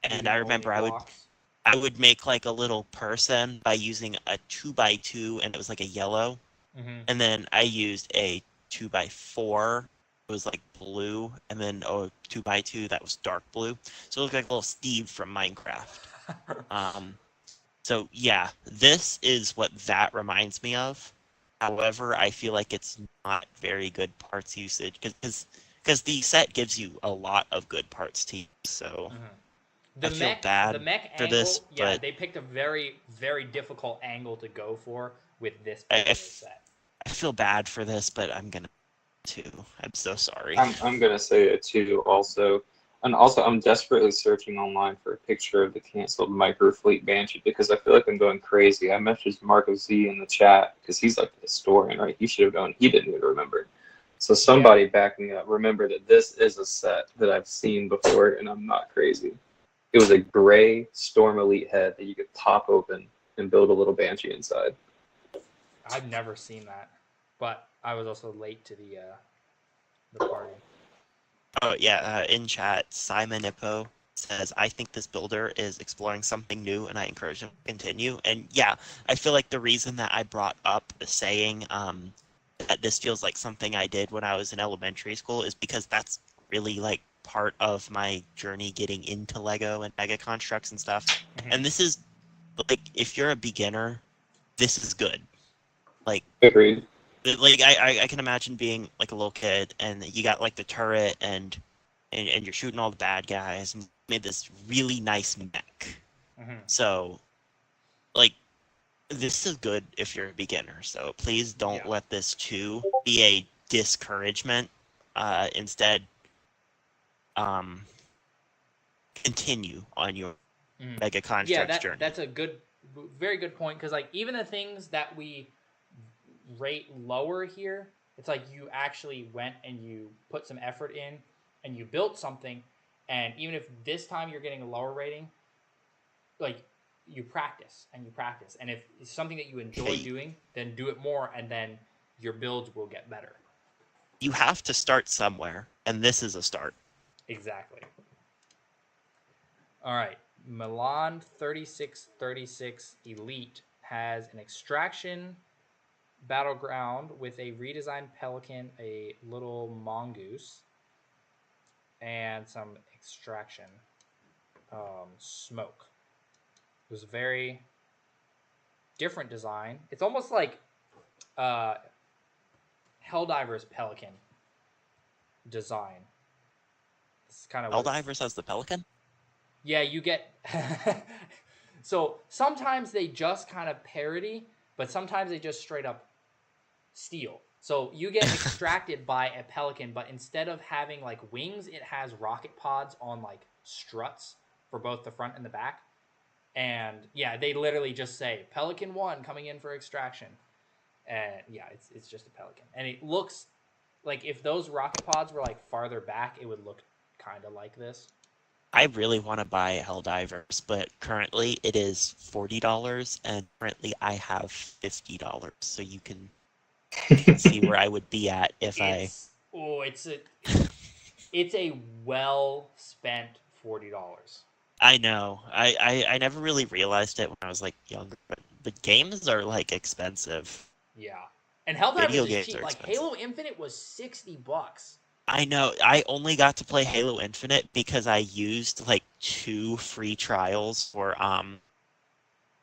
And I remember I would make like a little person by using a 2x2, and it was like a yellow. Mm-hmm. And then I used a 2x4. It was like blue, and then 2x2 that was dark blue. So it looked like little Steve from Minecraft. So yeah, this is what that reminds me of. However, I feel like it's not very good parts usage because the set gives you a lot of good parts to use. So I feel bad the mech for angle, this. yeah, but they picked a very, very difficult angle to go for with this set. I feel bad for this, but I'm gonna too. I'm so sorry. I'm gonna say it too. Also, I'm desperately searching online for a picture of the canceled Microfleet Banshee because I feel like I'm going crazy. I messaged Marco Z in the chat because he's like the historian, right? He should have known. He didn't even remember. So somebody back me up. Remember that this is a set that I've seen before, and I'm not crazy. It was a gray Storm Elite head that you could pop open and build a little Banshee inside. I've never seen that, but I was also late to the party. Oh yeah, in chat, Simon Ippo says, I think this builder is exploring something new, and I encourage him to continue. And yeah, I feel like the reason that I brought up saying that this feels like something I did when I was in elementary school is because that's really like part of my journey getting into Lego and Mega Constructs and stuff. Mm-hmm. And this is like, if you're a beginner, this is good. Like, agreed. Like I can imagine being like a little kid and you got like the turret and you're shooting all the bad guys and made this really nice mech. Mm-hmm. So like this is good if you're a beginner. So please don't let this too be a discouragement. Instead, continue on your Mega Constructs journey. That's a very good point, because like even the things that we rate lower here, it's like you actually went and you put some effort in and you built something, and even if this time you're getting a lower rating, like you practice, and if it's something that you enjoy doing, then do it more, and then your builds will get better. You have to start somewhere, and this is a start. Exactly. All right, Milan 3636 Elite has an extraction battleground with a redesigned Pelican, a little Mongoose, and some extraction smoke. It was a very different design. It's almost like Helldiver's Pelican design. It's kind of Helldivers has the Pelican? Yeah, you get so sometimes they just kind of parody, but sometimes they just straight up steel. So you get extracted by a pelican, but instead of having like wings, it has rocket pods on like struts for both the front and the back. And yeah, they literally just say Pelican 1 coming in for extraction. And yeah, it's just a pelican. And it looks like if those rocket pods were like farther back, it would look kind of like this. I really want to buy Helldivers, but currently it is $40, and currently I have $50. So you can see where I would be at if it's a well spent $40. I know. I never really realized it when I was like younger, but games are like expensive. Yeah. And Helldivers is cheap. Like Halo Infinite was $60. I know. I only got to play Halo Infinite because I used like 2 free trials for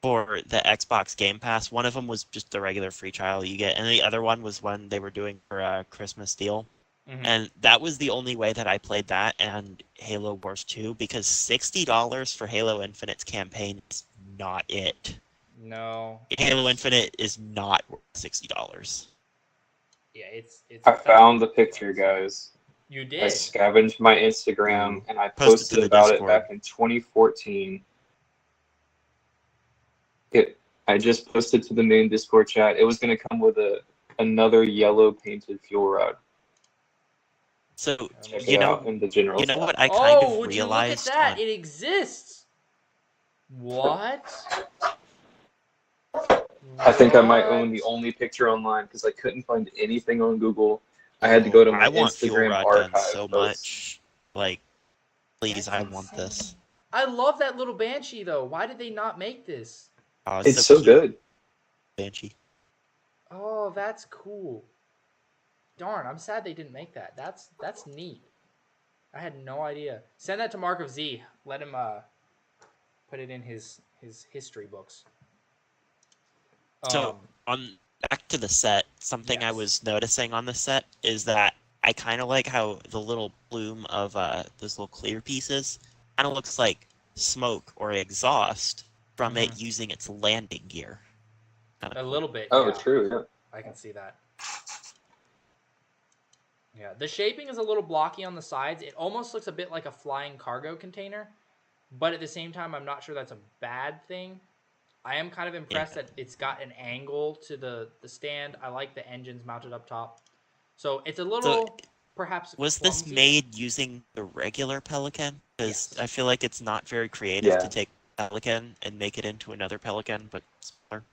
the Xbox Game Pass. One of them was just the regular free trial you get, and the other one was one they were doing for a Christmas deal. Mm-hmm. And that was the only way that I played that and Halo Wars 2, because $60 for Halo Infinite's campaign is not it. No. Halo Infinite is not worth $60. Yeah, it's I found the picture, guys. You did? I scavenged my Instagram and I posted about it back in 2014. I just posted to the main Discord chat. It was going to come with another yellow painted fuel rod. So, Check you know what I kind of would realized? You look at that? It exists. What? I think I might own the only picture online because I couldn't find anything on Google. I had to go to my Instagram archive. So much. Like, please, I want this. I love that little Banshee, though. Why did they not make this? Oh, it's so good. Banshee. Oh, that's cool. Darn, I'm sad they didn't make that. That's neat. I had no idea. Send that to Mark of Z. Let him put it in his history books. So, back to the set, something I was noticing on the set is that I kind of like how the little plume of those little clear pieces kind of looks like smoke or exhaust from it using its landing gear. A little bit. Oh, yeah. True. Yeah. I can see that. Yeah, the shaping is a little blocky on the sides. It almost looks a bit like a flying cargo container, but at the same time, I'm not sure that's a bad thing. I am kind of impressed that it's got an angle to the stand. I like the engines mounted up top. So it's a little, perhaps, was clumsy. this made using the regular Pelican? Because I feel like it's not very creative to take Pelican and make it into another Pelican, but smaller.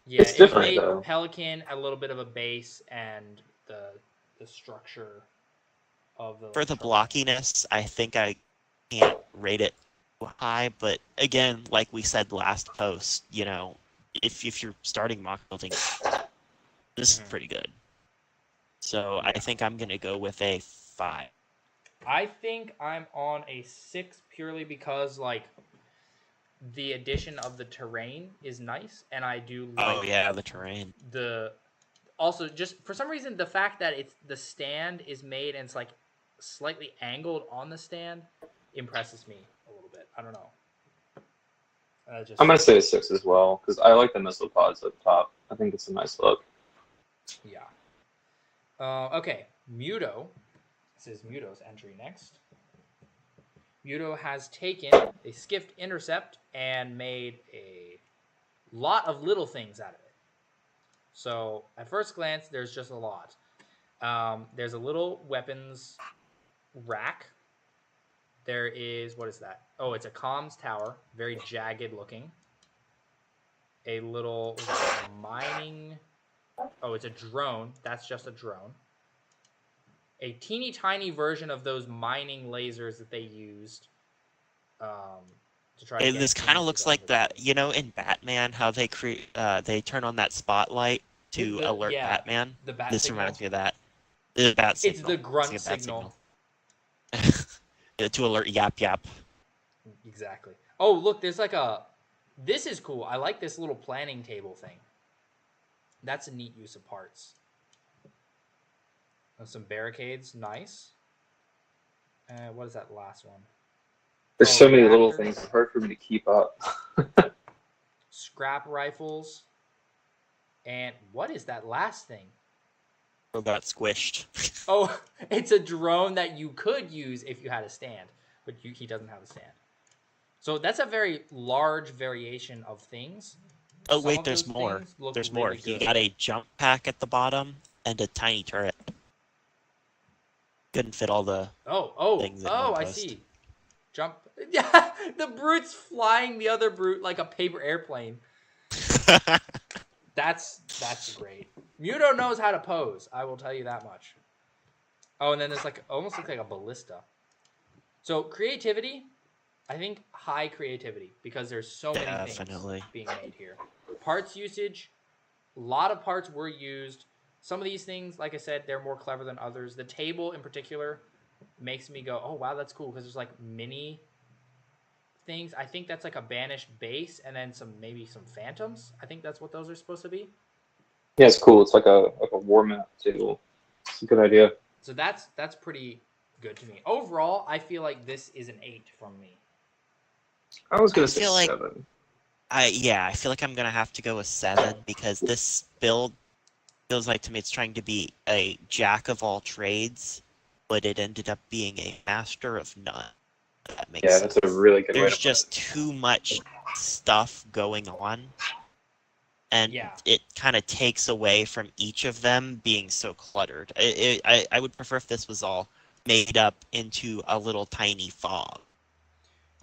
Yeah, it's different, made though. Pelican a little bit of a base and the structure of the... For the blockiness, I think I can't rate it high, but again, like we said last post, you know, if you're starting mock building, this is pretty good. So I think I'm going to go with a 5. I think I'm on a 6 purely because, like, the addition of the terrain is nice, and I do like... Oh, yeah, the terrain. Also, just for some reason, the fact that the stand is made and it's, like, slightly angled on the stand impresses me a little bit. I don't know. I'm going to say a 6 as well, because I like the missile pods up top. I think it's a nice look. Yeah. Okay, Muto. This is Muto's entry next. Muto has taken a skiffed intercept and made a lot of little things out of it. So, at first glance, there's just a lot. There's a little weapons rack. There is, what is that? Oh, it's a comms tower, very jagged looking. A little mining... Oh, it's a drone. That's just a drone. A teeny tiny version of those mining lasers that they used to try to get... This kind of looks like that, you know, in Batman, how they they turn on that spotlight to alert Batman. The bat this signal. Reminds me of that. The bat signal. It's the grunt signal. To alert Yap Yap. Exactly. Oh, look, there's like a... This is cool. I like this little planning table thing. That's a neat use of parts. Some barricades. Nice. What is that last one? There's so many little things. It's hard for me to keep up. Scrap rifles. And what is that last thing? got squished. Oh, it's a drone that you could use if you had a stand, but he doesn't have a stand. So that's a very large variation of things. Oh wait, there's more. There's more. He got a jump pack at the bottom and a tiny turret. Couldn't fit all the things in one I post. see. Jump. Yeah, the brute's flying the other brute like a paper airplane. That's great. Muto knows how to pose. I will tell you that much. Oh, and then there's like almost looks like a ballista. So creativity, I think high creativity because there's so many things being made here. Parts usage, a lot of parts were used. Some of these things, like I said, they're more clever than others. The table in particular makes me go, oh wow, that's cool because there's like mini things. I think that's like a banished base and then maybe some phantoms. I think that's what those are supposed to be. Yeah, it's cool. It's like a war map table. It's a good idea. So that's pretty good to me. Overall, I feel like this is an 8 from me. I was gonna say 7. I feel like I'm gonna have to go with 7 because this build feels like to me it's trying to be a jack of all trades, but it ended up being a master of none. That makes sense. That's a really good way to There's just too much stuff going on, and it kind of takes away from each of them being so cluttered. I would prefer if this was all made up into a little tiny fog.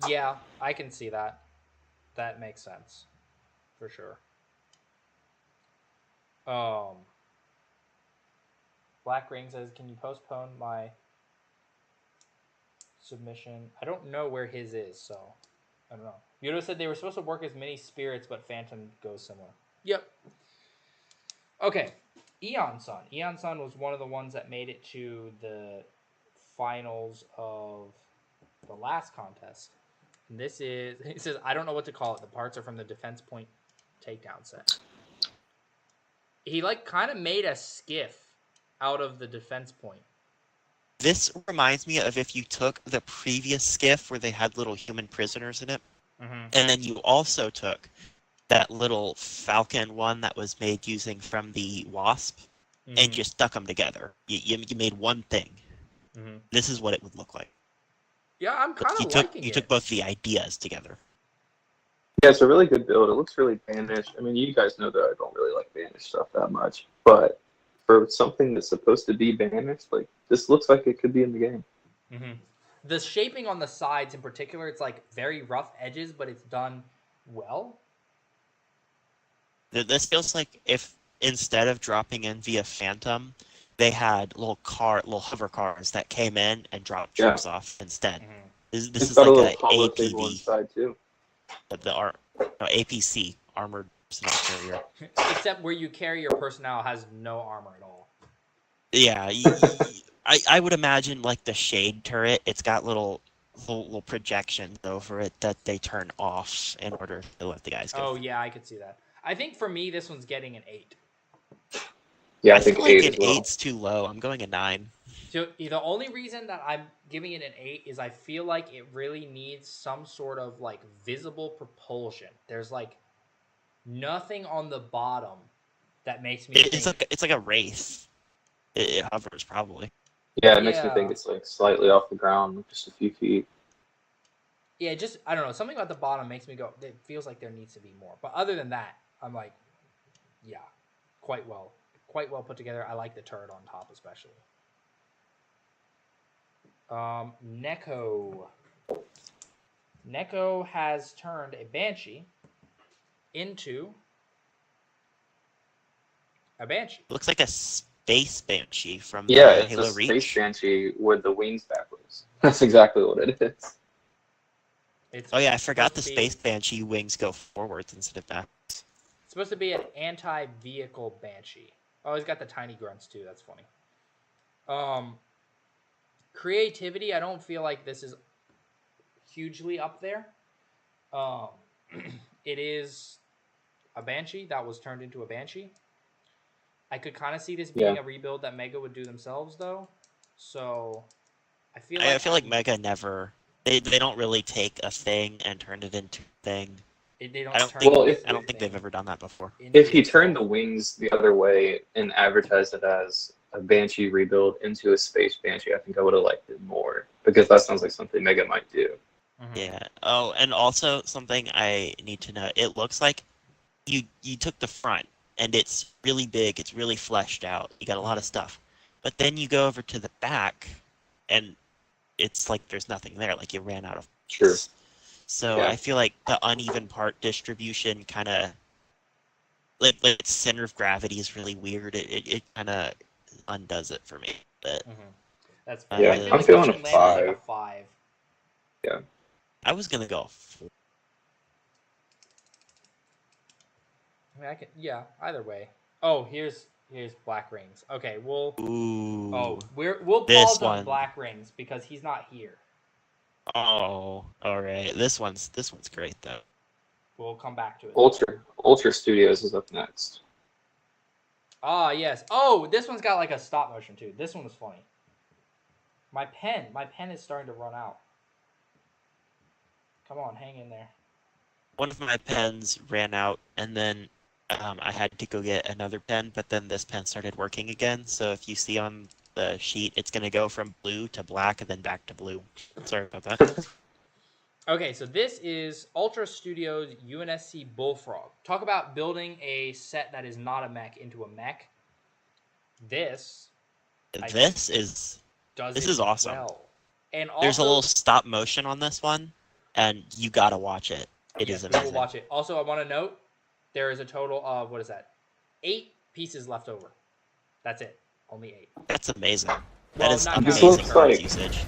Yeah, I can see that. That makes sense, for sure. Black Ring says, "Can you postpone my submission?" I don't know where his is, so I don't know. Yudo said they were supposed to work as mini spirits, but Phantom goes similar. Yep. Okay, Eon Sun. Eon Sun was one of the ones that made it to the finals of the last contest. And this is, he says, I don't know what to call it. The parts are from the Defense Point takedown set. He like kind of made a skiff out of the defense point. This reminds me of if you took the previous skiff where they had little human prisoners in it, and then you also took that little falcon one that was made using from the Wasp, and you stuck them together. You made one thing. This is what it would look like. Yeah, I'm kind of liking it. You took both the ideas together. Yeah, it's a really good build. It looks really banished. I mean, you guys know that I don't really like banished stuff that much, but for something that's supposed to be banished, like this looks like it could be in the game. The shaping on the sides in particular, it's like very rough edges, but it's done well. This feels like if instead of dropping in via Phantom, they had little hover cars that came in and dropped troops off instead. This is like an APV. Too. APC, Armored Personnel Carrier. Except where you carry your personnel has no armor at all. Yeah, I would imagine like the shade turret, it's got little projections over it that they turn off in order to let the guys go. Oh yeah, I could see that. I think for me, this one's getting an 8. Yeah, I think feel like an 8's too low. I'm going a 9. So the only reason that I'm giving it an 8 is I feel like it really needs some sort of like visible propulsion. There's like nothing on the bottom that makes me think... It's like a Wraith. It hovers probably. Yeah, it makes me think it's like slightly off the ground, just a few feet. Yeah, just, I don't know. Something about the bottom makes me go, it feels like there needs to be more. But other than that, I'm like, yeah, quite well put together. I like the turret on top especially. Neko has turned a Banshee into a Banshee. Looks like a space Banshee from it's Halo a Reach. Space Banshee with the wings backwards. That's exactly what it is. Oh yeah, I forgot the Space Banshee wings go forwards instead of backwards. It's supposed to be an anti-vehicle Banshee. Oh, he's got the tiny grunts too. That's funny. Creativity, I don't feel like this is hugely up there. It is a Banshee that was turned into a Banshee. I could kind of see this being a rebuild that Mega would do themselves, though. So I feel like Mega never. They don't really take a thing and turn it into a thing. I don't think they've ever done that before. If you turn the wings the other way and advertise it as a Banshee rebuild into a Space Banshee, I think I would have liked it more, because that sounds like something Mega might do. Yeah. Oh, and also something I need to know. It looks like you took the front, and it's really big. It's really fleshed out. You got a lot of stuff. But then you go over to the back, and it's like there's nothing there. Like you ran out of. Sure. So Yeah. I feel like the uneven part distribution kind of, like its center of gravity is really weird. It kind of undoes it for me. But That's yeah, I feel I'm like feeling this a one landed like 5. a 5. Yeah. I was gonna go 4. I mean, I can, yeah, either way. Oh, here's Black Rings. Okay, we'll we'll This pause on one. Black Rings because he's not here. Oh, all right. This one's great though. We'll come back to it. Ultra Studios is up next. Ah, yes. Oh, this one's got like a stop motion too. This one was funny. My pen is starting to run out. Come on, hang in there. One of my pens ran out, and then I had to go get another pen, but then this pen started working again. So if you see on the sheet, it's going to go from blue to black and then back to blue. Sorry about that. Okay, so this is Ultra Studios UNSC Bullfrog. Talk about building a set that is not a mech into a mech. This is awesome. Well. And also, there's a little stop motion on this one, and you got to watch it. It is amazing. We will watch it. Also, I want to note, there is a total of, 8 pieces left over. That's it. Only 8. That's amazing. Well, that is not amazing counting usage.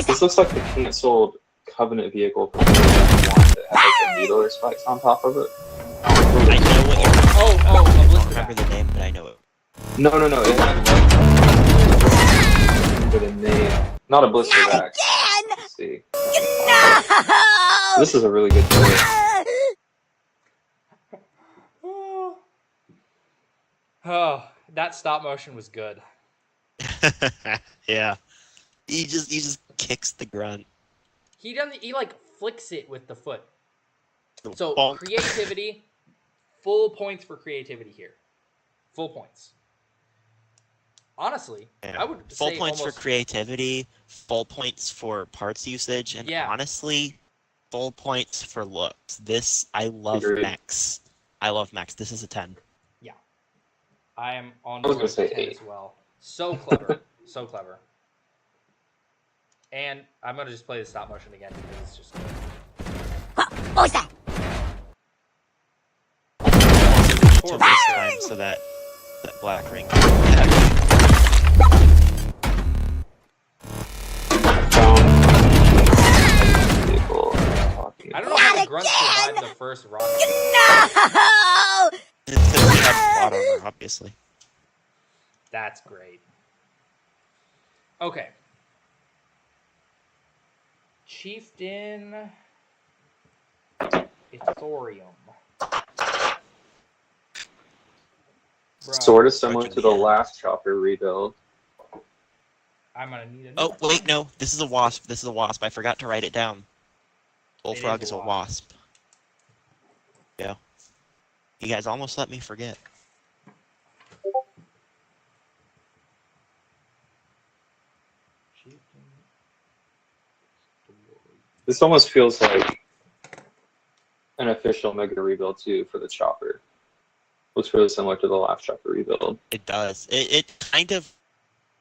This looks like the canceled Covenant vehicle from the one that has like the needler spikes on top of it. I know what you're. I don't remember the name, but I know it. No. It had like the name. Not a blister back. Let's see. No! This is a really good toy. Oh, that stop motion was good. Yeah. He just kicks the grunt. He like flicks it with the foot. So Bonk. creativity, full points for creativity here. Full points. Honestly, Yeah. I would full say points almost, for creativity, full points for parts usage, and honestly, full points for looks. I love Agreed. mechs. I love mechs. This is a 10. Yeah. I am on I was board gonna say with 10 8. as well. So clever. So clever. And I'm going to just play the stop motion again because it's just good. What was that? To this time, so that black ring. I don't know how the Grunt survived the first rocket. No! It's because we had plot armor, obviously. That's great. Okay. Chieftain Ithorium. Sort of similar to the last Chopper rebuild. I'm gonna need a. Oh wait, no. This is a wasp. This is a wasp. I forgot to write it down. Bullfrog is a wasp. Yeah. You guys almost let me forget. This almost feels like an official Mega rebuild too for the Chopper. Looks really similar to the last Chopper rebuild. It does. It kind of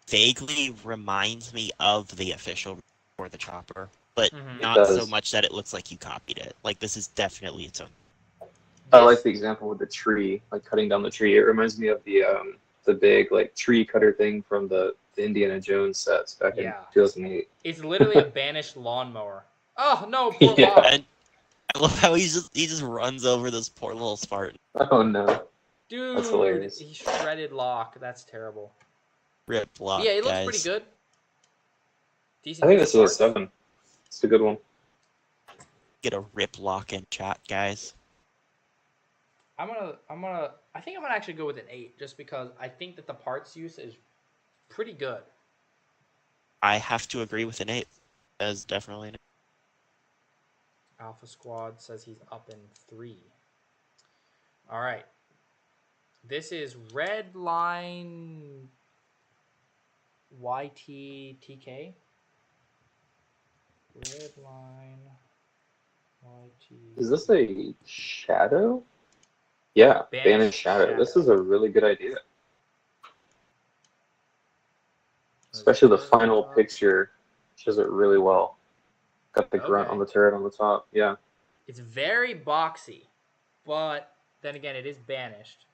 vaguely reminds me of the official for the Chopper, but not so much that it looks like you copied it. Like, this is definitely its own. I like the example with the tree, like cutting down the tree. It reminds me of the big like tree cutter thing from the Indiana Jones sets back in 2008. It's literally a banished lawnmower. Oh no, poor Locke. And I love how he just runs over this poor little Spartan. Oh no. Dude, that's hilarious. He shredded Locke. That's terrible. Rip Locke. Yeah, it looks guys. pretty good. I think this is a 7. It's a good one. Get a Rip Locke in chat, guys. I think I'm gonna actually go with an 8 just because I think that the parts use is pretty good. I have to agree with an 8. That is definitely an 8. Alpha Squad says he's up in 3. All right. This is Red Line YTTK. Red line. YT. Is this a shadow? Yeah, Banished Shadow. This is a really good idea. Especially the final picture shows it really well. Got the grunt on the turret on the top. Yeah. It's very boxy, but then again, it is banished.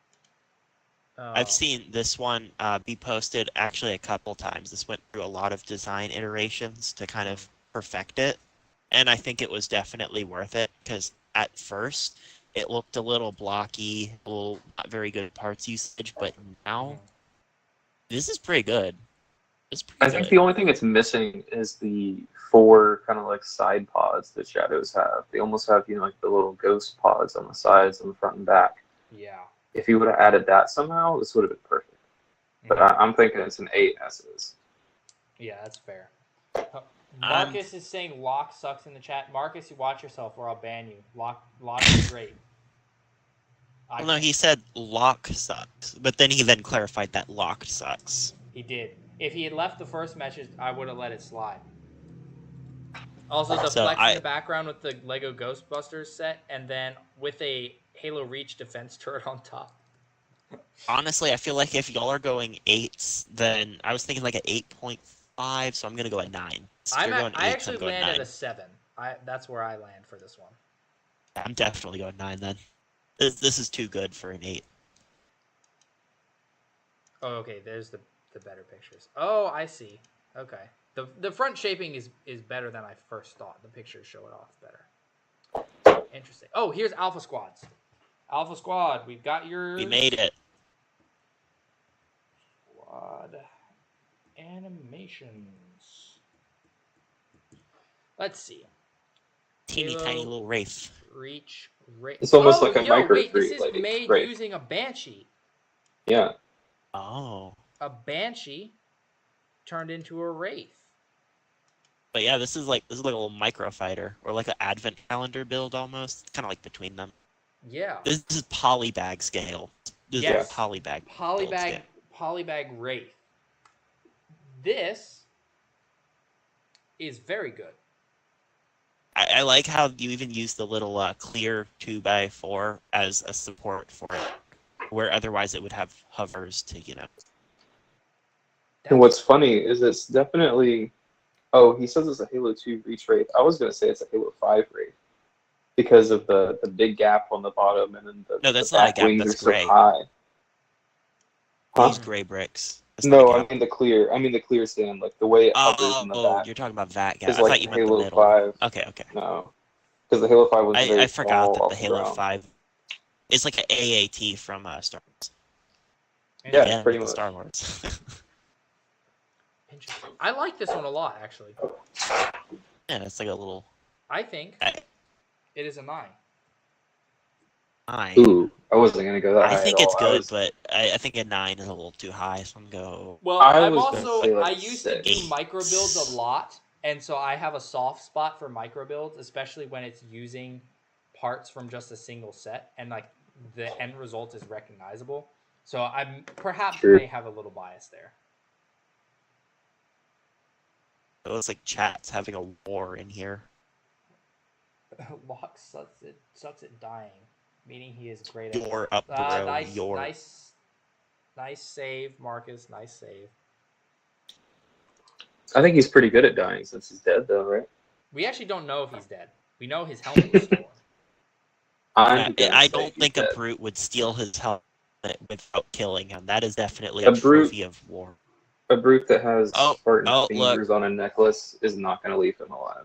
I've seen this one be posted actually a couple times. This went through a lot of design iterations to kind of perfect it. And I think it was definitely worth it because at first it looked a little blocky, a little not very good parts usage, but now this is pretty good. I think the only thing it's missing is the 4 kind of like side pods that Shadows have. They almost have, you know, like the little ghost pods on the sides, on the front and back. Yeah. If you would have added that somehow, this would have been perfect. But I'm thinking it's an 8 as is. Yeah, that's fair. Marcus is saying lock sucks in the chat. Marcus, you watch yourself or I'll ban you. Lock is great. Well, no, he said lock sucks, but then he clarified that lock sucks. He did. If he had left the first message, I would have let it slide. Also, the flex in the background with the Lego Ghostbusters set, and then with a Halo Reach defense turret on top. Honestly, I feel like if y'all are going 8s, then I was thinking like an 8.5, so I'm going to go at 9. I actually land at a 7. That's where I land for this one. I'm definitely going 9 then. This is too good for an 8. Oh, okay. There's the better pictures. Oh, I see. Okay. The front shaping is better than I first thought. The pictures show it off better. Interesting. Oh, here's Alpha Squads. Alpha Squad, we've got your... We made it. Squad animations. Let's see. Teeny tiny little Wraith. Reach. It's almost like a micro wait, this is made using a Banshee. Yeah. Oh. A Banshee turned into a Wraith. But yeah, this is like a little micro fighter or like an advent calendar build almost. It's kind of like between them. Yeah. This is polybag scale. This is polybag. Polybag Wraith. This is very good. I like how you even use the little clear 2x4 as a support for it, where otherwise it would have hovers to, you know. And what's funny is it's definitely... Oh, he says it's a Halo 2 Reach Wraith. I was going to say it's a Halo 5 Wraith because of the big gap on the bottom and then the that's not a gap, wings that's are gray. so high. These gray bricks. No, I mean the clear stand, like the way it hovers in the back. You're talking about that gap. I like thought you meant Halo the middle. 5. Okay. No, because the Halo 5 was very I forgot that small the Halo 5 is like an AAT from Star Wars. Yeah, pretty much. Star Wars. Interesting. I like this one a lot, actually. Yeah, it's like a little... I think it is a 9. 9. Ooh, I wasn't going to go that high. I think it's good, but I think a 9 is a little too high, so I'm going to go... Well, I used to do micro builds a lot, and so I have a soft spot for micro builds, especially when it's using parts from just a single set, and like the end result is recognizable. So I perhaps may have a little bias there. It looks like chat's having a war in here. Locke sucks at dying, meaning he is great at it. Up, bro. Nice save, Marcus. Nice save. I think he's pretty good at dying since he's dead, though, right? We actually don't know if he's dead. We know his helmet was stolen. I don't think a brute would steal his helmet without killing him. That is definitely a trophy of war. A brute that has Spartan fingers on a necklace is not going to leave him alive.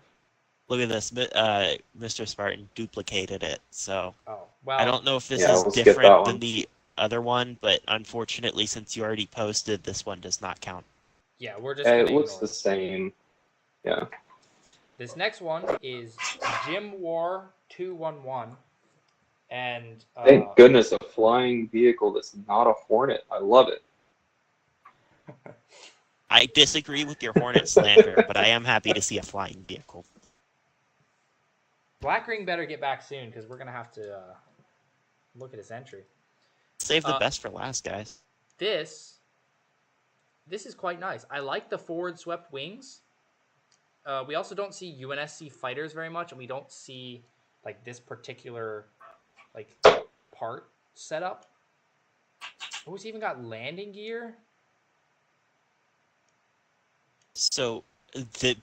Look at this. Mr. Spartan duplicated it, so... well, I don't know if this is different than the other one, but unfortunately, since you already posted, this one does not count. Yeah, we're just it looks the same. Yeah. This next one is Gym War 211. And thank goodness, a flying vehicle that's not a Hornet. I love it. I disagree with your Hornet slander, but I am happy to see a flying vehicle. Blackring better get back soon, because we're going to have to look at his entry. Save the best for last, guys. This this is quite nice. I like the forward swept wings. We also don't see UNSC fighters very much, and we don't see like this particular like part setup. Oh, it's even got landing gear. So,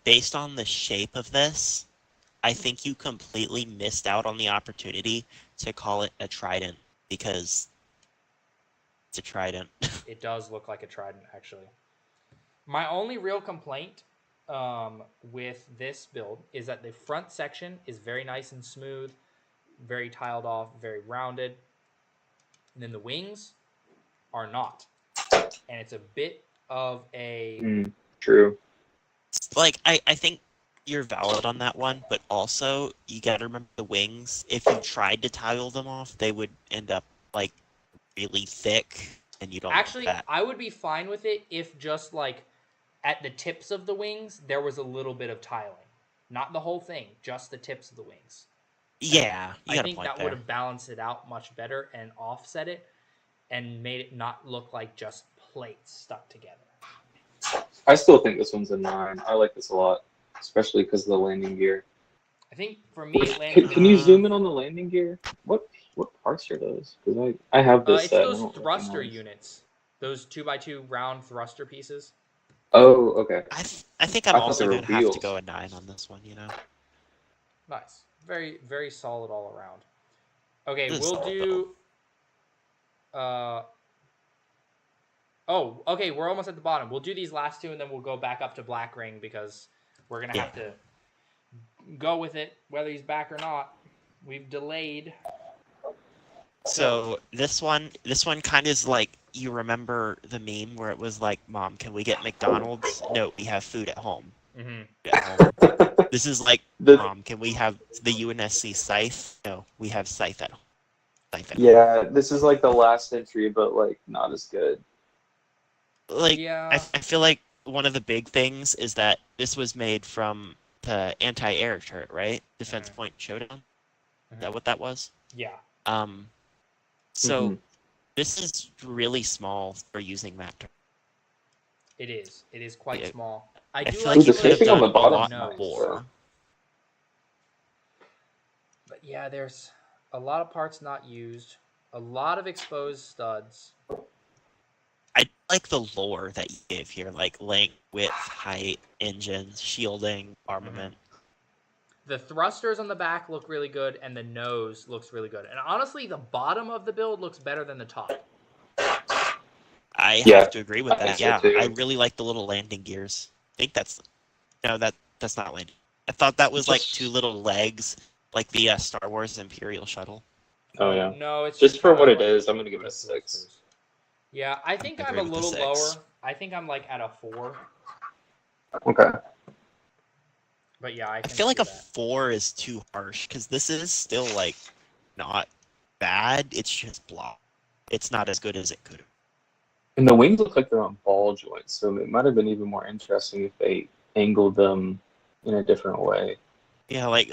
based on the shape of this, I think you completely missed out on the opportunity to call it a trident, because it's a trident. It does look like a trident, actually. My only real complaint with this build is that the front section is very nice and smooth, very tiled off, very rounded. And then the wings are not. And it's a bit of a... True. Like, I think you're valid on that one, but also, you gotta remember the wings. If you tried to tile them off, they would end up, like, really thick, and you don't Actually, want that. I would be fine with it if just, like, at the tips of the wings, there was a little bit of tiling. Not the whole thing, just the tips of the wings. Yeah, you got I think a point that there. would have balanced it out much better and offset it and made it not look like just plates stuck together. I still think this one's a 9. I like this a lot, especially because of the landing gear. I think for me, landing Can you zoom in on the landing gear? What parts are those? Because I have this it's set. those thruster units. Those 2x2 round thruster pieces. Oh, okay. I think I'm I thought also they were going to have to wheels. go a 9 on this one, you know? Nice. Very, very solid all around. Okay, This is we'll solid, do... Oh, okay, we're almost at the bottom. We'll do these last two, and then we'll go back up to Black Ring, because we're going to have to go with it, whether he's back or not. We've delayed. So this one kind of is like, you remember the meme where it was like, "Mom, can we get McDonald's? No, we have food at home." Mm-hmm. At home. This is like, "Mom, can we have the UNSC scythe? No, we have scythe at home." Yeah, this is like the last entry, but like not as good. Like, Yeah. I feel like one of the big things is that this was made from the anti-air turret, right? Defense Point Showdown. Is that what that was? Yeah. So this is really small for using that turret. It is. It is quite Yeah. small. I I do feel like like you the could have spacing on done the bottom a is lot nice. more. But yeah, there's a lot of parts not used. A lot of exposed studs. I like the lore that you give here, like length, width, height, engines, shielding, armament. The thrusters on the back look really good, and the nose looks really good. And honestly, the bottom of the build looks better than the top. I Yeah, have to agree with I think that. so Yeah, too. I really like the little landing gears. I think that's not landing. I thought that was like two little legs, like the Star Wars Imperial shuttle. Oh yeah. No, it's Just for what kinda it like is, I'm gonna give it a the 6. thrusters. Yeah, I think I I'm agree a with the little 6. lower. I think I'm like at a 4. Okay. But yeah, I I can feel like see a that. 4 is too harsh because this is still like not bad. It's just blah. It's not as good as it could have. And the wings look like they're on ball joints, so it might have been even more interesting if they angled them in a different way. Yeah, like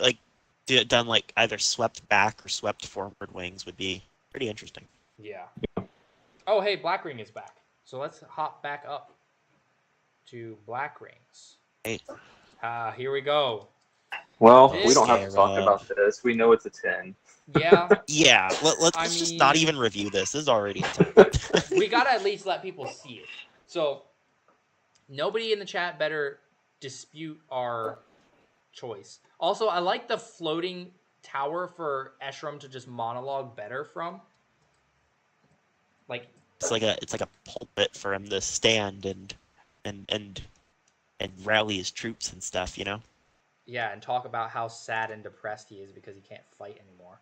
done like either swept back or swept forward wings would be pretty interesting. Yeah. Oh, hey, Black Ring is back. So let's hop back up to Black Rings. Hey. Here we go. Well, This we don't have to talk Scarab. about this. We know it's a 10. Yeah, Yeah, let's I just mean- not even review this. This is already a 10. we gotta at least let people see it. So nobody in the chat better dispute our choice. Also, I like the floating tower for Eshram to just monologue better from. Like, It's like a pulpit for him to stand and rally his troops and stuff, you know? yeah, and talk about how sad and depressed he is because he can't fight anymore.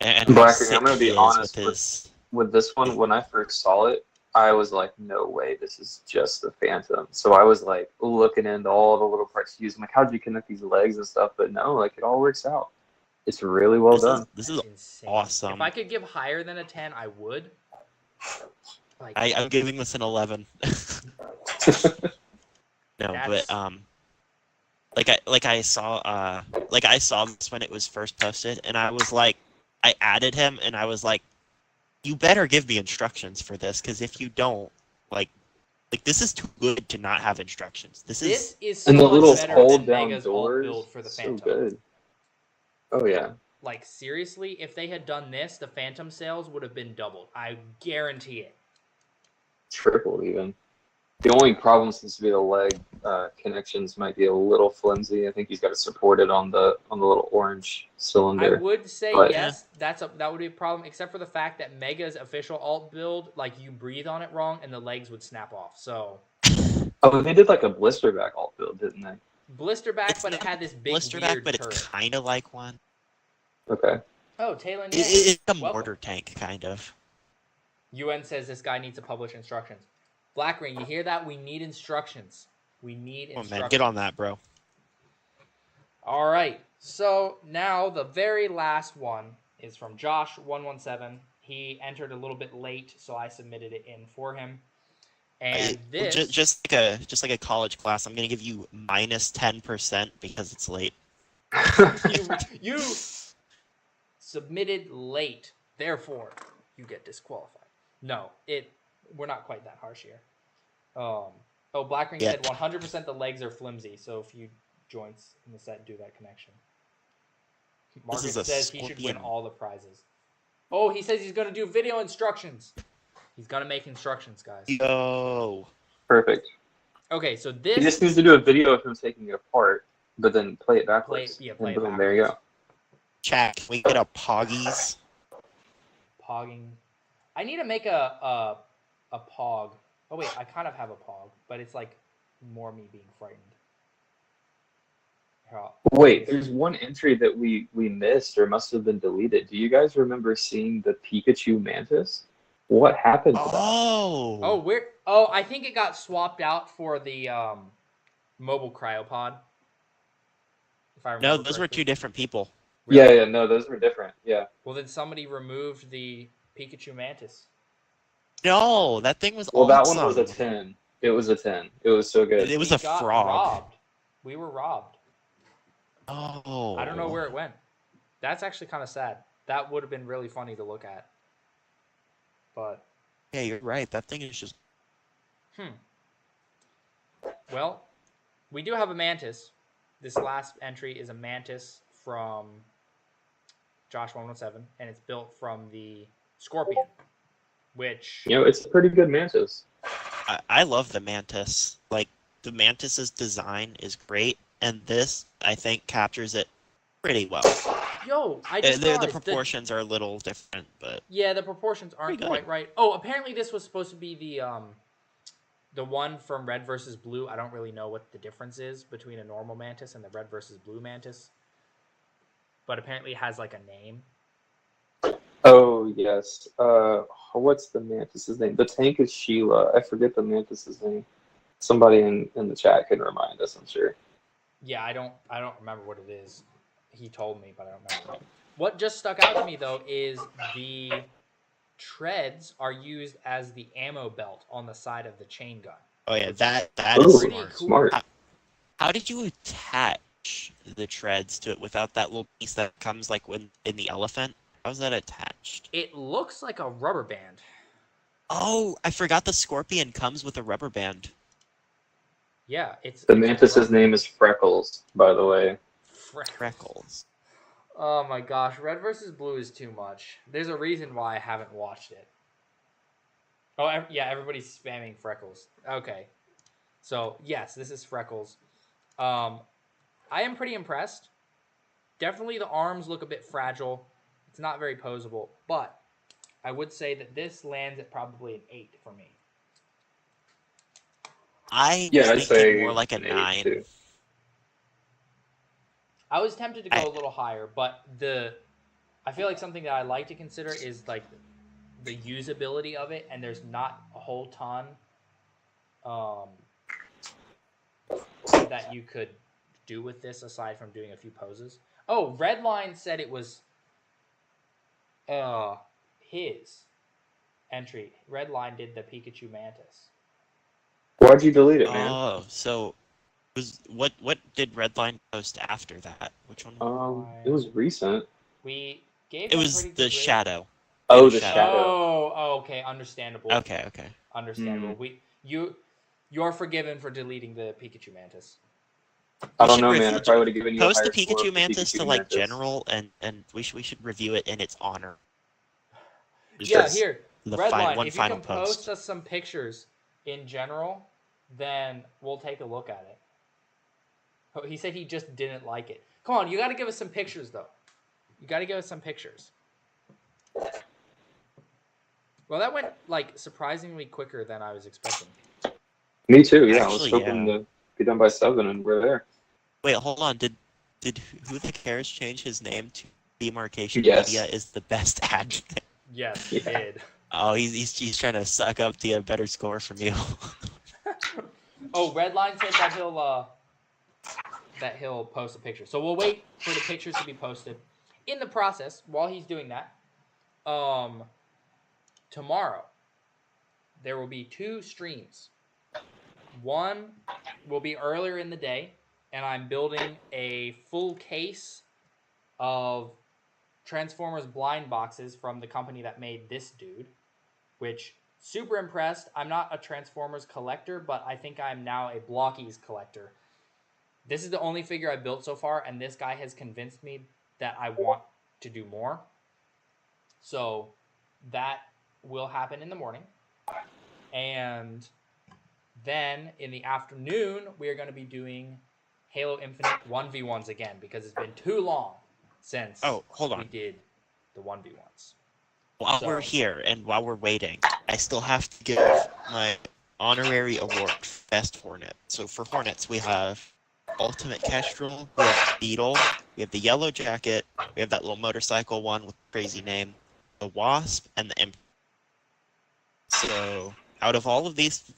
And how Black, sick I'm gonna he be is honest with his... with this one. When I first saw it, I was like, no way, this is just the Phantom. So I was like looking into all the little parts used. I'm like, how'd you connect these legs and stuff? But no, like it all works out. It's really well done. This is Insane. awesome. If I could give higher than a 10, I would. Like, I'm giving this an 11. No, That's- but I saw this when it was first posted, and I was like, I added him, and I was like, you better give me instructions for this, because if you don't, like, Like, this is too good to not have instructions. This is and so the little much better fold than down Mega's alt doors. build for the So Phantom. good. Oh yeah. Like, seriously, if they had done this, the Phantom sales would have been doubled. I guarantee it. Triple even. The only problem seems to be the leg connections might be a little flimsy. I think he's got to support it on the little orange cylinder. I would say but, yes, that would be a problem, except for the fact that Mega's official alt build, like, you breathe on it wrong and the legs would snap off. So Oh, they did like a blisterback alt build, didn't they? Blisterback, but it had this big blisterback, weird but turret. it's kind of like one. Okay. Oh, Talon, It's a welcome. mortar tank, kind of. UN says this guy needs to publish instructions. Blackring, you hear that? We need instructions. We need instructions. Oh man, get on that, bro. All right. So now the very last one is from Josh117. He entered a little bit late, so I submitted it in for him. And this just like a college class, I'm gonna give you minus 10% because it's late. you submitted late, therefore you get disqualified. No, we're not quite that harsh here. Blackring said 100% the legs are flimsy, so if you joints in the set do that connection. Marcus says he should win all the prizes. Oh, he says he's gonna do video instructions. He's gonna make instructions, guys. Yo. Perfect. Okay, so this He just needs to do a video of him taking it apart, but then play it backwards. play it boom, backwards. there you go. Chat, can we get a Poggies? Pogging. I need to make a pog. Oh wait, I kind of have a pog, but it's like more me being frightened. Wait, there's one entry that we missed or must have been deleted. Do you guys remember seeing the Pikachu Mantis? What happened to that? I think it got swapped out for the mobile cryopod. If I remember No, those correctly. were two different people. Really? Yeah, no, those were different. Yeah. Well, then somebody removed the Pikachu Mantis. No, that thing was Well, awesome. that one was a 10. It was a 10. It was so good. It was We a got frog. Robbed. We were robbed. Oh. I don't know where it went. That's actually kind of sad. That would have been really funny to look at. But yeah, you're right. That thing is just. Well, we do have a Mantis. This last entry is a Mantis from Josh117, and it's built from the Scorpion, which... You know, it's a pretty good Mantis. I love the Mantis. Like, the Mantis's design is great, and this, I think, captures it pretty well. Yo, I just the realized proportions are a little different, but... Yeah, the proportions aren't quite right. Oh, apparently this was supposed to be the one from Red versus Blue. I don't really know what the difference is between a normal Mantis and the Red versus Blue Mantis. But apparently it has, like, a name. Oh, yes. What's the Mantis's name? The tank is Sheila. I forget the Mantis's name. Somebody in the chat can remind us, I'm sure. Yeah, I don't remember what it is. He told me, but I don't remember. What just stuck out to me, though, is the treads are used as the ammo belt on the side of the chain gun. Oh, yeah, that is pretty smart. cool. Smart. How did you attach the treads to it without that little piece that comes, like, in the elephant? How's that attached? It looks like a rubber band. Oh, I forgot the Scorpion comes with a rubber band. Yeah, it's... The Mantis's name is Freckles, by the way. Freckles. Oh my gosh, Red versus Blue is too much. There's a reason why I haven't watched it. Oh, yeah, everybody's spamming Freckles. Okay. So, yes, this is Freckles. I am pretty impressed. Definitely the arms look a bit fragile. It's not very posable, but I would say that this lands at probably an 8 for me. I'd say more like a an 8 9. too. I was tempted to go a little higher, but I feel like something that I like to consider is like the usability of it, and there's not a whole ton that you could do with this aside from doing a few poses. Oh, Redline said it was his entry. Redline did the Pikachu Mantis. Why'd you delete it, man? Oh, so what did Redline post after that? Which one? It was recent. We gave It was the Shadow. Oh, the Shadow. Oh, okay, understandable. Okay. Understandable. You're forgiven for deleting the Pikachu Mantis. I don't know, man. I probably would have given you a Post higher the score Pikachu for Mantis to Pikachu like Mantis. general, and we should review it in its honor. Yeah, Just here, the Redline, one if you final can post. post us some pictures in general, then we'll take a look at it. Oh, he said he just didn't like it. Come on, you got to give us some pictures, though. You got to give us some pictures. Well, that went, like, surprisingly quicker than I was expecting. Me too, yeah. Actually, I was hoping to be done by 7, and we're there. Wait, hold on. Did Who the Cares change his name to Demarcation Yes. Media is the best advocate? Yes, he did. Oh, he's trying to suck up to get a better score from you. Oh, Redline said that he'll post a picture. So we'll wait for the pictures to be posted. In the process, while he's doing that, tomorrow there will be 2 streams. One will be earlier in the day, and I'm building a full case of Transformers blind boxes from the company that made this dude, which, super impressed. I'm not a Transformers collector, but I think I'm now a Blockies collector. This is the only figure I built so far, and this guy has convinced me that I want to do more. So that will happen in the morning. And then in the afternoon, we are going to be doing Halo Infinite 1v1s again, because it's been too long since we did the 1v1s. While we're here and while we're waiting, I still have to give my honorary award for Best Hornet. So for Hornets, we have Ultimate Kestrel, we have Beetle, we have the Yellow Jacket, we have that little motorcycle one with a crazy name, the Wasp, and the Imp. So out of all of these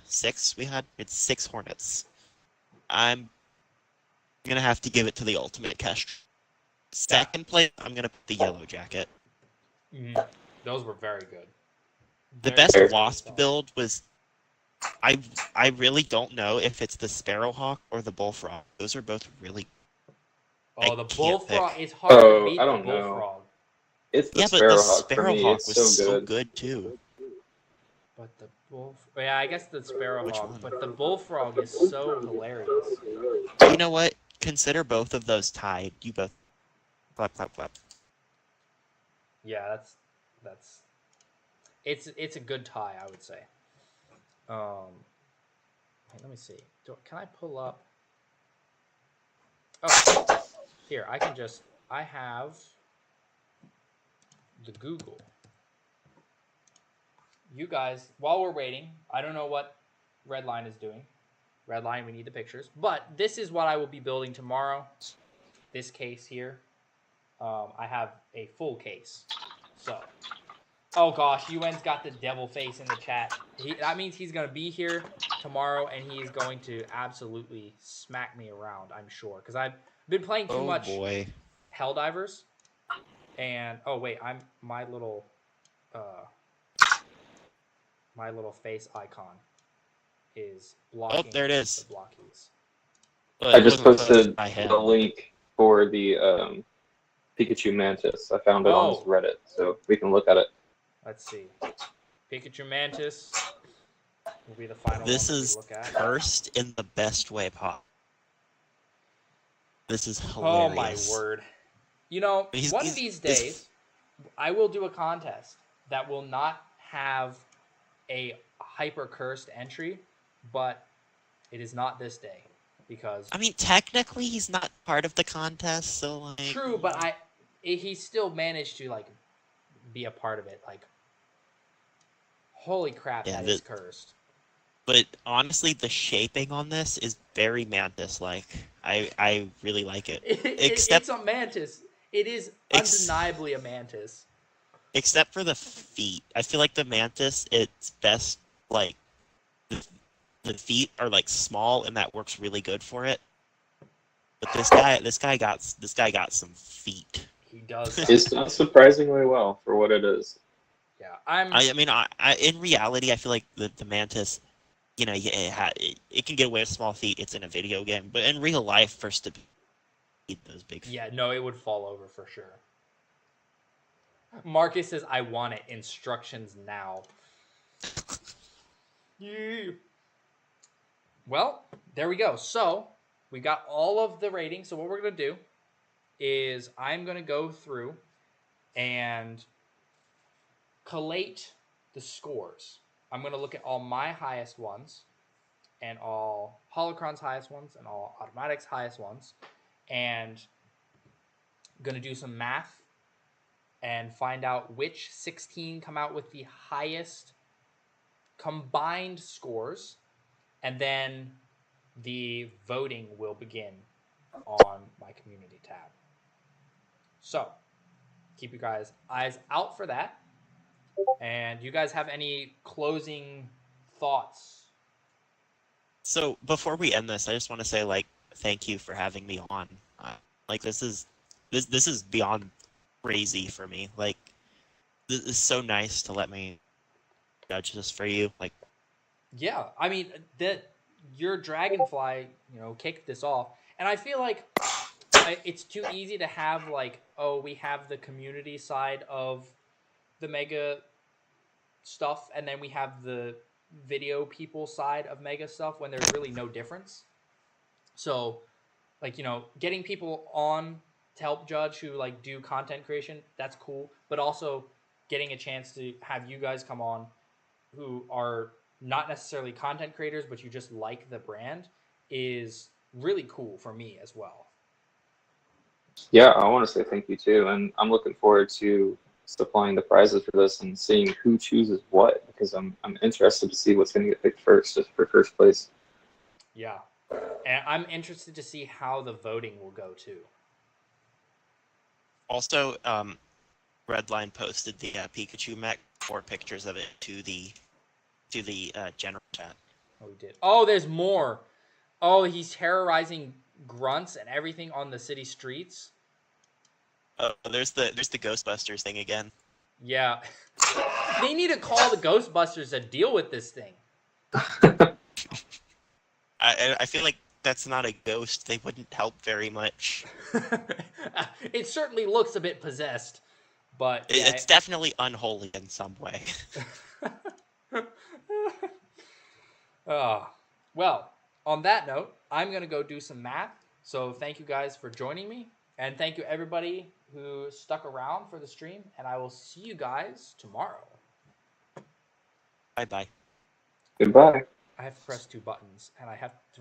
6 we had, it's 6 Hornets. I'm going to have to give it to the Ultimate Kestrel. Second place, I'm going to put the Yellow Jacket. Those were very good. The best Wasp build was... I really don't know if it's the Sparrowhawk or the Bullfrog. Those are both really... Oh, the Bullfrog. It's hard to beat the Bullfrog. It's the but the Sparrowhawk for me. Sparrowhawk It's was so so good too. But the Bullfrog... Yeah, I guess the Sparrowhawk. But the Bullfrog is so hilarious. You know what? Consider both of those tied. You both... Clap, clap, clap. Yeah, that's... It's a good tie, I would say. Let me see. Can I pull up? Oh, here, I can just... I have the Google. You guys, while we're waiting, I don't know what Redline is doing. Redline, we need the pictures. But this is what I will be building tomorrow. This case here. I have a full case. So... Oh gosh, UN's got the devil face in the chat. That means he's going to be here tomorrow, and he's going to absolutely smack me around, I'm sure. Because I've been playing too much Helldivers. And, oh wait, my little face icon is blocking. Oh, there it is. The blockies. I just posted the link for the Pikachu Mantis. I found it on his Reddit, so we can look at it. Let's see. Pikachu Mantis will be the final This one is we look at. cursed in the best way possible. This is hilarious. Oh my word. You know, one of these days, I will do a contest that will not have a hyper cursed entry, but it is not this day. Because I mean, technically, he's not part of the contest, so like... True, but he still managed to, like, be a part of it. Like, holy crap, that is cursed. But honestly, the shaping on this is very Mantis-like. I really like it. It's a Mantis. It is undeniably a Mantis. Except for the feet. I feel like the Mantis, it's best, like, the feet are, like, small, and that works really good for it. But this guy got some feet. He does. It's done surprisingly well for what it is. Yeah, I mean, in reality, I feel like the Mantis, you know, it can get away with small feet. It's in a video game, but in real life, first to beat those big feet. Yeah, no, it would fall over for sure. Marcus says, "I want it. Instructions now." Yeah. Well, there we go. So we got all of the ratings. So what we're going to do is I'm going to go through and collate the scores. I'm going to look at all my highest ones and all Holocron's highest ones and all AtoMatic's highest ones, and I'm going to do some math and find out which 16 come out with the highest combined scores, and then the voting will begin on my community tab. So keep you guys' eyes out for that. And you guys have any closing thoughts? So before we end this, I just want to say, like, thank you for having me on. Like, this is beyond crazy for me. Like, this is so nice to let me judge this for you. Like, yeah, I mean, your Dragonfly, kicked this off, and I feel like it's too easy to have, like, oh, we have the community side of the Mega stuff, and then we have the video people side of Mega stuff, when there's really no difference. So, like, getting people on to help judge who, like, do content creation, that's cool, but also getting a chance to have you guys come on who are not necessarily content creators, but you just like the brand, is really cool for me as well. Yeah, I want to say thank you too, and I'm looking forward to supplying the prizes for this and seeing who chooses what, because I'm interested to see what's going to get picked first, just for first place. Yeah, and I'm interested to see how the voting will go too. Also, Redline posted the Pikachu mech, 4 pictures of it to the general chat. Oh, we did. Oh, there's more. Oh, he's terrorizing grunts and everything on the city streets. Oh, there's the Ghostbusters thing again. Yeah. They need to call the Ghostbusters to deal with this thing. I feel like that's not a ghost. They wouldn't help very much. It certainly looks a bit possessed, but yeah, it's definitely unholy in some way. Well, on that note, I'm going to go do some math. So thank you guys for joining me. And thank you everybody who stuck around for the stream. And I will see you guys tomorrow. Bye-bye. Goodbye. I have to press 2 buttons, and I have to